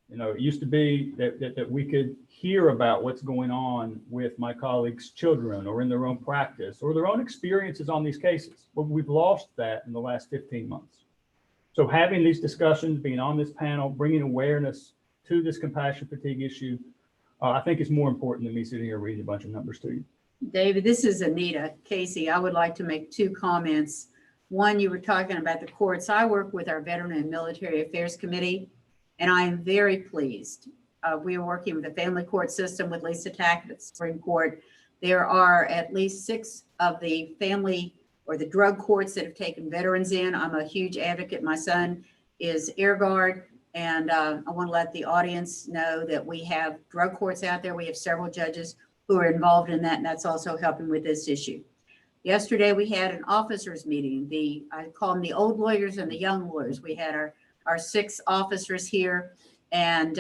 It used to be that we could hear about what's going on with my colleagues' children or in their own practice or their own experiences on these cases. But we've lost that in the last 15 months. So having these discussions, being on this panel, bringing awareness to this compassion fatigue issue, I think is more important than me sitting here reading a bunch of numbers to you. David, this is Anita Casey. I would like to make two comments. One, you were talking about the courts. I work with our Veteran and Military Affairs Committee, and I am very pleased. We are working with the family court system with Lisa Tackett at the Supreme Court. There are at least 6 of the family or the drug courts that have taken veterans in. I'm a huge advocate. My son is Air Guard, and I want to let the audience know that we have drug courts out there. We have several judges who are involved in that, and that's also helping with this issue. Yesterday, we had an officers meeting. I call them the old lawyers and the young lawyers. We had our 6 officers here, and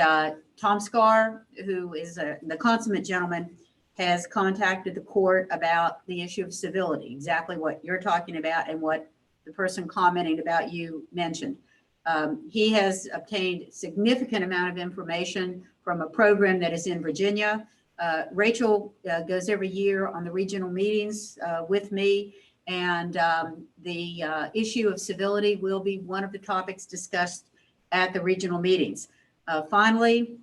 Tom Scar, who is the consummate gentleman, has contacted the court about the issue of civility, exactly what you're talking about and what the person commenting about you mentioned. He has obtained significant amount of information from a program that is in Virginia. Rachael goes every year on the regional meetings with me, and the issue of civility will be one of the topics discussed at the regional meetings. Finally,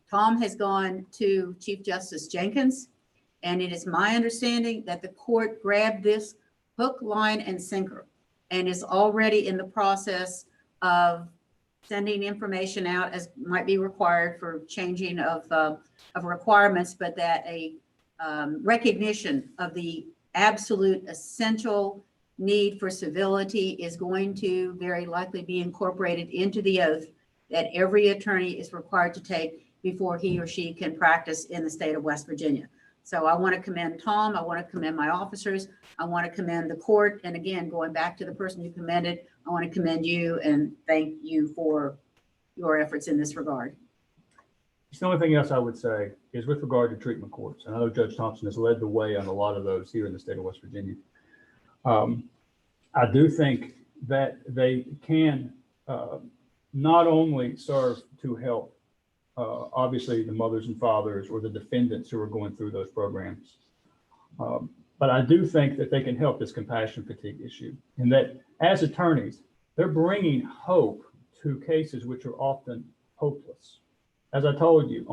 Tom has gone to Chief Justice Jenkins, and it is my understanding that the court grabbed this hook, line, and sinker and is already in the process of sending information out as might be required for changing of requirements, but that a recognition of the absolute essential need for civility is going to very likely be incorporated into the oath that every attorney is required to take before he or she can practice in the state of West Virginia. So I want to commend Tom. I want to commend my officers. I want to commend the court. And again, going back to the person you commended, I want to commend you and thank you for your efforts in this regard. The only thing else I would say is with regard to treatment courts. And I know Judge Thompson has led the way on a lot of those here in the state of West Virginia. I do think that they can not only serve to help obviously the mothers and fathers or the defendants who are going through those programs. But I do think that they can help this compassion fatigue issue, and that as attorneys, they're bringing hope to cases which are often hopeless. As I told you,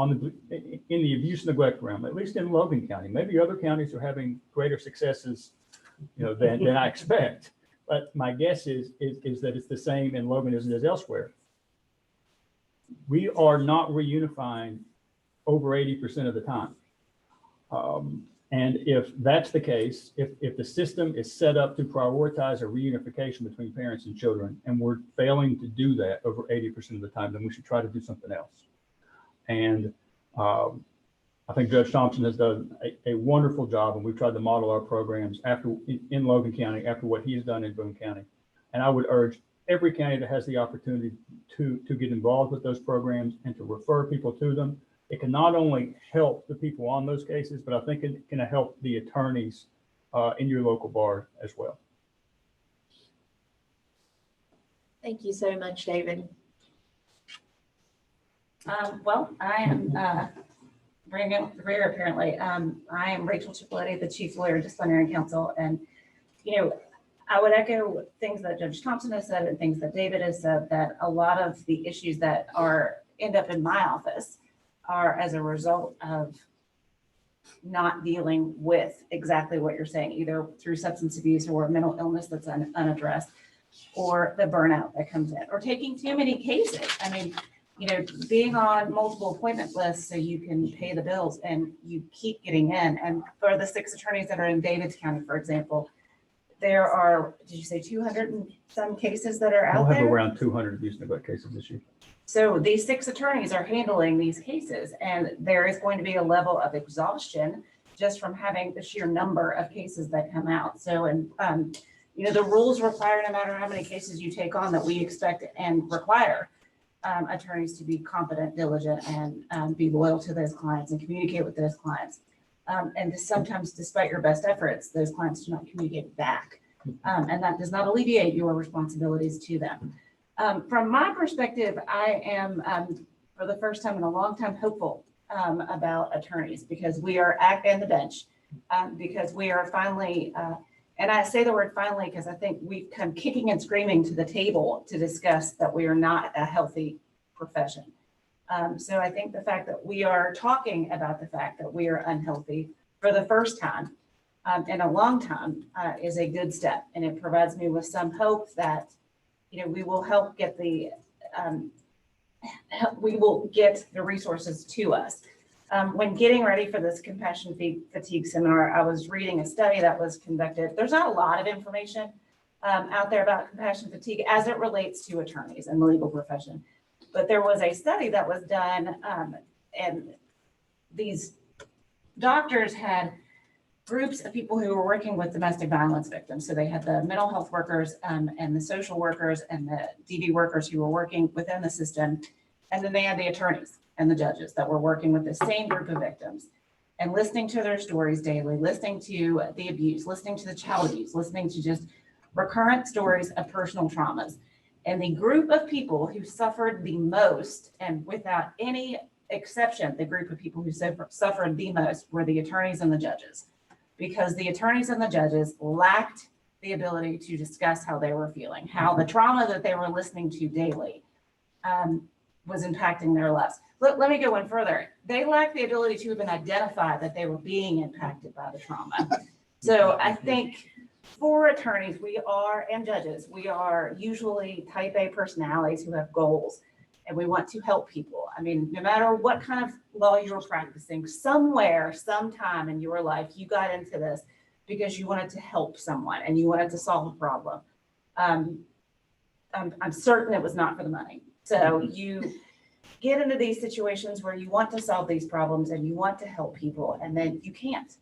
in the abuse and neglect realm, at least in Logan County, maybe other counties are having greater successes, than I expect. But my guess is that it's the same in Logan as it is elsewhere. We are not reunifying over 80% of the time. And if that's the case, if the system is set up to prioritize a reunification between parents and children, and we're failing to do that over 80% of the time, then we should try to do something else. And I think Judge Thompson has done a wonderful job, and we've tried to model our programs in Logan County after what he's done in Boone County. And I would urge every county that has the opportunity to get involved with those programs and to refer people to them. It can not only help the people on those cases, but I think it can help the attorneys in your local bar as well. Thank you so much, David. Well, I am bringing up the rear apparently. I am Rachael Cipoletti, the Chief Lawyer, Disciplinary Counsel, and I would echo things that Judge Thompson has said and things that David has said, that a lot of the issues that end up in my office are as a result of not dealing with exactly what you're saying, either through substance abuse or mental illness that's unaddressed, or the burnout that comes in, or taking too many cases. I mean, being on multiple appointment lists so you can pay the bills and you keep getting in. And for the 6 attorneys that are in Davids County, for example, there are, did you say 200 and some cases that are out there? We'll have around 200 abuse and neglect cases this year. So these 6 attorneys are handling these cases, and there is going to be a level of exhaustion just from having the sheer number of cases that come out. So, and the rules require, no matter how many cases you take on, that we expect and require attorneys to be competent, diligent, and be loyal to those clients and communicate with those clients. And sometimes, despite your best efforts, those clients do not communicate back. And that does not alleviate your responsibilities to them. From my perspective, I am, for the first time in a long time, hopeful about attorneys, because we are and the bench, because we are finally, and I say the word finally because I think we've come kicking and screaming to the table to discuss that we are not a healthy profession. So I think the fact that we are talking about the fact that we are unhealthy for the first time in a long time is a good step. And it provides me with some hope that, we will help get we will get the resources to us. When getting ready for this compassion fatigue seminar, I was reading a study that was conducted. There's not a lot of information out there about compassion fatigue as it relates to attorneys and the legal profession. But there was a study that was done, and these doctors had groups of people who were working with domestic violence victims. So they had the mental health workers and the social workers and the DV workers who were working within the system. And then they had the attorneys and the judges that were working with the same group of victims and listening to their stories daily, listening to the abuse, listening to the child abuse, listening to just recurrent stories of personal traumas. And the group of people who suffered the most and without any exception, the group of people who suffered the most were the attorneys and the judges, because the attorneys and the judges lacked the ability to discuss how they were feeling, how the trauma that they were listening to daily was impacting their lives. Let me go one further. They lacked the ability to even identify that they were being impacted by the trauma. So I think for attorneys, and judges, we are usually type A personalities who have goals, and we want to help people. I mean, no matter what kind of law you're practicing, somewhere, sometime in your life, you got into this because you wanted to help someone and you wanted to solve a problem. I'm certain it was not for the money. So you get into these situations where you want to solve these problems and you want to help people, and then you can't.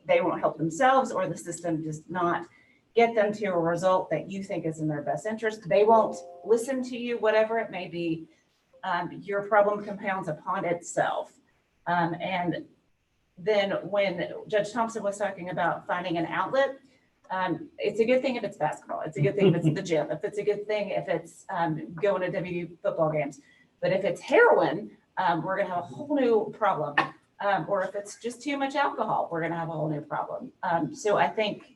They won't help themselves, or the system does not get them to a result that you think is in their best interest. They won't listen to you, whatever it may be. Your problem compounds upon itself. And then when Judge Thompson was talking about finding an outlet, it's a good thing if it's basketball. It's a good thing if it's the gym. If it's a good thing if it's going to WU football games. But if it's heroin, we're going to have a whole new problem. Or if it's just too much alcohol, we're going to have a whole new problem. So I think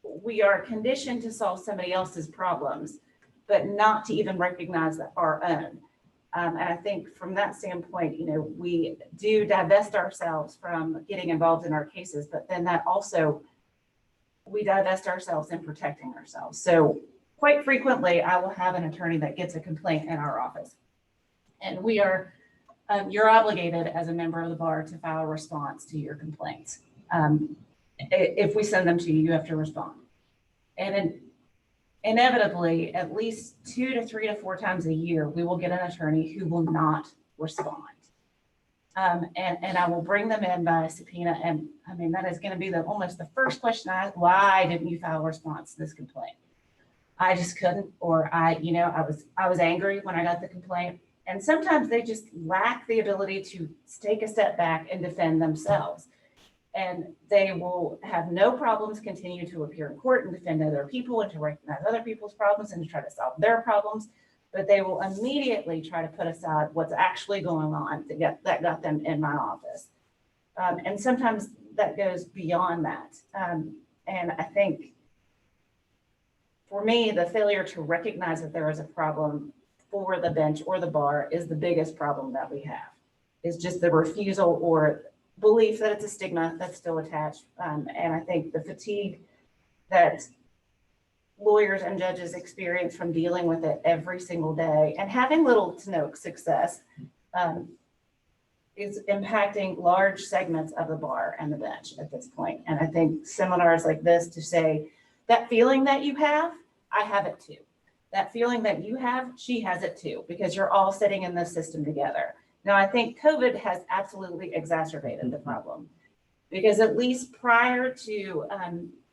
we are conditioned to solve somebody else's problems, but not to even recognize our own. And I think from that standpoint, we do divest ourselves from getting involved in our cases, but then that also, we divest ourselves in protecting ourselves. So quite frequently, I will have an attorney that gets a complaint in our office. And you're obligated as a member of the bar to file a response to your complaints. If we send them to you, you have to respond. And inevitably, at least 2 to 3 to 4 times a year, we will get an attorney who will not respond. And I will bring them in by subpoena. And I mean, that is going to be almost the first question I ask: why didn't you file a response to this complaint? I just couldn't, or I was angry when I got the complaint. And sometimes they just lack the ability to take a step back and defend themselves. And they will have no problems continue to appear in court and defend other people and to recognize other people's problems and to try to solve their problems. But they will immediately try to put aside what's actually going on that got them in my office. And sometimes that goes beyond that. And I think for me, the failure to recognize that there is a problem for the bench or the bar is the biggest problem that we have. Is just the refusal or belief that it's a stigma that's still attached. And I think the fatigue that lawyers and judges experience from dealing with it every single day and having little to no success is impacting large segments of the bar and the bench at this point. And I think seminars like this to say that feeling that you have, I have it too. That feeling that you have, she has it too, because you're all sitting in this system together. Now, I think COVID has absolutely exacerbated the problem, because at least prior to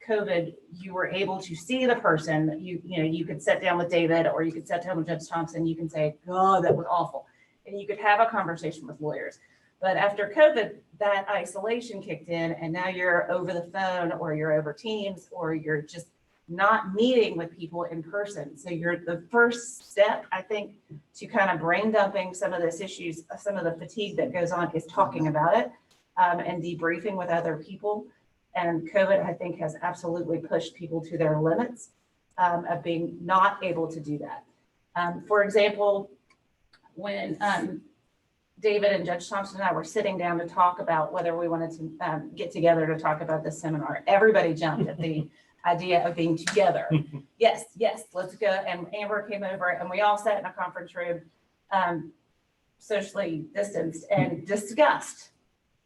COVID, you were able to see the person. You could sit down with David, or you could sit down with Judge Thompson. You can say, "God, that was awful," and you could have a conversation with lawyers. But after COVID, that isolation kicked in, and now you're over the phone, or you're over Teams, or you're just not meeting with people in person. So the first step, I think, to kind of brain dumping some of these issues, some of the fatigue that goes on, is talking about it and debriefing with other people. And COVID, I think, has absolutely pushed people to their limits of being not able to do that. For example, when David and Judge Thompson and I were sitting down to talk about whether we wanted to get together to talk about this seminar, everybody jumped at the idea of being together. Yes, let's go. And Amber came over and we all sat in a conference room, socially distanced, and discussed,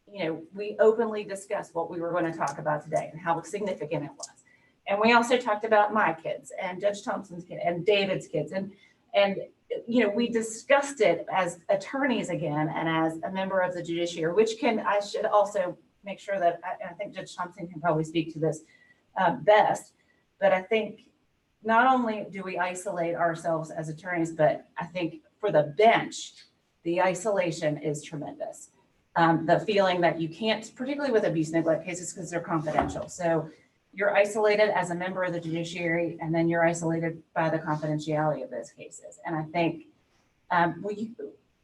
we openly discussed what we were going to talk about today and how significant it was. And we also talked about my kids and Judge Thompson's kid and David's kids. And we discussed it as attorneys again, and as a member of the judiciary, I should also make sure that, I think Judge Thompson can probably speak to this best, but I think not only do we isolate ourselves as attorneys, but I think for the bench, the isolation is tremendous. The feeling that you can't, particularly with abuse neglect cases, because they're confidential. So you're isolated as a member of the judiciary, and then you're isolated by the confidentiality of those cases. And I think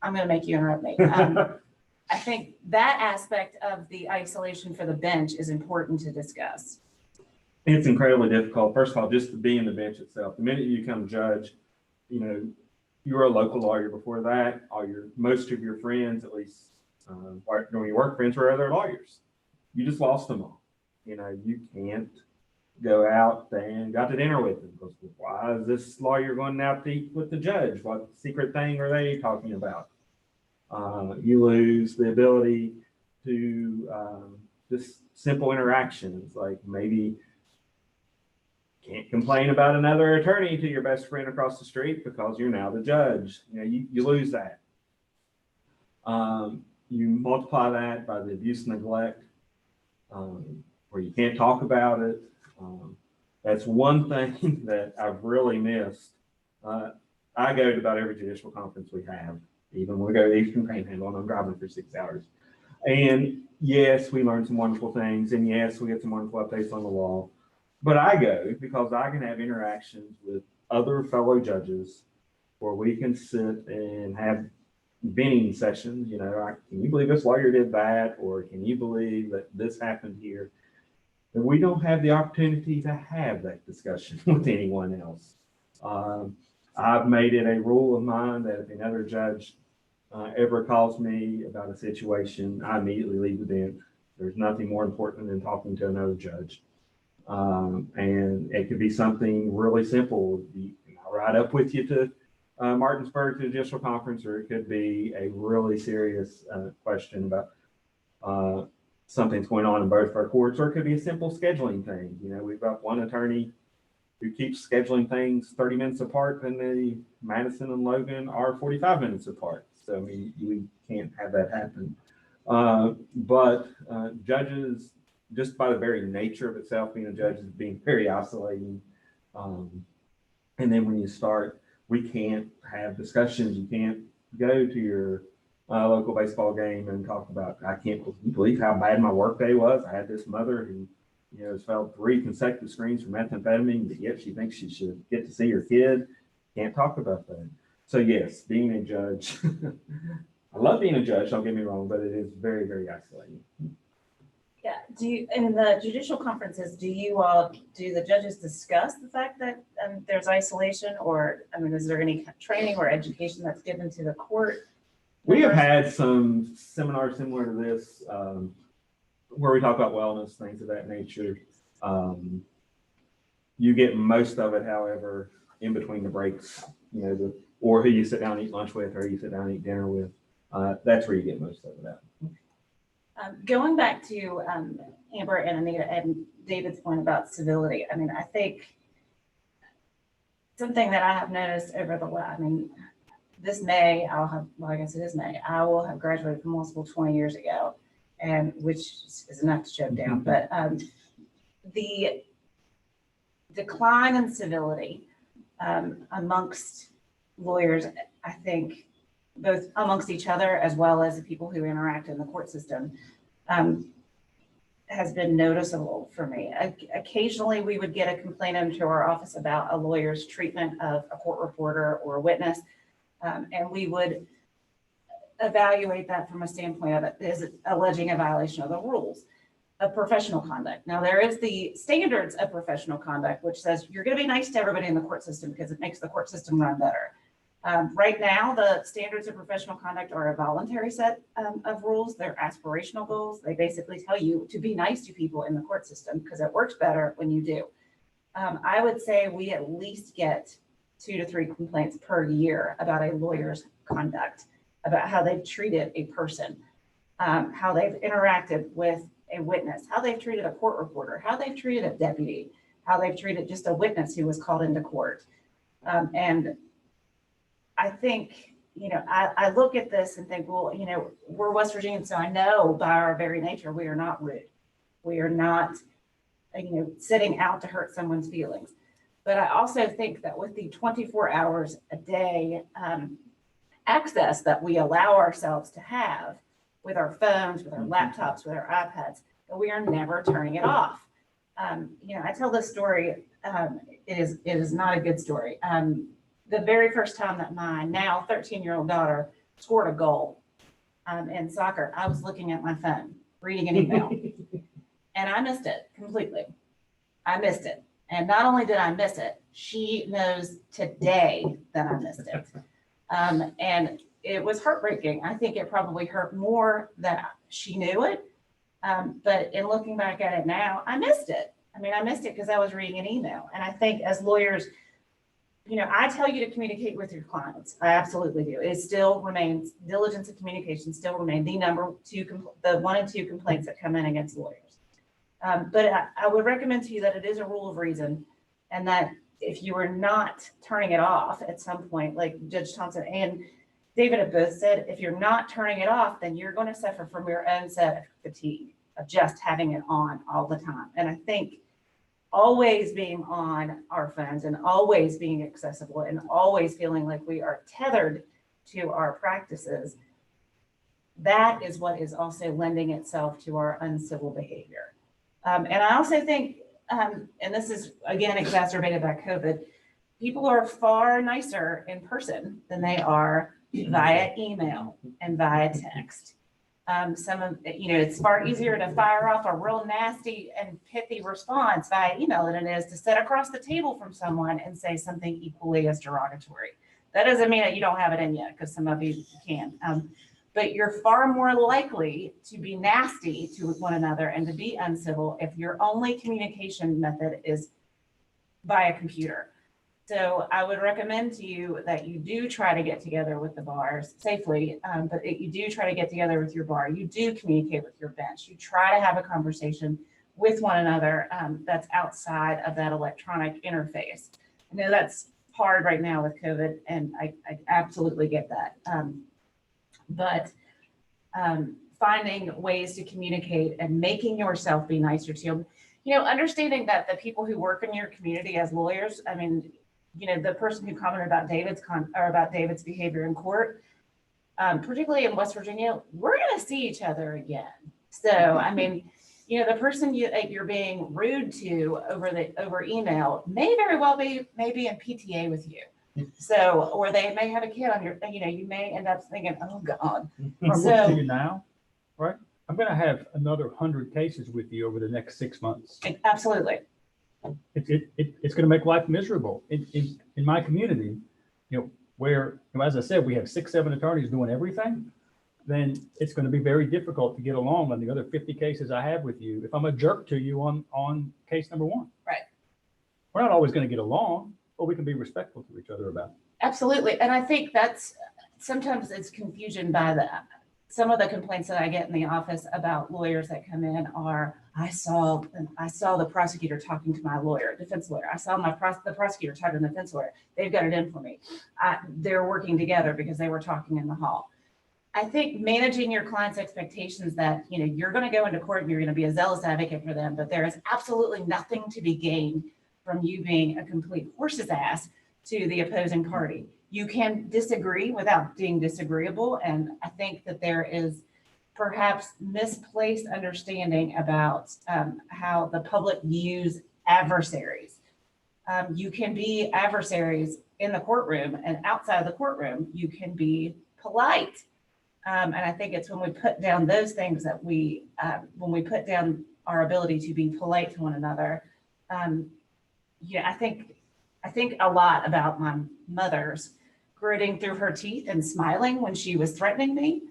I'm going to make you interrupt me. I think that aspect of the isolation for the bench is important to discuss. It's incredibly difficult. First of all, just to be in the bench itself. The minute you become judge, you know, you were a local lawyer before that. Most of your friends, at least during your work friends, were other lawyers. You just lost them all. You know, you can't go out and got to dinner with them because why is this lawyer going out to eat with the judge? What secret thing are they talking about? You lose the ability to just simple interactions, like maybe can't complain about another attorney to your best friend across the street because you're now the judge. You know, you lose that. You multiply that by the abuse and neglect, where you can't talk about it. That's one thing that I've really missed. I go to about every judicial conference we have, even when we go to the Eastern Panhandle and I'm driving for 6 hours. And yes, we learn some wonderful things. And yes, we get some wonderful updates on the law. But I go because I can have interactions with other fellow judges where we can sit and have venting sessions. You know, can you believe this lawyer did that? Or can you believe that this happened here? And we don't have the opportunity to have that discussion with anyone else. I've made it a rule of mine that if another judge ever calls me about a situation, I immediately leave the bench. There's nothing more important than talking to another judge. And it could be something really simple. I'll ride up with you to Martinsburg to the Judicial Conference, or it could be a really serious question about something's going on in both of our courts, or it could be a simple scheduling thing. You know, we've got one attorney who keeps scheduling things 30 minutes apart, and the Madison and Logan are 45 minutes apart. So I mean, we can't have that happen. But judges, just by the very nature of itself, being a judge is being very isolating. And then when you start, we can't have discussions. You can't go to your local baseball game and talk about, I can't believe how bad my work day was. I had this mother who, you know, has failed 3 consecutive screens for methamphetamine, but yet she thinks she should get to see her kid. Can't talk about that. So yes, being a judge, I love being a judge, don't get me wrong, but it is very, very isolating. Yeah. Do you, in the judicial conferences, do the judges discuss the fact that there's isolation, or, I mean, is there any training or education that's given to the court? We have had some seminars similar to this, where we talk about wellness, things of that nature. You get most of it, however, in between the breaks, you know, or who you sit down and eat lunch with, or who you sit down and eat dinner with. That's where you get most of it at. Going back to Amber and Anita and David's point about civility, I mean, I think something that I have noticed over the last, I mean, this May, I'll have, well, I guess it is May, I will have graduated from law school 20 years ago, and which is enough to choke down. But the decline in civility amongst lawyers, I think, both amongst each other as well as the people who interact in the court system, has been noticeable for me. Occasionally, we would get a complaint into our office about a lawyer's treatment of a court reporter or a witness, and we would evaluate that from a standpoint of, is it alleging a violation of the rules of professional conduct? Now, there is the standards of professional conduct, which says you're going to be nice to everybody in the court system because it makes the court system run better. Right now, the standards of professional conduct are a voluntary set of rules. They're aspirational goals. They basically tell you to be nice to people in the court system because it works better when you do. I would say we at least get 2 to 3 complaints per year about a lawyer's conduct, about how they've treated a person, how they've interacted with a witness, how they've treated a court reporter, how they've treated a deputy, how they've treated just a witness who was called into court. And I think, you know, I look at this and think, well, you know, we're West Virginia, so I know by our very nature, we are not rude. We are not, you know, setting out to hurt someone's feelings. But I also think that with the 24 hours a day access that we allow ourselves to have with our phones, with our laptops, with our iPads, that we are never turning it off. You know, I tell this story, it is not a good story. The very first time that my now 13-year-old daughter scored a goal in soccer, I was looking at my phone, reading an email, and I missed it completely. I missed it. And not only did I miss it, she knows today that I missed it. And it was heartbreaking. I think it probably hurt more that she knew it. But in looking back at it now, I missed it. I mean, I missed it because I was reading an email. And I think as lawyers, you know, I tell you to communicate with your clients. I absolutely do. It still remains, diligence and communication still remain the number two, the 1 and 2 complaints that come in against lawyers. But I would recommend to you that it is a rule of reason, and that if you are not turning it off at some point, like Judge Thompson and David have both said, if you're not turning it off, then you're going to suffer from your own set of fatigue of just having it on all the time. And I think always being on our phones and always being accessible and always feeling like we are tethered to our practices, that is what is also lending itself to our uncivil behavior. And I also think, and this is again exacerbated by COVID, people are far nicer in person than they are via email and via text. Some of, you know, it's far easier to fire off a real nasty and pithy response via email than it is to sit across the table from someone and say something equally as derogatory. That doesn't mean that you don't have it in you, because some of you can. But you're far more likely to be nasty to one another and to be uncivil if your only communication method is via computer. So I would recommend to you that you do try to get together with the bars safely, but you do try to get together with your bar. You do communicate with your bench. You try to have a conversation with one another that's outside of that electronic interface. I know that's hard right now with COVID, and I absolutely get that. But finding ways to communicate and making yourself be nicer to them, you know, understanding that the people who work in your community as lawyers, I mean, you know, the person who commented about David's behavior in court, particularly in West Virginia, we're going to see each other again. So, I mean, you know, the person you're being rude to over email may very well be maybe in PTA with you. So, or they may have a kid on your, you know, you may end up thinking, oh God. I'm So- looking to you now, right? I'm going to have another 100 cases with you over the next 6 months. Absolutely. It's going to make life miserable in my community, you know, where, you know, as I said, we have 6, 7 attorneys doing everything. Then it's going to be very difficult to get along on the other 50 cases I have with you if I'm a jerk to you on case number 1. Right. We're not always going to get along, but we can be respectful to each other about it. Absolutely. And I think that's sometimes it's confusion by some of the complaints that I get in the office about lawyers that come in are, I saw the prosecutor talking to my lawyer, defense lawyer. I saw the prosecutor talking to the defense lawyer. They've got it in for me. They're working together because they were talking in the hall. I think managing your client's expectations that, you know, you're going to go into court and you're going to be a zealous advocate for them, but there is absolutely nothing to be gained from you being a complete horse's ass to the opposing party. You can disagree without being disagreeable. And I think that there is perhaps misplaced understanding about how the public views adversaries. You can be adversaries in the courtroom, and outside of the courtroom, you can be polite. And I think it's when we put down those things that when we put down our ability to be polite to one another, yeah, I think a lot about my mother's gritting through her teeth and smiling when she was threatening me.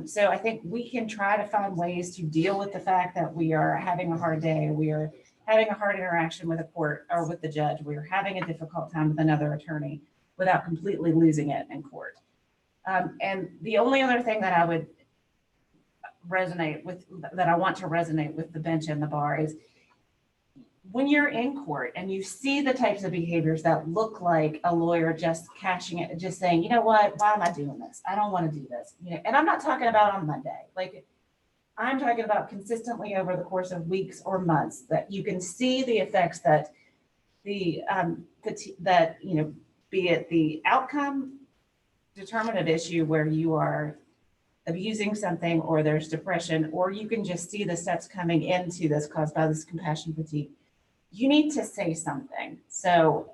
So I think we can try to find ways to deal with the fact that we are having a hard day. We are having a hard interaction with a court or with the judge. We are having a difficult time with another attorney without completely losing it in court. And the only other thing that I would want to resonate with the bench and the bar is when you're in court and you see the types of behaviors that look like a lawyer just cashing it, just saying, you know what, why am I doing this? I don't want to do this. You know, and I'm not talking about on Monday. Like, I'm talking about consistently over the course of weeks or months that you can see the effects that be it the outcome determinative issue where you are abusing something or there's depression, or you can just see the steps coming into this caused by this compassion fatigue. You need to say something. So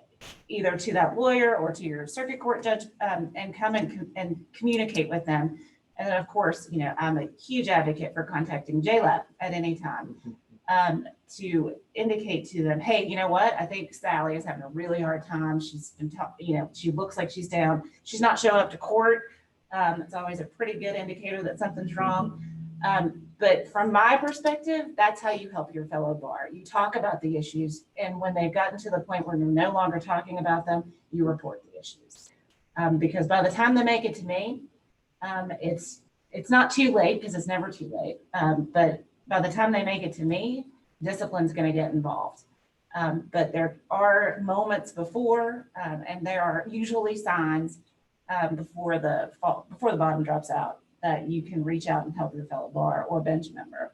either to that lawyer or to your circuit court judge, and come and communicate with them. And then, of course, I'm a huge advocate for contacting JLAB at any time, to indicate to them, hey, you know what? I think Sally is having a really hard time. She's been, she looks like she's down. She's not showing up to court. It's always a pretty good indicator that something's wrong. But from my perspective, that's how you help your fellow bar. You talk about the issues, and when they've gotten to the point where you're no longer talking about them, you report the issues. Because by the time they make it to me, it's not too late, because it's never too late. But by the time they make it to me, discipline's going to get involved. But there are moments before, and there are usually signs before the bottom drops out, that you can reach out and help your fellow bar or bench member.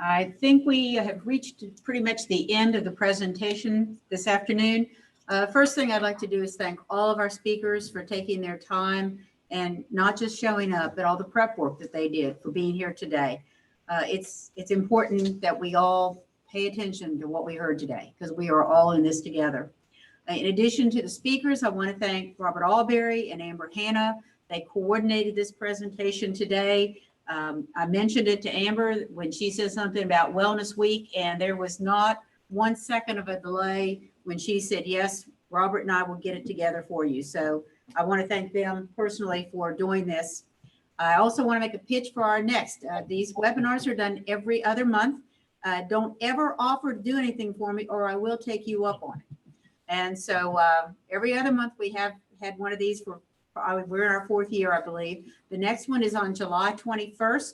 I think we have reached pretty much the end of the presentation this afternoon. First thing I'd like to do is thank all of our speakers for taking their time and not just showing up, but all the prep work that they did for being here today. It's important that we all pay attention to what we heard today, because we are all in this together. In addition to the speakers, I want to thank Robert Alberry and Amber Hanna. They coordinated this presentation today. I mentioned it to Amber when she said something about Wellness Week, and there was not 1 second of a delay when she said, yes, Robert and I will get it together for you. So I want to thank them personally for doing this. I also want to make a pitch for our next. These webinars are done every other month. Don't ever offer to do anything for me, or I will take you up on it. And so every other month we have had one of these for we're in our 4th year, I believe. The next one is on July 21st.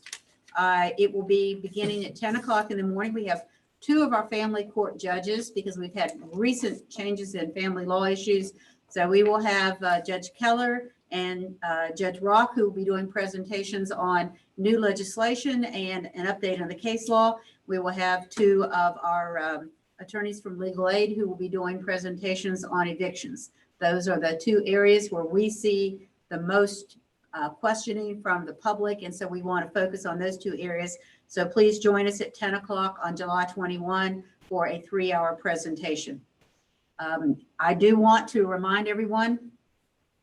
It will be beginning at 10 o'clock in the morning. We have 2 of our family court judges, because we've had recent changes in family law issues. So we will have Judge Keller and Judge Rock, who will be doing presentations on new legislation and an update on the case law. We will have 2 of our attorneys from legal aid who will be doing presentations on evictions. Those are the 2 areas where we see the most questioning from the public. And so we want to focus on those 2 areas. So please join us at 10 o'clock on July 21 for a 3-hour presentation. I do want to remind everyone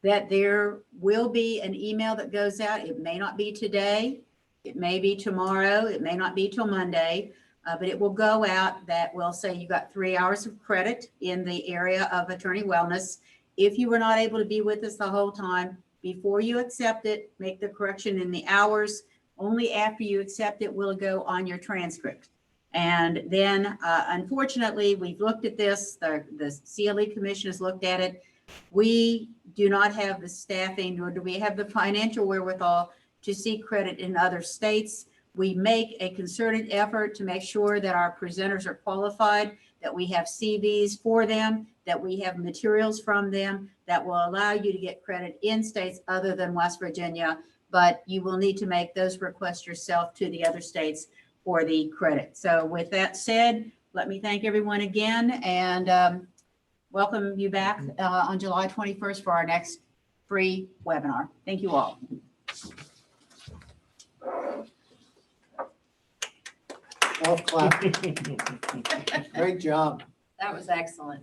that there will be an email that goes out. It may not be today. It may be tomorrow. It may not be till Monday. But it will go out that will say you got 3 hours of credit in the area of attorney wellness. If you were not able to be with us the whole time, before you accept it, make the correction in the hours. Only after you accept it will it go on your transcript. And then, unfortunately, we've looked at this. The CLE Commission has looked at it. We do not have the staffing, nor do we have the financial wherewithal to seek credit in other states. We make a concerted effort to make sure that our presenters are qualified, that we have CVs for them, that we have materials from them that will allow you to get credit in states other than West Virginia. But you will need to make those requests yourself to the other states for the credit. So with that said, let me thank everyone again and welcome you back on July 21st for our next free webinar. Thank you all. Golf clap. Great job. That was excellent.